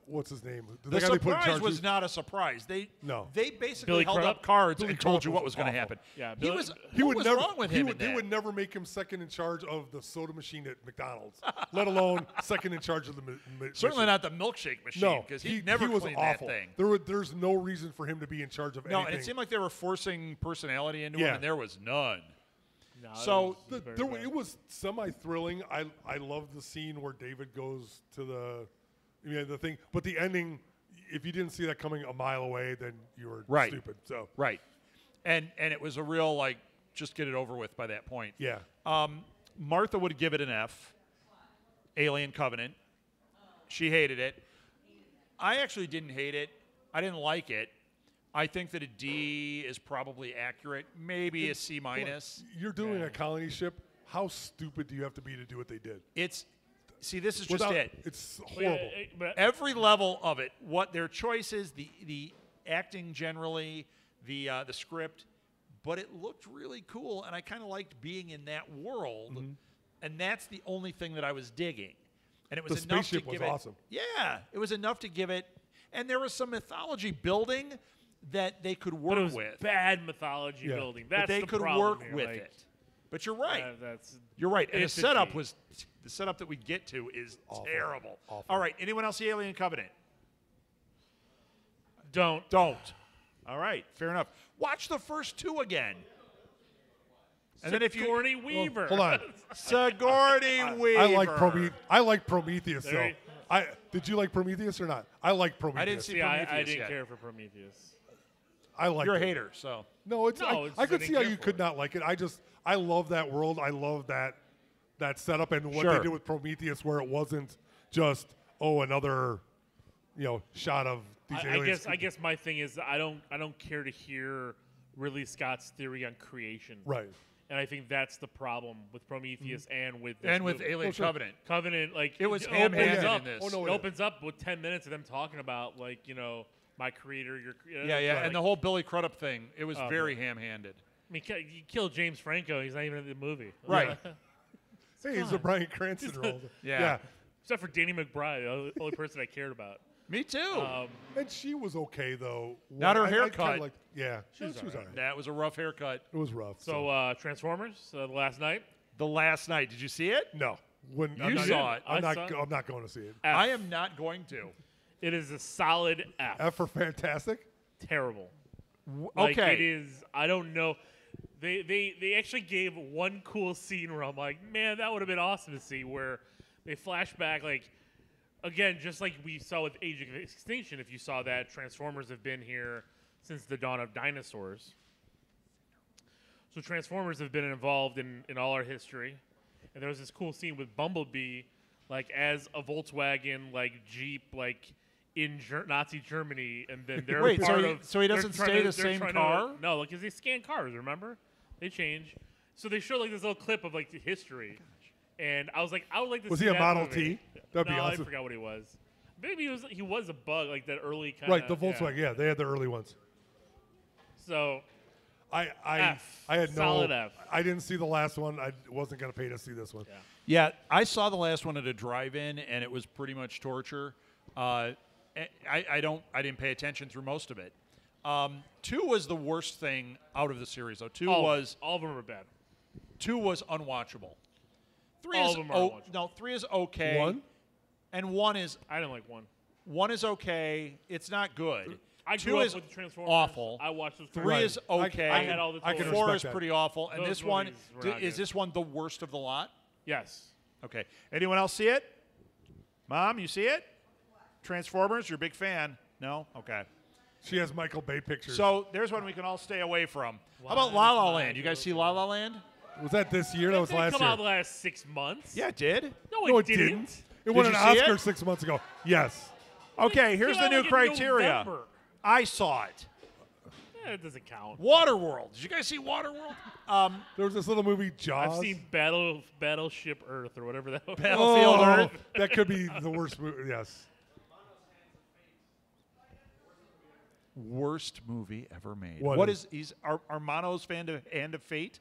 what's his name? The guy they put in surprise charge was not a surprise. They basically Billy held Crudup? up cards Billy and told Crudup you what was was going to awful. happen. Yeah, he Billy- was. He what would was never. wrong with he him? would, in they that? would never make him second in charge of the soda machine at McDonald's, let alone second in charge of the. Certainly mission. not the milkshake machine No, because he never was cleaned awful. that thing. There's no reason for him to be in charge of No, anything. and it seemed like they were forcing personality into Yeah. him, and there was none. No, it So, was very bad. it was semi-thrilling. I loved the scene where David goes to the thing, but the ending. If you didn't see that coming a mile away, then you were Right. stupid. So Right. And it was a real, like, just get it over with by that point. yeah, Martha would give it an F. Alien Covenant. She hated it. I actually didn't hate it. I didn't like it. I think that a D is probably accurate. Maybe a C minus. you're doing a colony ship. How stupid do you have to be to do what they did? See, this is just it. It's Yeah, horrible. but Every level of it, what their choices, the acting generally, the script, but it looked really cool, and I kind of liked being in that world, and that's the only thing that I was digging. And it was The enough to spaceship was give it. awesome. Yeah, it was enough to give it, and there was some mythology building that they could work it was with. bad mythology Yeah. building. But That's they the could problem work here. with Like, it. But you're right. That's You're right. And the it's a setup G. was the setup that we get to is Awful. terrible. Awful. All right. Anyone else see Alien Covenant? Don't. All right. Fair enough. Watch the first two again. And then if you Sigourney Weaver. Hold on. Sigourney Weaver. I like Prometheus. There though. you- Did you like Prometheus or not? I like Prometheus. I didn't see See, I Prometheus didn't yet. care for Prometheus. I like. You're a hater, so No, it's. No, I it's could just I see how didn't you care could for it. not like it. I love that world. I love that setup and what Sure. they did with Prometheus, where it wasn't just another, shot of these aliens. I guess my thing is I don't care to hear Ridley Scott's theory on creation. Right. And I think that's the problem with Prometheus and with this and with movie. Alien sure. Covenant. Covenant, like It was opens ham-handed up. in this. Oh, no, It it opens up with 10 minutes of them talking about my creator, your creator. Yeah, and the whole Billy Crudup thing, it was Oh, very ham-handed. I mean, you killed James Franco. He's not even in the movie. Right. Hey, it's a Bryan Cranston role. Yeah. Except for Danny McBride, the only person I cared about. Me too. And she was okay though. Not her I kinda haircut. liked- yeah, she was alright. alright. That was a rough haircut. It was rough. So Transformers, the last night. The last night, did you see it? no, when You saw it. I'm I not. saw it. I'm not going to see it. F. I am not going to. It is a solid F. F for fantastic. Terrible. Like, Okay. it is. I don't know. They actually gave one cool scene where I'm like, man, that would have been awesome to see. Where they flash back, like, again, just like we saw with Age of Extinction. If you saw that, Transformers have been here since the dawn of dinosaurs. So Transformers have been involved in all our history. And there was this cool scene with Bumblebee, like as a Volkswagen, like Jeep, like in Nazi Germany, and then they're Wait, so part he- of. so he they're doesn't trying stay to- the they're same trying car? No, because they scan cars. Remember, they change. So they show like this little clip of like the history, and I was like, I would like to. Was see he a that Model movie. T? That'd be No, awesome. I forgot what he was. Maybe he was a bug, like that early kind of. Right, the Volkswagen. Yeah, they had the early ones. So I F. had no. Solid F. I didn't see the last one. I wasn't going to pay to see this one. Yeah, I saw the last one at a drive-in, and it was pretty much torture. I didn't pay attention through most of it. 2 was the worst thing out of the series, though. 2 all was of them are bad. 2 was unwatchable. 3 All is of them are unwatchable. no, 3 is okay. One? And 1 is I didn't like one. 1 is okay. It's not good. I 2 grew up is with Transformers. awful. I watched those. 3 Right. is okay. I had all the I can toys. 4 respect is that. pretty awful. And Those this one, movies were not is good. this one the worst of the lot? Yes. Okay. Anyone else see it? Mom, you see it? Transformers, you're a big fan. No? Okay. She has Michael Bay pictures. So there's one we can all stay away from. How about Why La La is Land? You guys see La La Land? was that this year? That was It didn't last come year. out the last 6 months. Yeah, it did. No, it didn't. It won Did an you see Oscar it? 6 months ago. Yes. Okay, here's Came the out new like in criteria. November. I saw it. It doesn't count. Waterworld. Did you guys see Waterworld? There was this little movie, Jaws. I've seen Battleship Earth or whatever that was. Battlefield Oh, Earth. that could be the worst movie. Yes. Worst movie ever made. What What is- is he's Armano's fan of Hand of Fate?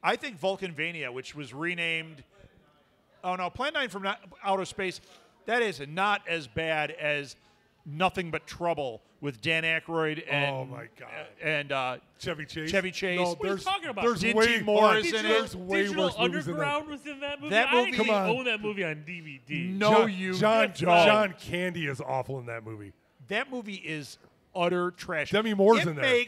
I think Vulcanvania, which was renamed. Oh no, Plan 9 from Outer Space. That is not as bad as Nothing But Trouble with Dan Aykroyd and Oh, my God. and Chevy Chase. Chevy Chase. No, What are you there's, talking about? There's Dinty way Moore is there's in it. way Digital worse movies than that. Underground was in that movie. That I movie- actually Come on. own that movie on DVD. No, John, you John, don't. John Candy is awful in that movie. That movie is utter trash. Demi Moore's it in there.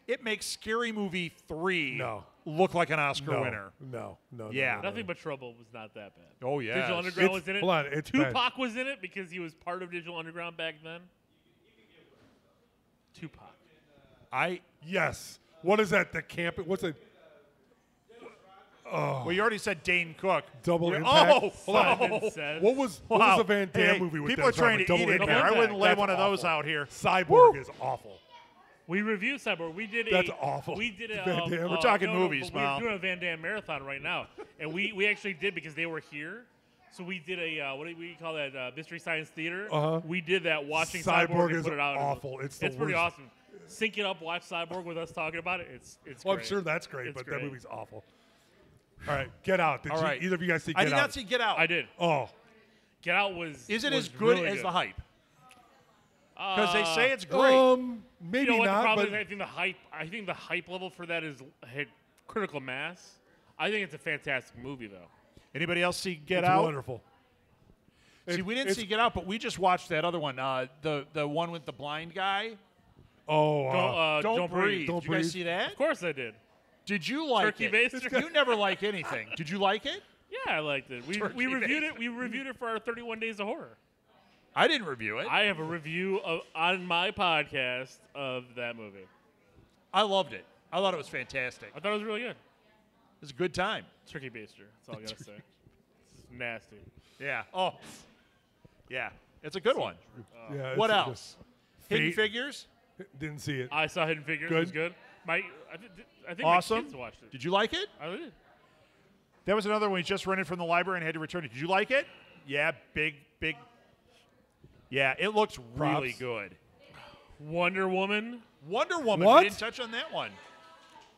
It makes Scary Movie 3 No. look like an Oscar No, winner. no. Yeah. Nothing But Trouble was not that bad. Oh yeah. Digital Underground It's- was in it. hold on, it's bad. Tupac was in it because he was part of Digital Underground back then. Tupac. Yes. What is that? The camp? What's it? Well, you already said Dane Cook. Double You're- Impact? Oh, Hold on. Simon Says. What was wow. the Van Damme Hey, movie with people that are trying to Double eat it Impact? here. I wouldn't lay That's one of those awful. out here. Cyborg is awful. We reviewed Cyborg. We did That's a. awful. We did a. Van Damme. We're talking no, movies, but Mal. We're doing a Van Damme marathon right now, and we actually did because they were here. So we did a what do we call that? Mystery Science Theater. Uh-huh. We did that watching Cyborg Cyborg and is put it out. awful. It's the pretty worst. awesome. Sync it up, watch Cyborg with us talking about it. It's Well, great. I'm sure that's great, It's but great. that movie's awful. All right, Get Out. Did All right. either of you guys see I Get did Out? not see Get Out. I did. Oh, Get Out was. Is it was as good really as the hype? Because Because they say it's great. maybe You know what the not, problem but is? I think the hype level for that is hit critical mass. I think it's a fantastic movie though. Anybody else see Get it's Out? wonderful. See, we didn't It's- see Get Out, but we just watched that other one. The one with the blind guy. Oh, Don't breathe. Don't Did you guys breathe. see that? Of course I did. Did you like Turkey it? baster? You never like anything. Did you like it? Yeah, I liked it. We Turkey reviewed it. baster. We reviewed it for our 31 Days of Horror. I didn't review it. I have a review on my podcast of that movie. I loved it. I thought it was fantastic. I thought it was really good. It was a good time. Turkey baster. That's all I gotta say. It's nasty. Yeah. Oh. Yeah. It's a good one. Yeah, What it's- else? Hidden Fate. Figures. Didn't see it. I saw Hidden Figures. Good. It was good. I think Awesome. my kids watched it. Did you like it? I did. That was another one we just rented from the library and had to return it. Did you like it? Yeah. Big. Yeah. It looks really Props. good. Wonder Woman. Wonder Woman. What? We didn't touch on that one.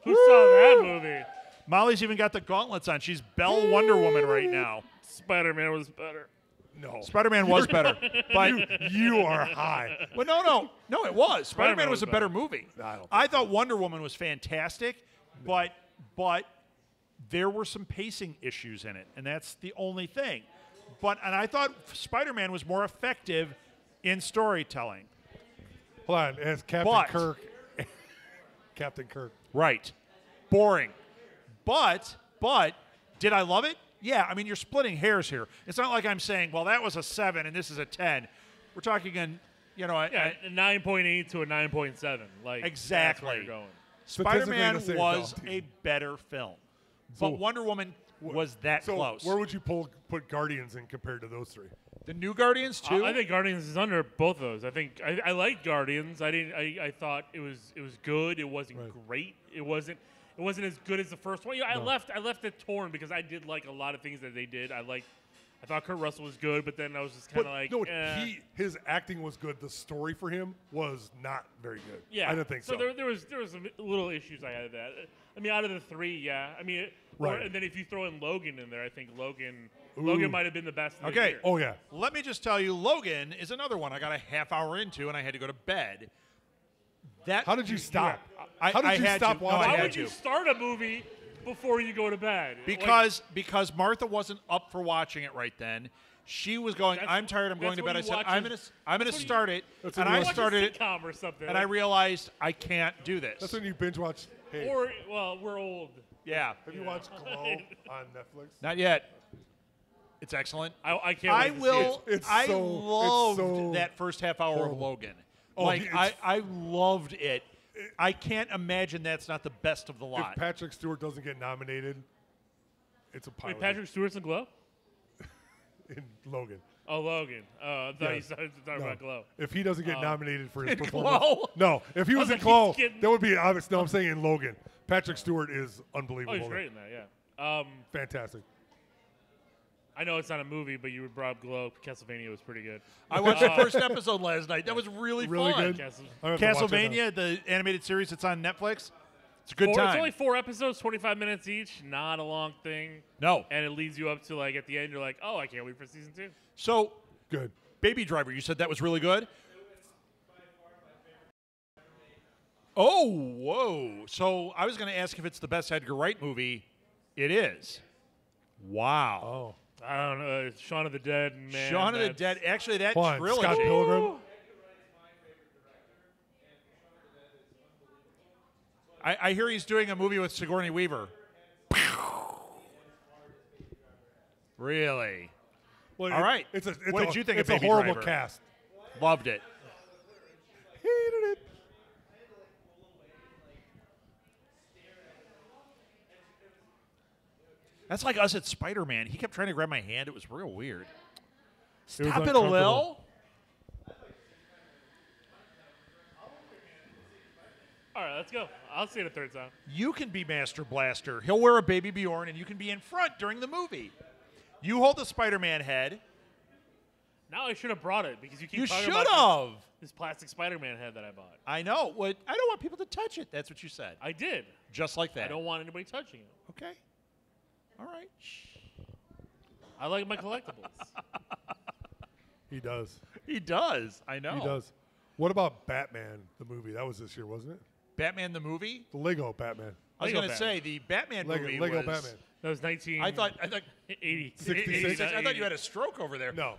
Who saw that movie? Molly's even got the gauntlets on. She's Belle Wonder Woman right now. Spider-Man was better. No. Spider-Man was better, but You are high. well, no, it was. Spider-Man was was a better movie. I don't think I thought Wonder Woman was fantastic, but there were some pacing issues in it, and that's the only thing. And I thought Spider-Man was more effective in storytelling. Hold on, as Captain But- Kirk. Captain Kirk. Right. Boring. But did I love it? Yeah, I mean, you're splitting hairs here. It's not like I'm saying, well, that was a 7 and this is a 10. We're talking in, Yeah, a 9.8 to a 9.7. Like Exactly. That's where you're going. Spider-Man the same was film, too. a better film. So- But Wonder Woman was that So close. where would you put Guardians in compared to those three? The new Guardians, too? I think Guardians is under both of those. I think I liked Guardians. I thought it was good. It wasn't great. It wasn't as good as the first one. I left it torn because I did like a lot of things that they did. I thought Kurt Russell was good, but then I was just kind of like, no, eh. his acting was good. The story for him was not very good. Yeah, I didn't think so. There was some little issues I had with that. I mean, out of the three, yeah. I mean, Right. and then if you throw in Logan in there, I think Logan Ooh. might have been the best. Of the Okay. year. Oh yeah. Let me just tell you, Logan is another one I got a half hour into and I had to go to bed. How did you stop? I- How did I you had stop to. No, I watching? Why had would to. you start a movie before you go to bed? Because Martha wasn't up for watching it right then. She was going, That's- I'm tired, I'm going to that's bed. I what you said, watch I'm as- going to I'm gonna that's what you- start it. That's And what you I watch as started it, sitcom or something. and I like- realized I can't do this. That's when you binge watch. Hey, or well, we're old. Yeah. have you watched Glow on Netflix? Not yet. It's excellent. I can't. I wait to see will. it. It's I so- loved it's so that first half hour of horrible. Logan. Oh, Like it's- I loved it. I can't imagine that's not the best of the If lot. Patrick Stewart doesn't get nominated, it's a pilot Wait, Patrick Stewart's in Glow? in Logan. Oh, Logan. I thought you Yes. started talking No. about Glow. If he doesn't get Oh. nominated for his In performance, Glow? no. If he was was in like, Glow, he's getting- that would be obvious. No, I'm saying in Logan. Patrick Stewart is Oh, unbelievable. he's great in that. Yeah. Fantastic. I know it's not a movie, but you brought up Glow. Castlevania was pretty good. I watched the first episode last night. That was really Really fun. good? Castle- I have to watch it now. Castlevania, the animated series that's on Netflix. It's a good It's time. only 4 episodes, 25 minutes each. Not a long thing. No. And it leads you up to like at the end, you're like, oh, I can't wait for season 2. So, Good. Baby Driver, you said that was really good? Oh, whoa. So I was going to ask if it's the best Edgar Wright movie. It is. Wow. Oh. I don't know. Shaun of the Dead, man. Shaun of the that's- Dead. Actually, that Hold on. trilogy. Scott Pilgrim. I hear he's doing a movie with Sigourney Weaver. Really? Well, All right. It's What did you think of It's a Baby horrible Driver? cast. Loved it. Hated it. That's like us at Spider-Man. He kept trying to grab my hand. It was real weird. It was Stop it a uncomfortable. little. All right, let's go. I'll see it a third time. You can be Master Blaster. He'll wear a Baby Bjorn, and you can be in front during the movie. You hold the Spider-Man head. Now I should have brought it because you keep You talking should about have. this plastic Spider-Man head that I bought. I know. What? I don't want people to touch it. That's what you said. I did. Just like that. I don't want anybody touching it. Okay. All right. I like my collectibles. He does. He does. I know. He does. What about Batman, the movie? That was this year, wasn't it? Batman the movie. The Lego Batman. I was Lego going to Batman. say the Batman movie Lego was. Batman. That was 19. I thought 80. 66. I thought you had a stroke over there. No.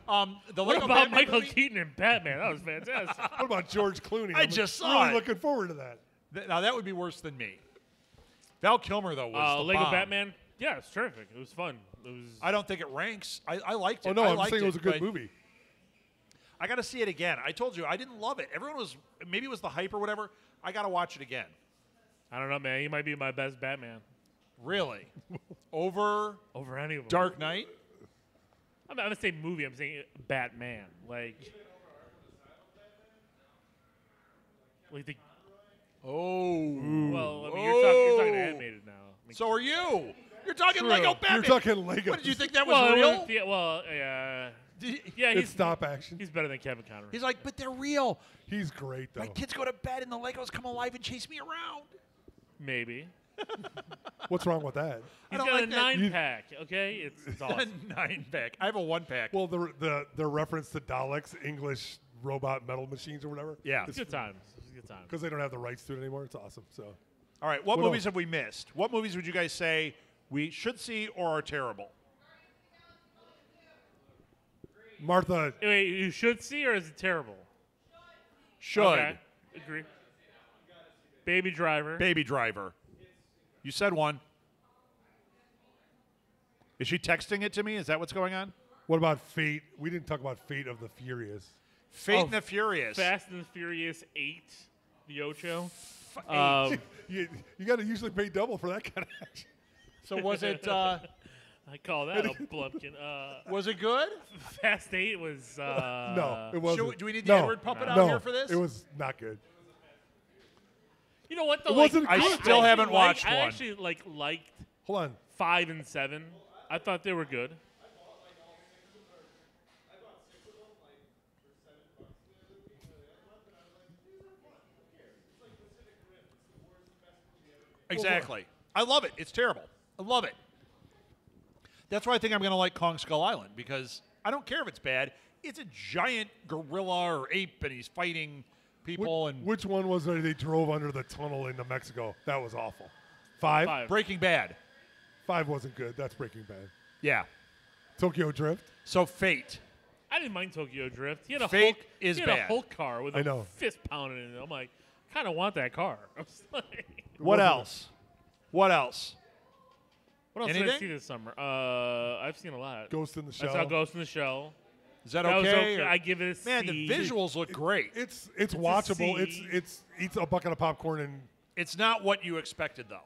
The What Lego about Batman Michael movie? Keaton and Batman? That was fantastic. What about George Clooney? I I'm just saw really it. looking forward to that. Now that would be worse than me. Val Kilmer though was the Lego bomb. Batman. Yeah, it's terrific. It was fun. It was. I don't think it ranks. I liked it. Oh no, I I'm liked saying it was a good but movie. I got to see it again. I told you I didn't love it. Everyone was maybe it was the hype or whatever. I got to watch it again. I don't know, man. He might be my best Batman. Really, over Over any of them. Dark Knight. I'm not gonna say movie. I'm saying Batman. Like the. Oh, Well, I mean, you're talking animated now. I mean, so are you? You're talking True. Lego Batman. You're talking Lego. What did you think that was well, real? yeah. Did- Yeah, It's he's stop action. He's better than Kevin Conroy. He's like, but they're real. He's great though. My kids go to bed and the Legos come alive and chase me around. Maybe. What's wrong with that? I He's don't got like a that. 9-pack. Okay, it's A awesome. 9-pack. I have a 1-pack. Well, the reference to Daleks, English robot metal machines or whatever. Yeah. It's good times. It's good times. Because they don't have the rights to it anymore. It's awesome. So All right, what What movies else? have we missed? What movies would you guys say we should see or are terrible? Martha, Wait, you should see, or is it terrible? Should. Okay. Agree. Baby Driver. Baby Driver. You said one. Is she texting it to me? Is that what's going on? what about Fate? We didn't talk about Fate of the Furious. Fate Oh, and the Furious. Fast and Furious 8, the Ocho. You got to usually pay double for that kind of action. So was it I call that a blumpkin. was it good? Fast 8 was. No, it wasn't. do we need the no, Edward puppet out no, here for this? It was not good. You know what? Though, It wasn't I good. I still actually haven't watched I one. actually liked Hold on. 5 and 7. I thought they were good. Exactly. I love it. It's terrible. I love it. That's why I think I'm going to like Kong Skull Island because I don't care if it's bad. It's a giant gorilla or ape and he's fighting people and Which one was it they drove under the tunnel into Mexico? That was awful. Five? 5. Breaking Bad. Five wasn't good. That's Breaking Bad. Yeah. Tokyo Drift. So Fate. I didn't mind Tokyo Drift. He had a Fate Hulk. is he had a bad. Hulk car with I a know. fist pounding in it. I'm like, kind of want that car. I was like, What else? What else? what else did I Anything? see this summer? I've seen a lot. Ghost in the I saw Shell. Ghost in the Shell. Is that That was okay? okay. or- I give it a Man, C. the visuals look great. It's watchable. C. It's eats a bucket of popcorn and It's not what you expected, though.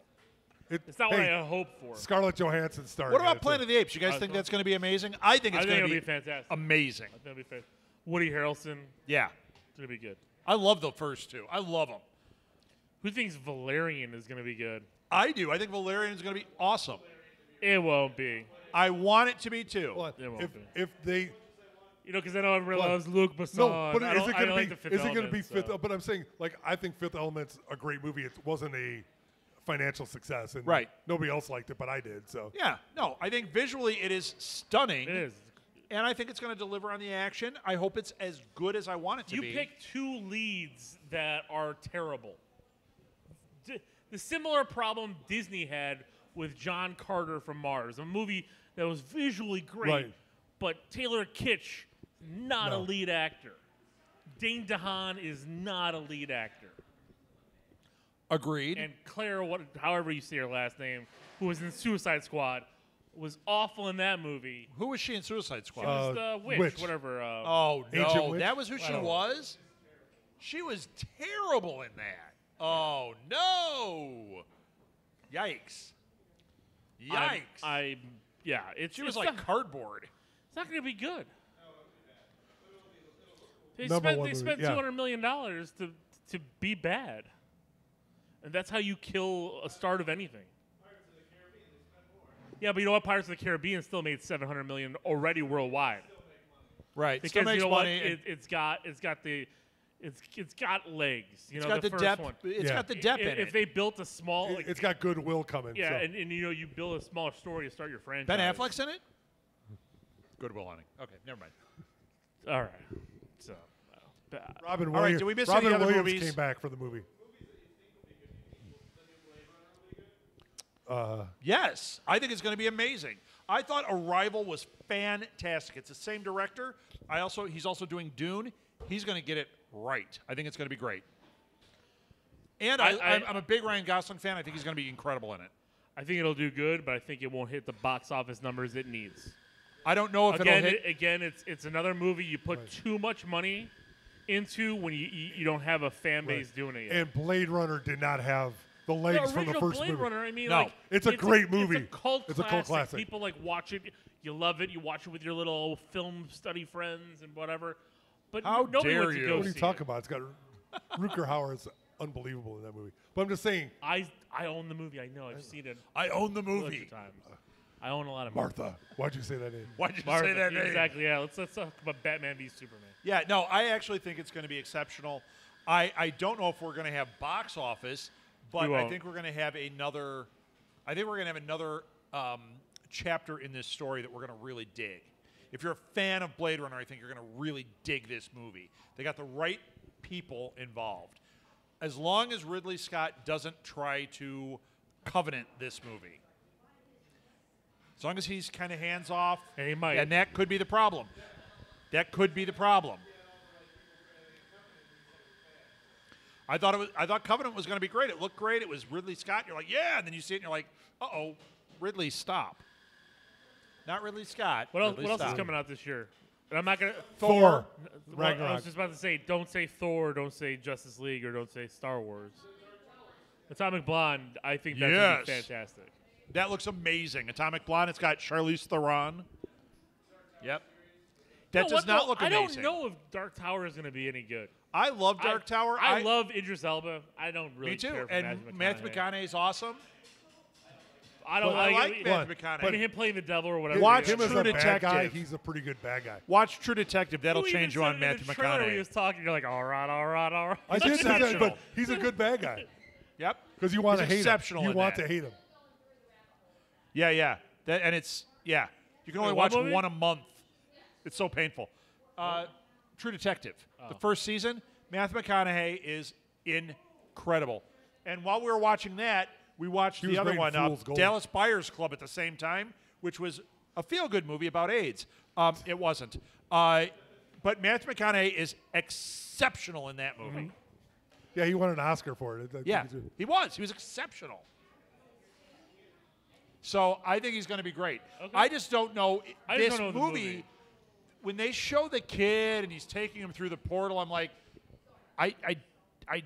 It's not hey, what I hoped for. Scarlett Johansson starred. What in about it, Planet too. of the Apes? You guys think that's going to be amazing? I think I it's think going it'll to be be fantastic. amazing. I think it'll be fantastic. Woody Harrelson. Yeah. It's going to be good. I love the first two. I love them. Who thinks Valerian is going to be good? I do. I think Valerian is going to be awesome. It won't be. I want it to be too. What? It won't If be. if they Because I know everyone What? loves Luke Besson. no, but I is don't- it I going don't to like be? the Fifth Is it going to be Element, Fifth? so. But I'm saying, like, I think Fifth Element's a great movie. It wasn't a financial success, and Right. nobody else liked it, but I did. So Yeah. No, I think visually it is stunning. It is. And I think it's going to deliver on the action. I hope it's as good as I want it to You be. pick two leads that are terrible. The similar problem Disney had with John Carter from Mars, a movie that was visually great, Right. but Taylor Kitsch, not a No. lead actor. Dane DeHaan is not a lead actor. Agreed. And Claire, however you say her last name, who was in Suicide Squad, was awful in that movie. Who was she in Suicide Squad? She was the witch, Witch. whatever. Oh Ancient no, Witch? that was who she was. She was terrible in that. Oh no! Yikes! Yikes! It's she was it's like not, cardboard. it's not going to be good. They Number spent one they movie, spent yeah. $200 million to be bad, and that's how you kill a start of anything. Yeah, but you know what? Pirates of the Caribbean still made $700 million already worldwide. Right. Because Still makes you know what? money. and It's got legs. You it's know, got the first depth. one. It's Yeah. got the depth in If it. they built a small, it's got goodwill coming. yeah, so. and you know you build a smaller story to start your franchise. Ben Affleck's in it. Goodwill Hunting. Okay, never mind. All right. So, bad. Robin All right, Williams. did we miss Robin any other Williams movies? came back for the movie. Yes, I think it's going to be amazing. I thought Arrival was fantastic. It's the same director. He's also doing Dune. He's going to get it right. I think it's going to be great. And I'm a big Ryan Gosling fan. I think he's going to be incredible in it. I think it'll do good, but I think it won't hit the box office numbers it needs. I don't know if it'll hit. Again, it's another movie you put too much money into when you don't have a fan base doing it yet. And Blade Runner did not have the legs from the original first Blade movie. Runner, I mean, No. like, It's a great movie. It's a cult It's a classic. cult classic. People like watch it. You love it. You watch it with your little film study friends and whatever. But How nobody dare went to you. go What are you see talking it. about? It's got Rutger Hauer is unbelievable in that movie. But I'm just saying, I own the movie. I know. I've seen it I own the a bunch movie. of times. I own a lot of movies. Martha. Why'd you say that name? Why'd you Martha, say that name? exactly. Yeah. Let's talk about Batman v Superman. Yeah, no, I actually think it's going to be exceptional. I don't know if we're going to have box office, but We I won't. think we're going to have another. I think we're going to have another chapter in this story that we're going to really dig. If you're a fan of Blade Runner, I think you're going to really dig this movie. They got the right people involved. As long as Ridley Scott doesn't try to covenant this movie. As long as he's kind of hands off, And he might. and that could be the problem. That could be the problem. I thought Covenant was going to be great. It looked great. It was Ridley Scott. You're like, yeah, and then you see it, and you're like, uh-oh, Ridley, stop. Not Ridley Scott. What else? Ridley, What else is stop. coming out this year? And I'm not gonna. Thor. Well, I Ragnarok. was just about to say, don't say Thor, don't say Justice League, or don't say Star Wars. Atomic Blonde, I think that's gonna be Yes. fantastic. That looks amazing. Atomic Blonde. It's got Charlize Theron. Yep. That You know does what, not though? look I amazing. don't know if Dark Tower is gonna be any good. I love Dark Tower. I love Idris Elba. I don't really Me too. care for And Matthew McConaughey is awesome. I don't But I like, like it. Matthew But- McConaughey. I mean, him playing the devil or whatever. Watch him as True a bad guy, Detective. he's a pretty good bad guy. Watch True Detective. That'll You even change you said on in Matthew the trailer when he McConaughey. was talking, you're like, all right, all right, all right. I did say that, exceptional. but he's a good bad guy Yep. because you want to He's hate exceptional him. You in want that. to hate him. Yeah, yeah. And it's, yeah. You can only Wait, what watch movie? one a month. It's so painful. True Detective. The first season, Matthew McConaughey is incredible. And while we were watching that, we watched He the was other great in one, Fool's Gold. Dallas Buyers Club at the same time, which was a feel-good movie about AIDS. It wasn't. But Matthew McConaughey is exceptional in that movie. Yeah, he won an Oscar for it. I think Yeah, it's a- he was. He was exceptional. So I think he's going to be great. Okay. I just don't know I just this don't know the movie. When they show the kid and he's taking him through the portal, I'm like, I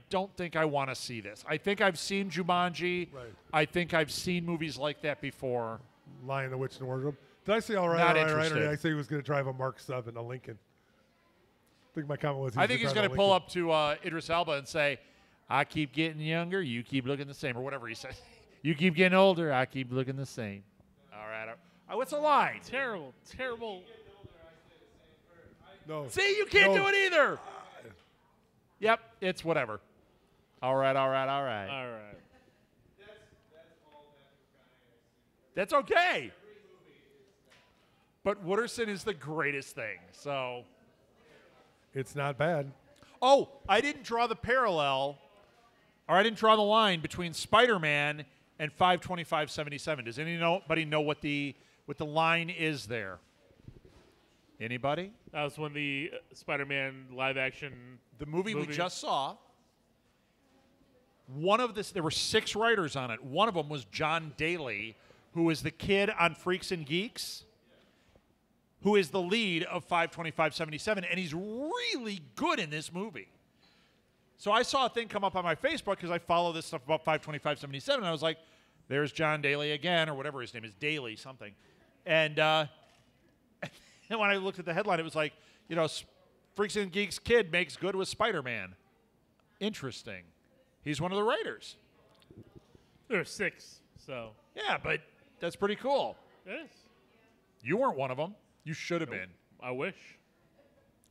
don't think I want to see this. I think I've seen Jumanji. Right. I think I've seen movies like that before. Lion, the Witch, and the Wardrobe. Did I say all right, Not all right, all right? Or interested. did I say he was going to drive a Mark 7, a Lincoln? I think my comment was I think he's going going to pull up to Idris Elba and say, I keep getting younger, you keep looking the same, or whatever he says. You keep getting older, I keep looking the same. All right. What's the line? Terrible, terrible. No. See, you can't No. do it either. Yep, it's whatever. All right. All right. That's okay. But Wooderson is the greatest thing. So, It's not bad. oh, I didn't draw the parallel, or I didn't draw the line between Spider-Man and 52577. Does anybody know what the line is there? Anybody? That was when the Spider-Man live-action. The movie we Movie. just saw. There were 6 writers on it. One of them was John Daly, who is the kid on Freaks and Geeks, who is the lead of 52577, and he's really good in this movie. So I saw a thing come up on my Facebook because I follow this stuff about 52577, and I was like, there's John Daly again, or whatever his name is, Daly something. And, and when I looked at the headline, it was like, Freaks and Geeks kid makes good with Spider-Man. Interesting. He's one of the writers. There were 6, so Yeah, but that's pretty cool. it is. You weren't one of them. You should have been. I wish.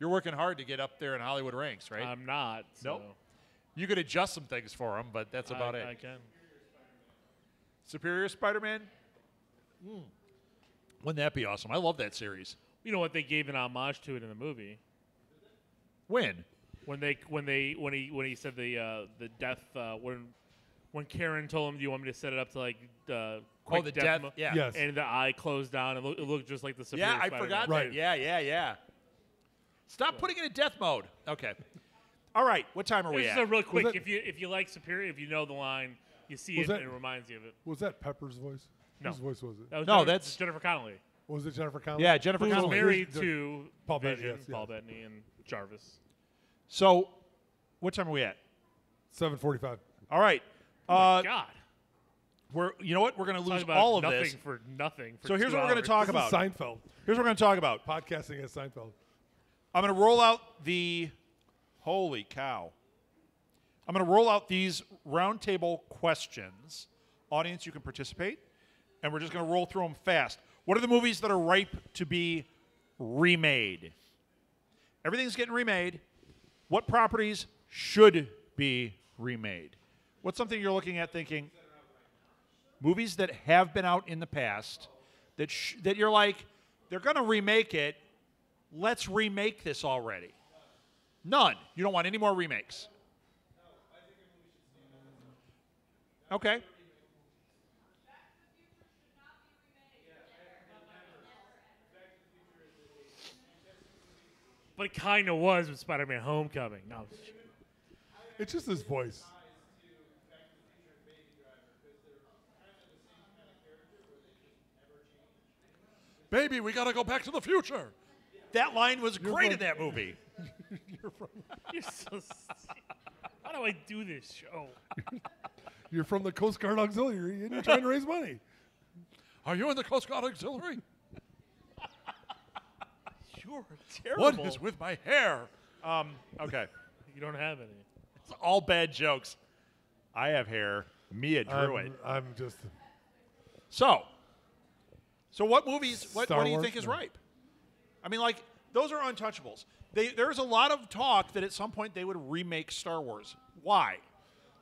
You're working hard to get up there in Hollywood ranks, right? I'm not. So Nope. You could adjust some things for him, but that's about it. I can. Superior Spider-Man? Wouldn't that be awesome? I love that series. You know what? They gave an homage to it in the movie When? when he said the death when Karen told him, "Do you want me to set it up to like quick the death. Yeah. Yes. And the eye closed down. It looked just like the Superior Yeah, I Spider-Man. forgot Right. that. Yeah. Stop putting it in death mode. Okay. All right. What time are we It's at? just a real quick. that- If you like Superior, if you know the line, you see Was it that- and it reminds you of it. Was that Pepper's voice? No. Whose voice was it? That was No, Jennifer, that's- Jennifer Connelly. Was it Jennifer Connelly? Yeah, Jennifer Who's Connelly. married Who's- to Paul Bettany, Vision, yes, yeah. Paul Bettany, and Jarvis. So, what time are we at? 7:45. All right. Oh my God. You know what? We're going to Talk lose about all of nothing this. for nothing. For So here's 2 what we're going to hours. talk This about. is Seinfeld. Here's what we're going to talk about. Podcasting as Seinfeld. I'm going to roll out the. Holy cow. I'm going to roll out these roundtable questions. Audience, you can participate. And we're just going to roll through them fast. What are the movies that are ripe to be remade? Everything's getting remade. What properties should be remade? What's something you're looking at thinking? Movies that have been out in the past that you're like, they're going to remake it. Let's remake this already. None. You don't want any more remakes. Okay. But it kind of was with Spider-Man: Homecoming. No, It's just his voice. Baby, we got to go back to the future. That line was great in that movie. you're so. How do I do this show? You're from the Coast Guard Auxiliary and you're trying to raise money. Are you in the Coast Guard Auxiliary? You're terrible. What is with my hair? Okay. You don't have any. It's all bad jokes. I have hair. Mia drew it. I'm just. So what movies, what Star do you Wars? think is No. ripe? I mean, like, those are untouchables. There's a lot of talk that at some point they would remake Star Wars. Why?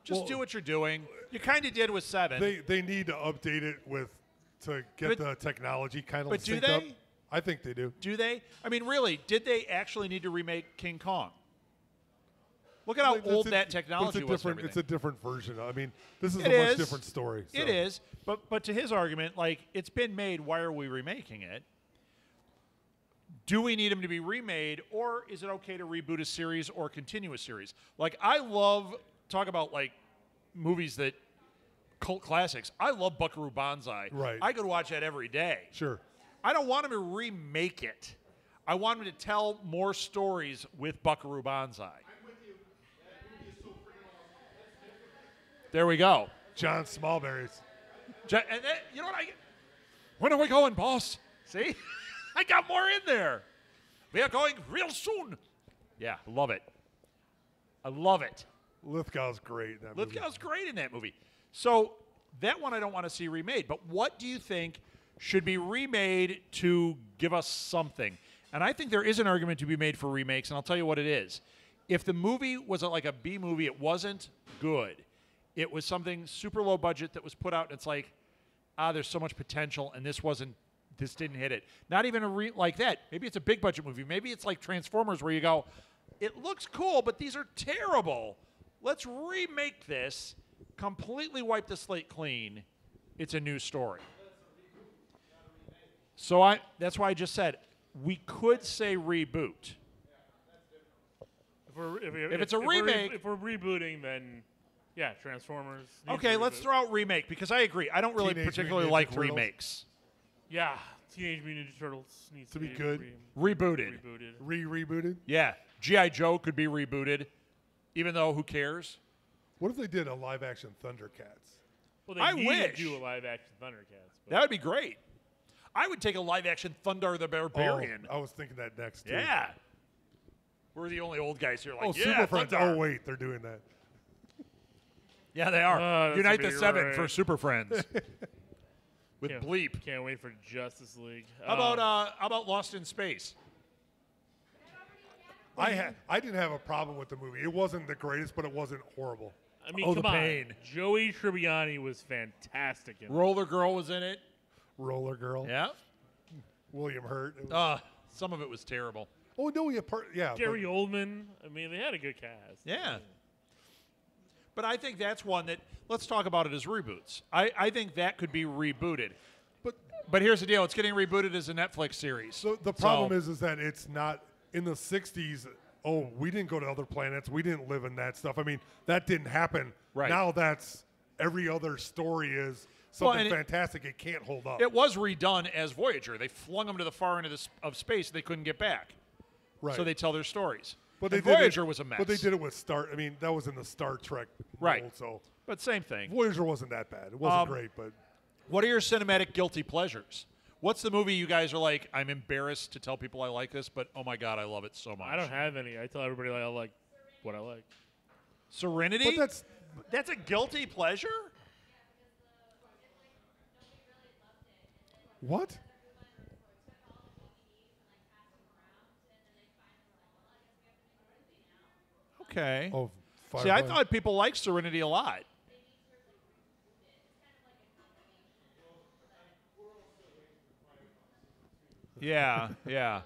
Just Well, do what you're doing. You kind of did with 7. They need to update it to get But- the technology kind of but do synced up. they? I think they do. Do they? I mean, really, did they actually need to remake King Kong? Look at how It's old a- that but technology was. and It's a everything. different version. I mean, this is It a much is. different story. It so. is, but to his argument, like it's been made. Why are we remaking it? Do we need him to be remade, or is it okay to reboot a series or continue a series? Like I love talk about like movies that cult classics. I love Buckaroo Banzai. Right. I could watch that every day. Sure. I don't want him to remake it. I want him to tell more stories with Buckaroo Banzai. There we go. John Smallberries. And then, you know what? When are we going, boss? See? I got more in there. We are going real soon. Yeah, love it. I love it. Lithgow's great. In that movie. Lithgow's great in that movie. So that one I don't want to see remade. But what do you think should be remade to give us something? And I think there is an argument to be made for remakes, and I'll tell you what it is. If the movie was like a B movie, it wasn't good. It was something super low budget that was put out, and it's like, there's so much potential, and this didn't hit it. Not even like that. Maybe it's a big budget movie. Maybe it's like Transformers where you go, it looks cool, but these are terrible. Let's remake this, completely wipe the slate clean. It's a new story. So that's why I just said we could say reboot. If it's a remake- if we're rebooting, then yeah, Transformers. needs Okay, a let's reboot. throw out remake because I agree. I don't really Teenage particularly Mutant like Ninja Turtles. remakes. Yeah, Teenage Mutant Ninja Turtles needs To be good. Rebooted. rebooted. Rebooted. Yeah. G.I. Joe could be rebooted, even though who cares? What if they did a live action Thundercats? Well, they I need wish. to do a live action Thundercats. But That would be great. I would take a live action Thunder the Barbarian. Oh, I was thinking that next. Too. Yeah. We're the only old guys here. Like, Oh, yeah, Super Friends. Thunder. Oh, wait, they're doing that. Yeah, they are. that's Unite gonna the be Seven right. for Super Friends. With Can't- Bleep. Can't wait for Justice League. How about Lost in Space? I didn't have a problem with the movie. It wasn't the greatest, but it wasn't horrible. I mean, Oh, come the on. pain. Joey Tribbiani was fantastic in it. Roller Girl was in it. Roller Girl. Yeah. William Hurt. It was- Some of it was terrible. oh no, yeah. Gary Oldman. I mean, they had a good cast. Yeah. But I think that's one that, let's talk about it as reboots. I think that could be rebooted. But here's the deal. It's getting rebooted as a Netflix series. So the problem is that it's not in the '60s. Oh, we didn't go to other planets. We didn't live in that stuff. I mean, that didn't happen. Right. Now that's every other story is Well, something and fantastic. It can't hold up. It was redone as Voyager. They flung them to the far end of space. They couldn't get back. right. So they tell their stories. but they And did it- Voyager was a mess. But they did it with Star. I mean, that was in the Star Trek Right. mold, so But same thing. Voyager wasn't that bad. It wasn't great, but What are your cinematic guilty pleasures? What's the movie you guys are like, I'm embarrassed to tell people I like this, but oh my God, I love it so much? I don't have any. I tell everybody I like what I like. Serenity? but That's a guilty pleasure? what? Okay. Oh, See, I Firefly. thought people liked Serenity a lot. Yeah, yeah.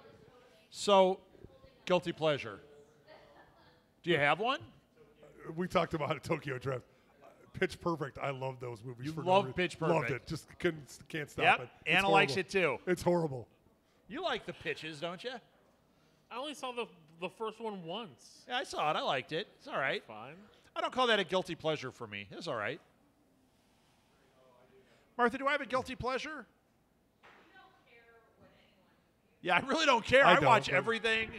So, guilty pleasure. Do you have one? we talked about it, Tokyo Drift. Pitch Perfect. I love those movies. You for love no reason. Pitch Loved Perfect. it. Just can't stop Yep. it. It's Anna likes horrible. it too. It's horrible. You like the pitches, don't you? I only saw the first one once. Yeah, I saw it. I liked it. It's all right. Fine. I don't call that a guilty pleasure for me. It's all right. Martha, do I have a guilty pleasure? Yeah, I really don't care. I I, don't, watch but- everything.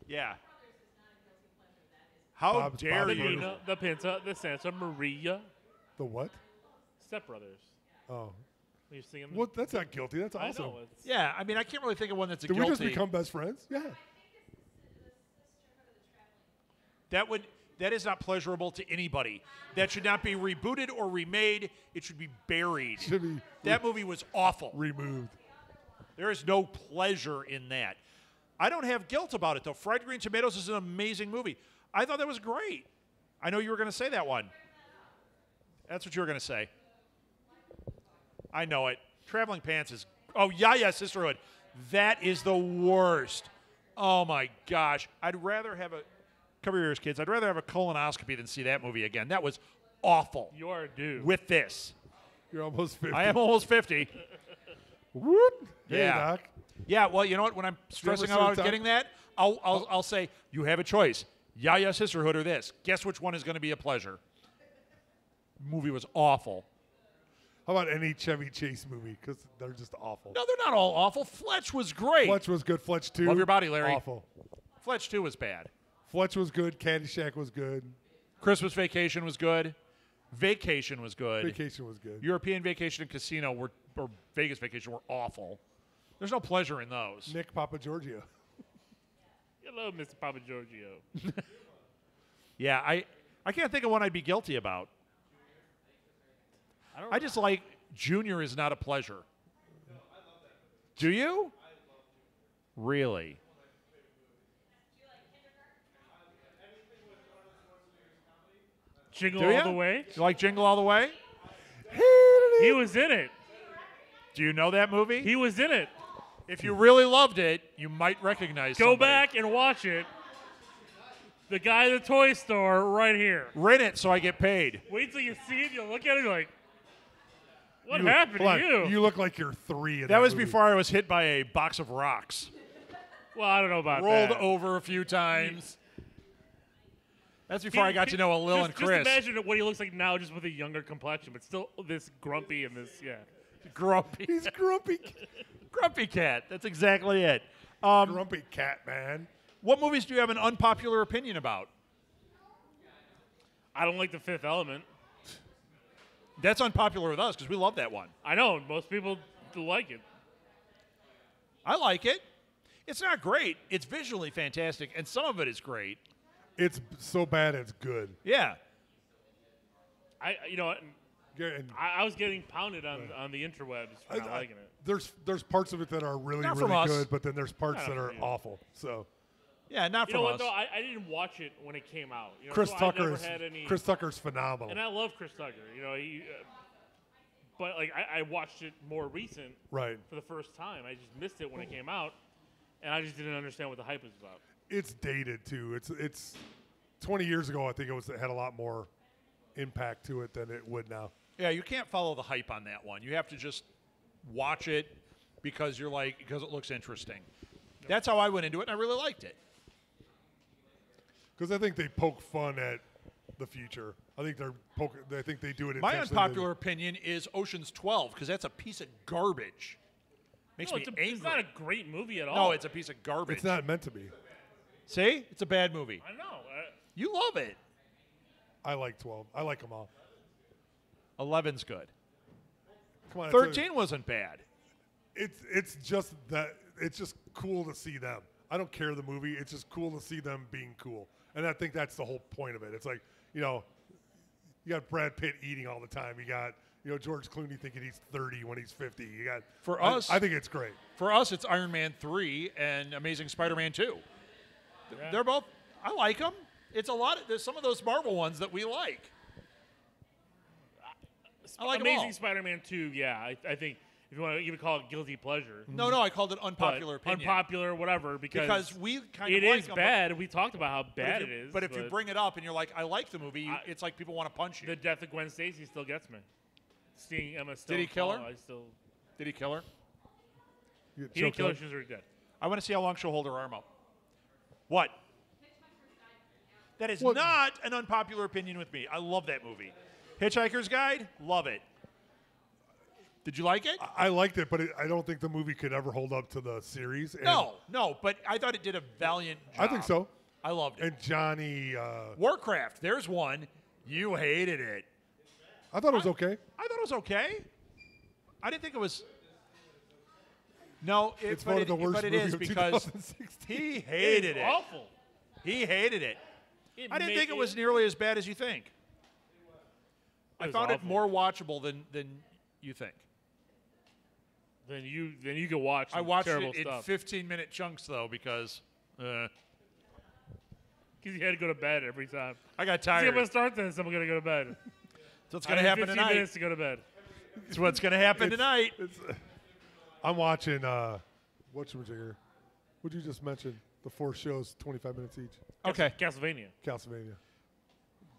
Yeah. How Bob's dare The Burgers. you? Nina, the Pinta, the Santa Maria, The what? Step Brothers. Oh, You're singing. what? That's not guilty. That's I awesome. know. It's, Yeah, I mean, I can't really think of one that's a Did guilty. we just become best friends? Yeah. That is not pleasurable to anybody. That should not be rebooted or remade. It should be buried. Should be That movie was awful. removed. There is no pleasure in that. I don't have guilt about it, though. Fried Green Tomatoes is an amazing movie. I thought that was great. I know you were going to say that one. That's what you were going to say. I know it. Traveling Pants is... Oh, yeah, Sisterhood. That is the worst. Oh, my gosh. I'd rather have a cover your ears, kids. I'd rather have a colonoscopy than see that movie again. That was awful. You are a dude. With this. You're almost 50. I am almost 50. Whoop. Hey, Yeah. Doc. Yeah, well, you know what? When I'm stressing serve about Doc? getting that, I'll say, you have a choice. Yaya Sisterhood or this. Guess which one is going to be a pleasure. Movie was awful. How about any Chevy Chase movie? Because they're just awful. No, they're not all awful. Fletch was great. Fletch was good. Fletch 2. Love your body, Larry. Awful. Fletch 2 was bad. Fletch was good. Caddyshack was good. Christmas Vacation was good. Vacation was good. Vacation was good. European Vacation and Casino or Vegas Vacation were awful. There's no pleasure in those. Nick Papa Giorgio. Hello, Mr. Papa Giorgio. Yeah, I can't think of one I'd be guilty about. I just like Junior is not a pleasure. Do you? Really? Jingle Do all ya? the way. You like Jingle All the Way? He was in it. Do you know that movie? He was in it. If you really loved it, you might recognize Go somebody. back and watch it. The guy at the toy store right here. Rent it so I get paid. Wait till you see it. You'll look at it. You're like, what You- happened hold to on. you? You look like you're 3 in That was movie. before I was hit by a box of rocks. Well, I don't know about Rolled that. over a few times. That's before I got to know Lil and Chris. Just imagine what he looks like now, just with a younger complexion, but still this grumpy and this, yeah. Grumpy. He's grumpy. Grumpy cat. That's exactly it. Grumpy cat, man. What movies do you have an unpopular opinion about? I don't like The Fifth Element. That's unpopular with us because we love that one. I know most people like it. I like it. It's not great. It's visually fantastic, and some of it is great. It's so bad it's good. Yeah. You know, Yeah, and I was getting pounded on the interwebs for not liking it. there's parts of it that are really, Not from really us. good, but then there's parts Not that from are you. awful. So Yeah, not You from know us. what though? I didn't watch it when it came out. You know, Chris so I Tucker never is had any. Chris Tucker's phenomenal. And I love Chris Tucker. You know, but like I watched it more recent Right. for the first time. I just missed it when it came out, and I just didn't understand what the hype was about. It's dated too. It's 20 years ago. I think it had a lot more impact to it than it would now. Yeah, you can't follow the hype on that one. You have to just watch it because because it looks interesting. That's how I went into it, and I really liked it. Because I think they poke fun at the future. I think I think they do it. My intentionally. unpopular opinion is Ocean's 12 because that's a piece of garbage. Makes No, me angry. it's not a great movie at all. No, it's a piece of garbage. It's not meant to be. See? It's a bad movie. I know. You love it. I like 12. I like them all. 11's good. Come on. I tell you, 13 wasn't bad. It's just that it's just cool to see them. I don't care the movie. It's just cool to see them being cool, and I think that's the whole point of it. It's like you got Brad Pitt eating all the time. You got George Clooney thinking he's 30 when he's 50. You got For us- I think it's great. For us, it's Iron Man 3 and Amazing Spider-Man 2. They're both, I like them. It's a lot. There's some of those Marvel ones that we like. I like 'em Amazing all. Spider-Man 2. Yeah, I think if you want to even call it guilty pleasure, No, I called it but unpopular opinion. unpopular, whatever, because we kind it of like is 'em, bad. We talked about how But bad if it you, is. But if you bring it up and you're like, I like the movie, I- it's like people want to punch you. the death of Gwen Stacy still gets me. Seeing Emma Stone. Did he kill fall, her? I still. Did he kill her? You get He didn't choked kill her. up? She was already dead. I want to see how long she'll hold her arm up. What? That is What? not an unpopular opinion with me. I love that movie. Hitchhiker's Guide, love it. Did you like it? I liked it, but I don't think the movie could ever hold up to the series. And No, but I thought it did a valiant job. I think so. I loved it. And Johnny, Warcraft, there's one. You hated it. I thought it was okay. I thought it was okay. I didn't think it was. No, It's but one of the worst but it movies is of because 2016. he hated It's it. awful. He hated it. I didn't think it was near. nearly as bad as you think. I was found it awful. more watchable than you think. Then you can watch. I some watched terrible it in stuff 15-minute chunks though because because you had to go to bed every time. I got I'm tired. gonna start this. I'm gonna go to bed. That's what's I going to have happen 15 tonight. minutes to go to bed. That's what's going to happen tonight. I'm watching. Whatchamajigger? What you just mentioned? The 4 shows, 25 minutes each. Okay. Castlevania. Castlevania.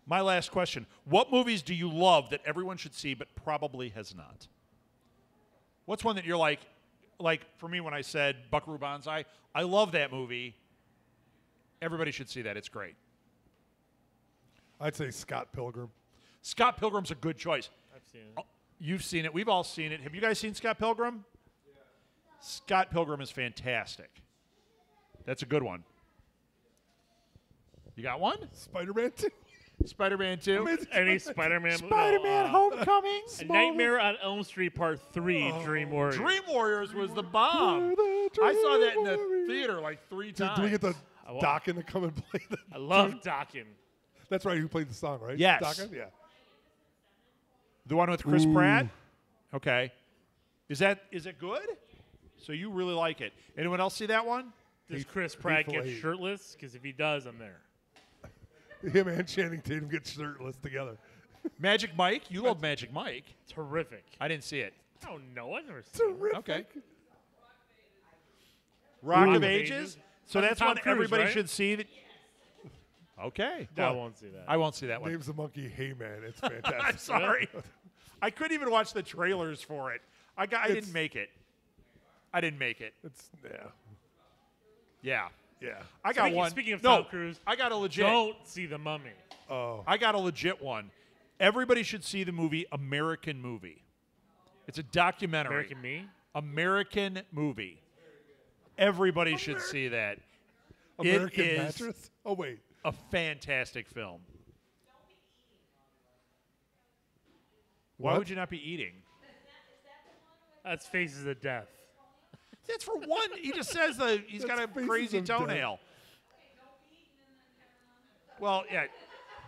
My last question. What movies do you love that everyone should see but probably has not? What's one that you're like for me when I said Buckaroo Banzai, I love that movie. Everybody should see that. It's great. I'd say Scott Pilgrim. Scott Pilgrim's a good choice. I've seen it. Oh, you've seen it. We've all seen it. Have you guys seen Scott Pilgrim? Yeah. Scott Pilgrim is fantastic. That's a good one. You got one? Spider-Man 2. Spider-Man 2. Any Spider-Man movie? Spider-Man Homecoming. A Nightmare on Elm Street Part 3, Dream Warriors. Dream Warriors was the bomb. I saw that in the theater like 3 times. Do we get the won't. Dokken to come and play the? I love Dokken. That's right. Who played the song, right? Yes. Dokken? Yeah. The one with Chris Pratt? Okay. Is it good? So you really like it. Anyone else see that one? Does Chris Pratt Hateful get Eight. shirtless? Because if he does, I'm there. Him and Channing Tatum get shirtless together. Magic Mike? You love Magic Mike. Terrific. I didn't see it. I don't know. I've never seen it. Terrific. Okay. Rock of of Ages? Ages. So That's that's Tom one Cruise, everybody right? should see. Okay. I won't see that. I won't see that one. Name's the monkey. Hey man, it's I'm fantastic. sorry. I couldn't even watch the trailers for it. I didn't make it. I didn't make it. It's Yeah. yeah. I got one. Speaking of no, Tom Cruise, I got a legit. don't see The Mummy. Oh, I got a legit one. Everybody should see the movie American Movie. It's a documentary. American Me? American Movie. Everybody should see that. American it is Mattress. Oh wait. a fantastic film. Why What? would you not be eating? That's Faces of Death. That's for one. He just says he's got a That's Faces crazy of Death. toenail. Well, yeah.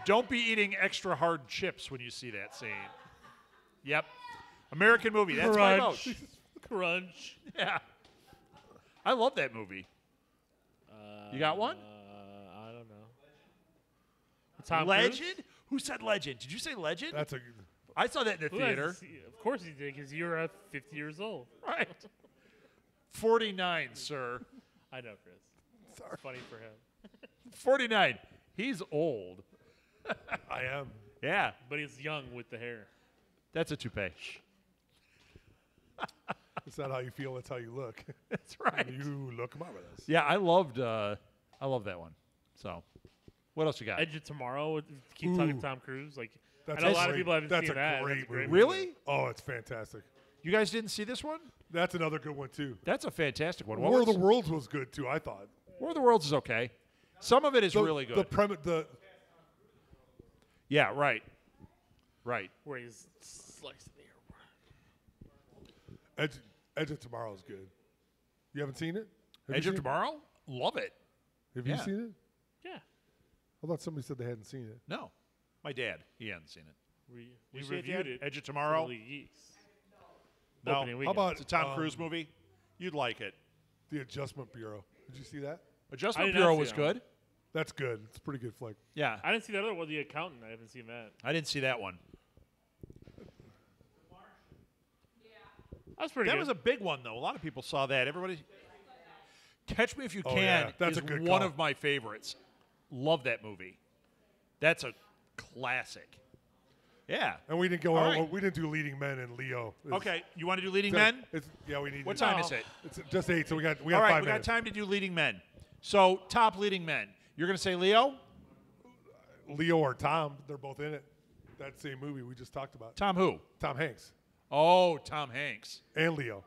Don't be eating extra hard chips when you see that scene. Yep. American Movie. That's my vote. Crunch. Crunch. Yeah. I love that movie. You got one? I don't know. Tom Legend? Cruise? Who said Legend? Did you say Legend? That's a. I saw that in the Who hasn't theater. seen- Of course he did, because you're 50 years old. Right. 49, sir. I know, Chris. It's funny for him. 49. He's old. I am. Yeah. But he's young with the hair. That's a toupee. It's not how you feel. It's how you look. That's right. You look marvelous. Yeah, I love that one. So, what else you got? Edge of Tomorrow. Keep talking Tom Cruise. Like, That's I know a a lot of great- people haven't that's seen a that. great That's a great movie. movie. Really? Oh, it's fantastic. You guys didn't see this one? That's another good one too. That's a fantastic one. War of the Worlds was good too. I thought. War of the Worlds is okay. Some of it is The- really good. The Yeah, right. Right. Where he's sliced the air. Edge of Tomorrow is good. You haven't seen it? Have Edge you of seen it? Tomorrow? Love it. Have Yeah. you seen it? Yeah. I thought somebody said they hadn't seen it. No. My dad, he hadn't seen it. We You see it reviewed yet? it. Edge of Tomorrow? Holy geese. No. Opening How weekend. about It's a Tom Cruise movie. You'd like it. The Adjustment Bureau? Did you see that? I Adjustment did not Bureau see was that one. good. That's good. It's a pretty good flick. Yeah. I didn't see that other one, The Accountant. I haven't seen that. I didn't see that one. That's pretty That good. was a big one, though. A lot of people saw that. Everybody. Catch Me If You Oh, Can yeah. That's is a good one call. of my favorites. Love that movie. That's a classic. Yeah. And we didn't go. All out, right. we didn't do Leading Men and Leo. Okay. You want to do Leading It's- Men? yeah, we need. What to- time is it? It's just 8, so we got All 5 right. We got minutes. time to do Leading Men. So, top leading men. You're going to say Leo? Leo or Tom, they're both in it. That same movie we just talked about. Tom who? Tom Hanks Oh, Tom Hanks. and Leo.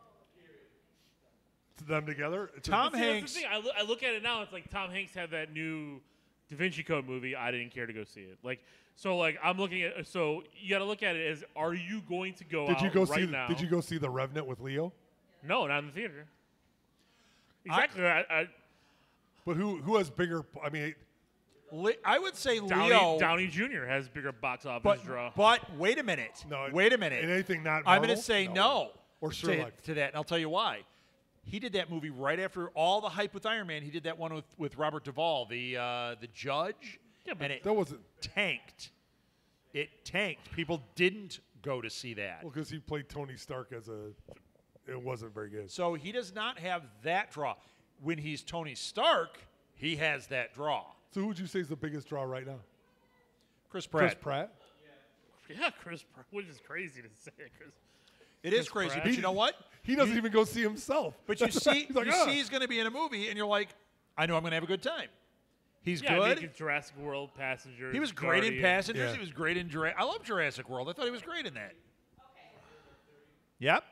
To them together. It's Tom See, that's the Hanks. thing. I look at it now. It's like Tom Hanks had that new Da Vinci Code movie. I didn't care to go see it. I'm looking at. So you got to look at it as: are you going to go Did out you go right see? now? Did you go see The Revenant with Leo? No, not in the theater. Exactly. But who has bigger? I mean, I would say Leo. Downey Jr. has bigger box office draw. But wait a minute. no. Wait a minute. In anything not. I'm going Marvel? to say no. Or to, Sherlock. to that, and I'll tell you why. He did that movie right after all the hype with Iron Man. He did that one with Robert Duvall, the judge, Yeah, but and it That wasn't. tanked. It tanked. People didn't go to see that. Well, because he played Tony Stark as a. It wasn't very good. So he does not have that draw. When he's Tony Stark, he has that draw. So who would you say is the biggest draw right now? Chris Pratt. Chris Pratt. Yeah, Chris Pratt, which is crazy to say. Chris. It is Chris crazy, Pratt. but you know what? He doesn't even go see himself. But you see, He's like, you "Ah." see he's going to be in a movie, and you're like, I know I'm going to have a good time. He's Yeah, good. I mean, Jurassic World, Passengers. He was great in Guardian. Passengers. Yeah. He was great in Jurassic. I love Jurassic World. I thought he was great in that. Yep.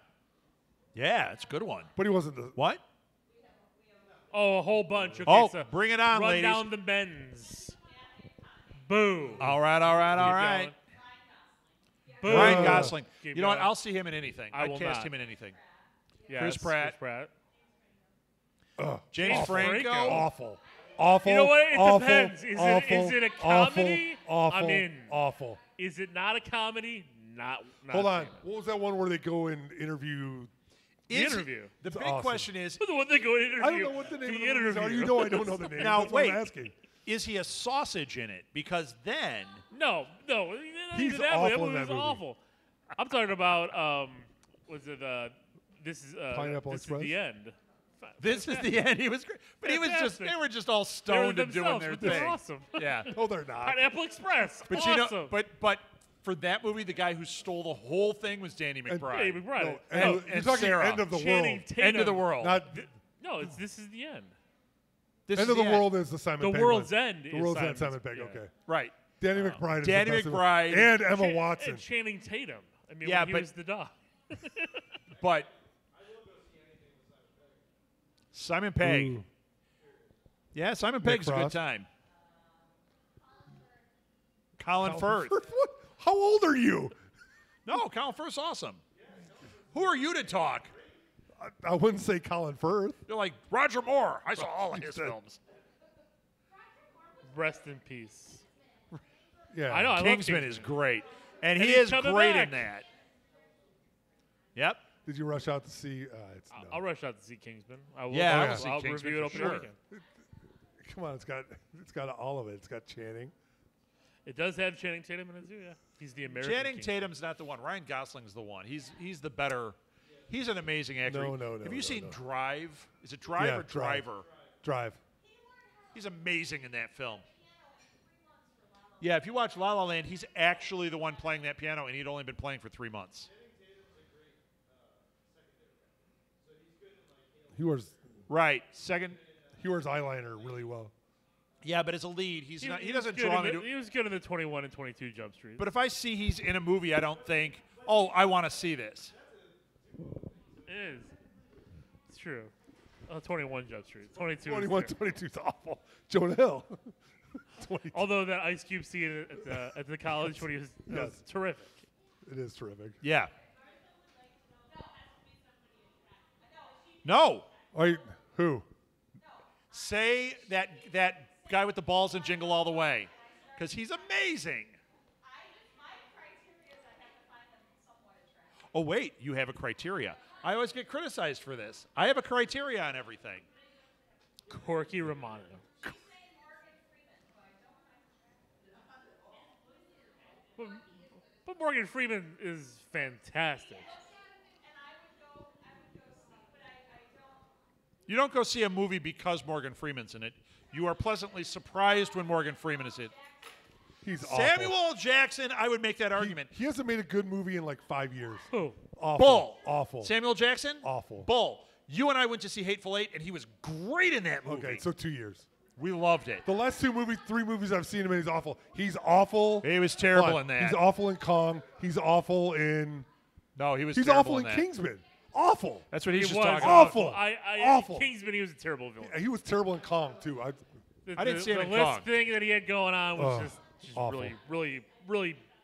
Yeah, it's a good one. But he wasn't the. What? Oh, a whole bunch. Okay, Oh, so bring it on, run ladies. down the men's. Boo. All right, all right, all Keep right. going. Boo. Ryan Gosling. Keep You know what? going. I'll see him in anything. I I'd will cast not. him in anything. Yes, Chris Pratt. Ugh, James Awful. Franco. awful. Awful. You know what? It awful, depends. Awful, Is it a awful, comedy? Awful. I'm in. Awful. Is it not a comedy? Not Hold on. seeing it. What was that one where they go and interview? Is- interview. The big awesome. question is, The one that go interview. I don't know what the name of the movies are. interview. You know I don't know the name. Now, That's what I'm wait. asking. is he a sausage in it? Because then, No. He's that awful movie in was that movie. awful. I'm talking about was it this is Pineapple this Express? is the end. this is the end. He was great. But he was just, Fantastic. they were just all They were stoned and doing themselves, their but they're thing. awesome. Yeah. No, they're not. Pineapple Express. But awesome. you know, but for that movie, the guy who stole the whole thing was Danny McBride. Danny McBride. No, And- you're and talking Sarah. end of the Channing world. Tatum. End of the world. Not No, this is the end. This end is of the end. world is the Simon The Pegg World's one. End The is World's End, Simon's- Simon Pegg. yeah. Okay. Right. Danny McBride is Danny the best of it. McBride. And Emma Chan- Watson. And Channing Tatum. I mean, Yeah, when he but- was the dog. But Simon Pegg. Ooh. Yeah, Simon Pegg's a good Frost. time. Colin Firth. What? How old are you? No, Colin Firth's awesome. Who are you to talk? I wouldn't say Colin Firth. You're like Roger Moore. I saw all of You his said- films. Rest in peace. Yeah. I know. I love Kingsman is great, and he he's is coming great back. in that. Yep. Did you rush out to see? It's no. I'll rush out to see Kingsman. I will. Yeah, I'll, I'll see I'll Kingsman review it for opening sure. weekend. Come on, it's got all of it. It's got Channing. It does have Channing Tatum in it too. Yeah, he's the American. Channing King. Tatum's not the one. Ryan Gosling's the one. He's the better. He's an amazing actor. No, Have you no, seen no. Drive? Is it Drive Yeah, or Drive. Driver? Drive. He's amazing in that film. Yeah, if you watch La La Land, he's actually the one playing that piano, and he'd only been playing for 3 months. He wears Right. Second. eyeliner really well. Yeah, but as a lead, he's not. He was doesn't good draw in me the- to. He was good in the 21 and 22 Jump Street. But if I see he's in a movie, I don't think, oh, I want to see this. it is. It's true. 21 Jump Street. 22. is 21, there. 22 is awful. Jonah Hill. 22. Although that Ice Cube scene at the college when he was, that was Yes. terrific. It is terrific. Yeah. No. Are you, who? Say that guy with the balls and Jingle All the Way, because he's amazing. Oh wait, you have a criteria. I always get criticized for this. I have a criteria on everything. Corky Romano. But Morgan Freeman is fantastic. You don't go see a movie because Morgan Freeman's in it. You are pleasantly surprised when Morgan Freeman is in it. He's awful. Samuel L. Jackson, I would make that argument. He hasn't made a good movie in like 5 years. Who? Awful. Bull. Awful. Samuel Jackson? Awful. Bull. You and I went to see Hateful Eight, and he was great in that movie. Okay, so 2 years. We loved it. The last 3 movies I've seen him in, he's awful. He's awful. He was terrible What? in that. He's awful in Kong. He's awful in. No, he was He's terrible awful in that. Kingsman. Awful. That's what he's He just was talking awful. about. Awful. Kingsman, he was a terrible villain. He was terrible in Kong too. I didn't see him the in list Kong. thing that he had going on was Oh, just awful. really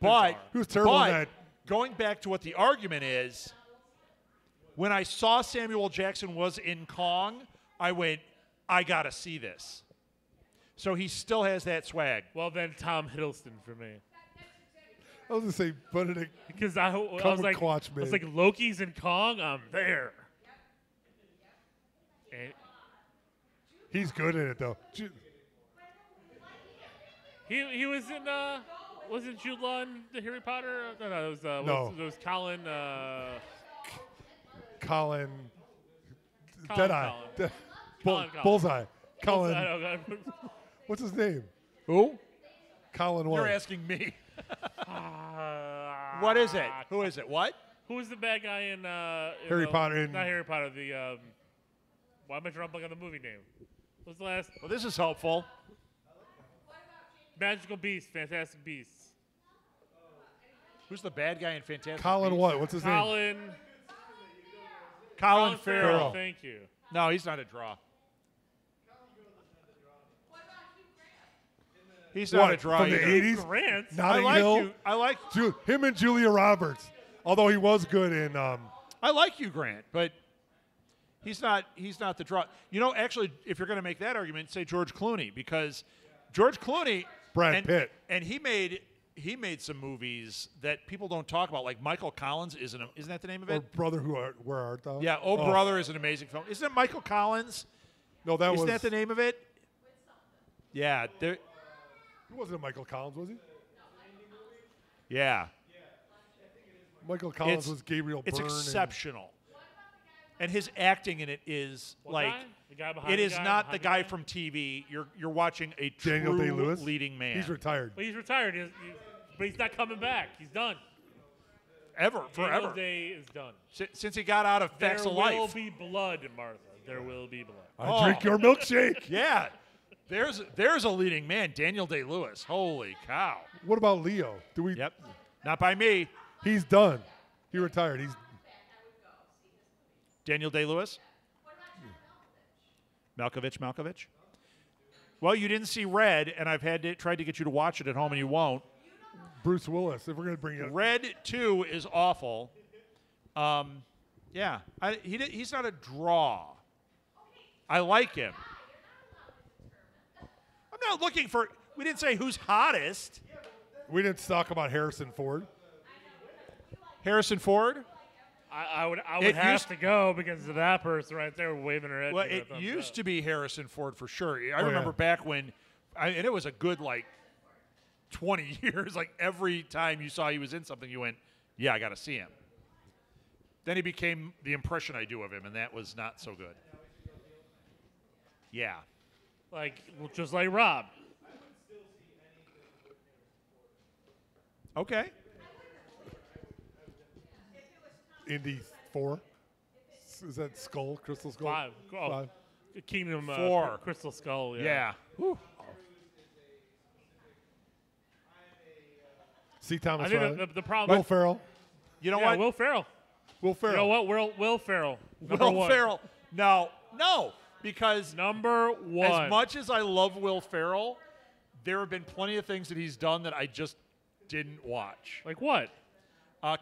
But bizarre. He was terrible in but that. going back to what the argument is, when I saw Samuel Jackson was in Kong, I went, I gotta see this. So he still has that swag. Well, then Tom Hiddleston for me. I was gonna say Benedict. Because I was like, Cumberbatch, I was man. like, Loki's in Kong, I'm there. And He's good in it though. he was in wasn't Jude Law in the Harry Potter? No, it was No. it was Colin. Colin. Colin Deadeye. Colin. Colin Colin. Bullseye. Colin. I don't know. What's his name? Who? Colin what? You're asking me. What is it? Who is it? What? Who's the bad guy in Harry Potter and- Not Harry Potter. The why am I drawing on the movie name? What's the last? Well, this is helpful. Magical Beasts, Fantastic Beasts. Who's the bad guy in Fantastic Colin Beasts? what? What's his name? Colin Farrell. Farrell. Thank you. No, he's not a draw. He's not What, a draw from the either. 80s? Grant. I Notting like Hill. you. I like. Him and Julia Roberts. Although he was good in. I like you, Grant, but he's not. He's not the draw. You know, actually, if you're going to make that argument, say George Clooney, because George Clooney, Brad and, Pitt. and he made some movies that people don't talk about, like Michael Collins. Isn't that the name of Or it? Brother Where Art Thou? Yeah. Oh, Brother is an amazing film. Isn't it Michael Collins? No, that Isn't was. that the name of it? Yeah. He wasn't Michael Collins, was he? Yeah. Michael Collins It's- was Gabriel Byrne. It's and- exceptional. And his acting in it is What like guy? The guy behind it the is guy not the behind guy from TV. You're watching a Daniel true Day-Lewis. leading man. He's retired. But he's retired. But he's not coming back. He's done. forever. Daniel Day is done. Since he got out of Facts There of will Life. be blood, Martha. There will be blood. I drink your milkshake. Yeah. There's a leading man, Daniel Day-Lewis. Holy cow. What about Leo? Do we? Yep. Not by me. He's done. He retired. He's Daniel Day-Lewis? Malkovich? Well, you didn't see Red, and I've tried to get you to watch it at home, and you won't. Bruce Willis. If we're gonna bring it, Red 2 is awful. Yeah, he's not a draw. I like him. I'm not looking for. We didn't say who's hottest. we didn't talk about Harrison Ford. Harrison Ford. I would It have used- to go because of that person right there waving her head. Well, giving it a thumbs used up. to be Harrison Ford for sure. I Oh, remember yeah. back when, and it was a good like 20 years. Like every time you saw he was in something, you went, "Yeah, I got to see him." Then he became the impression I do of him, and that was not so good. Yeah. Just like Rob. Okay. Indy 4. Is that Skull? Crystal Skull? 5. Oh, 5. Kingdom 4. Crystal Skull. Yeah. Whew. C. I Thomas think Riley. the problem. Will Ferrell. You know yeah, what? Will Ferrell. Will Ferrell. You know what? Will Ferrell. Number Will one. Ferrell. No, because Number one. as much as I love Will Ferrell, there have been plenty of things that he's done that I just didn't watch. Like what?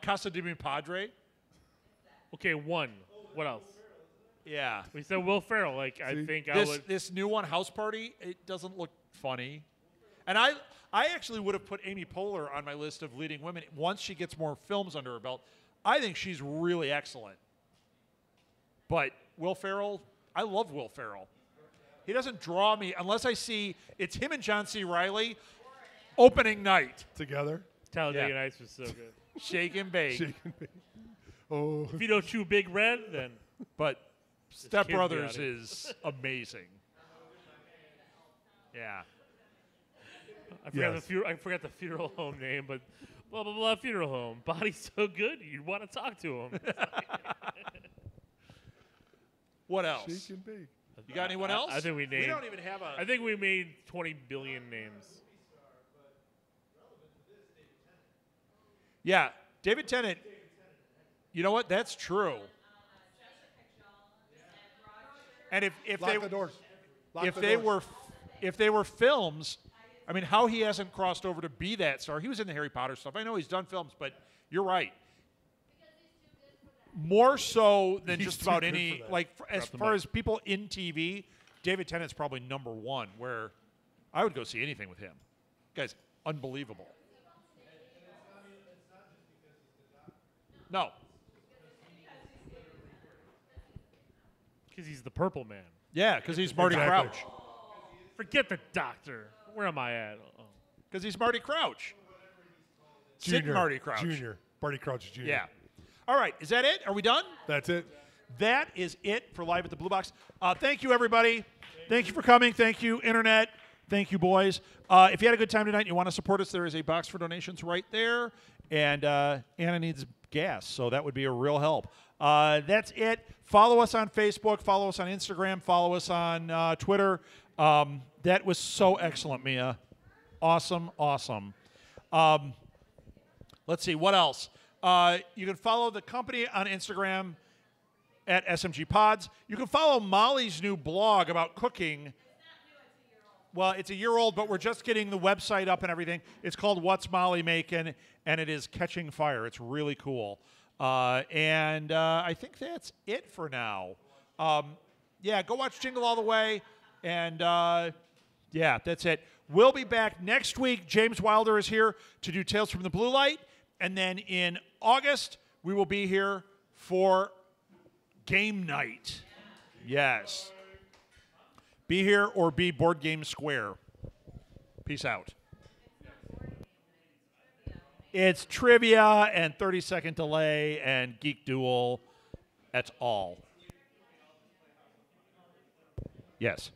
Casa de Mi Padre. Okay, one. What else? Yeah. We said Will Ferrell. I think I This would. this new one, House Party, it doesn't look funny. And I actually would have put Amy Poehler on my list of leading women once she gets more films under her belt. I think she's really excellent. But Will Ferrell, I love Will Ferrell. He doesn't draw me unless I see it's him and John C. Reilly opening night. Together. Talladega Yeah. Nights was so good. Shake and bake. Shake and bake. Oh, If you don't chew Big Red, then But Step kids Brothers got it. is amazing. Yeah. Yes. I forgot the funeral home name, but blah blah blah funeral home. Body's so good, you'd want to talk to him. What else? shake and bake. You got anyone else? I think we We named. don't even have a. I think we made 20 billion names. Yeah, David Tennant. You know what? That's true. And if Lock they the doors. Lock if the they doors. were films, I mean, how he hasn't crossed over to be that star? He was in the Harry Potter stuff. I know he's done films, but you're right. More so than He's just too about good any for that. like as the far mic. as people in TV, David Tennant's probably number one. Where I would go see anything with him. Guy's unbelievable. No. Because he's the Purple Man. Yeah, because he's Marty Exactly. Crouch. Forget the doctor. Where am I at? Oh. Because he's Marty Crouch. Sid Marty Crouch. Junior. Barty Crouch Jr. Yeah. All right. Is that it? Are we done? That's it. That is it for Live at the Blue Box. Thank you, everybody. Thank you for coming. Thank you, Internet. Thank you, boys. If you had a good time tonight and you want to support us, there is a box for donations right there. And Anna needs gas, so that would be a real help. That's it. Follow us on Facebook. Follow us on Instagram. Follow us on Twitter. That was so excellent, Mia. Awesome, awesome. Let's see, what else? You can follow the company on Instagram at SMG Pods. You can follow Molly's new blog about cooking. Well, it's a year old, but we're just getting the website up and everything. It's called What's Molly Making, and it is catching fire. It's really cool. And I think that's it for now. Yeah, go watch Jingle All the Way. And, yeah, that's it. We'll be back next week. James Wilder is here to do Tales from the Blue Light. And then in August, we will be here for Game Night. Yes. Be here or be Board Game Square. Peace out. It's trivia and 30-second delay and Geek Duel. That's all. Yes.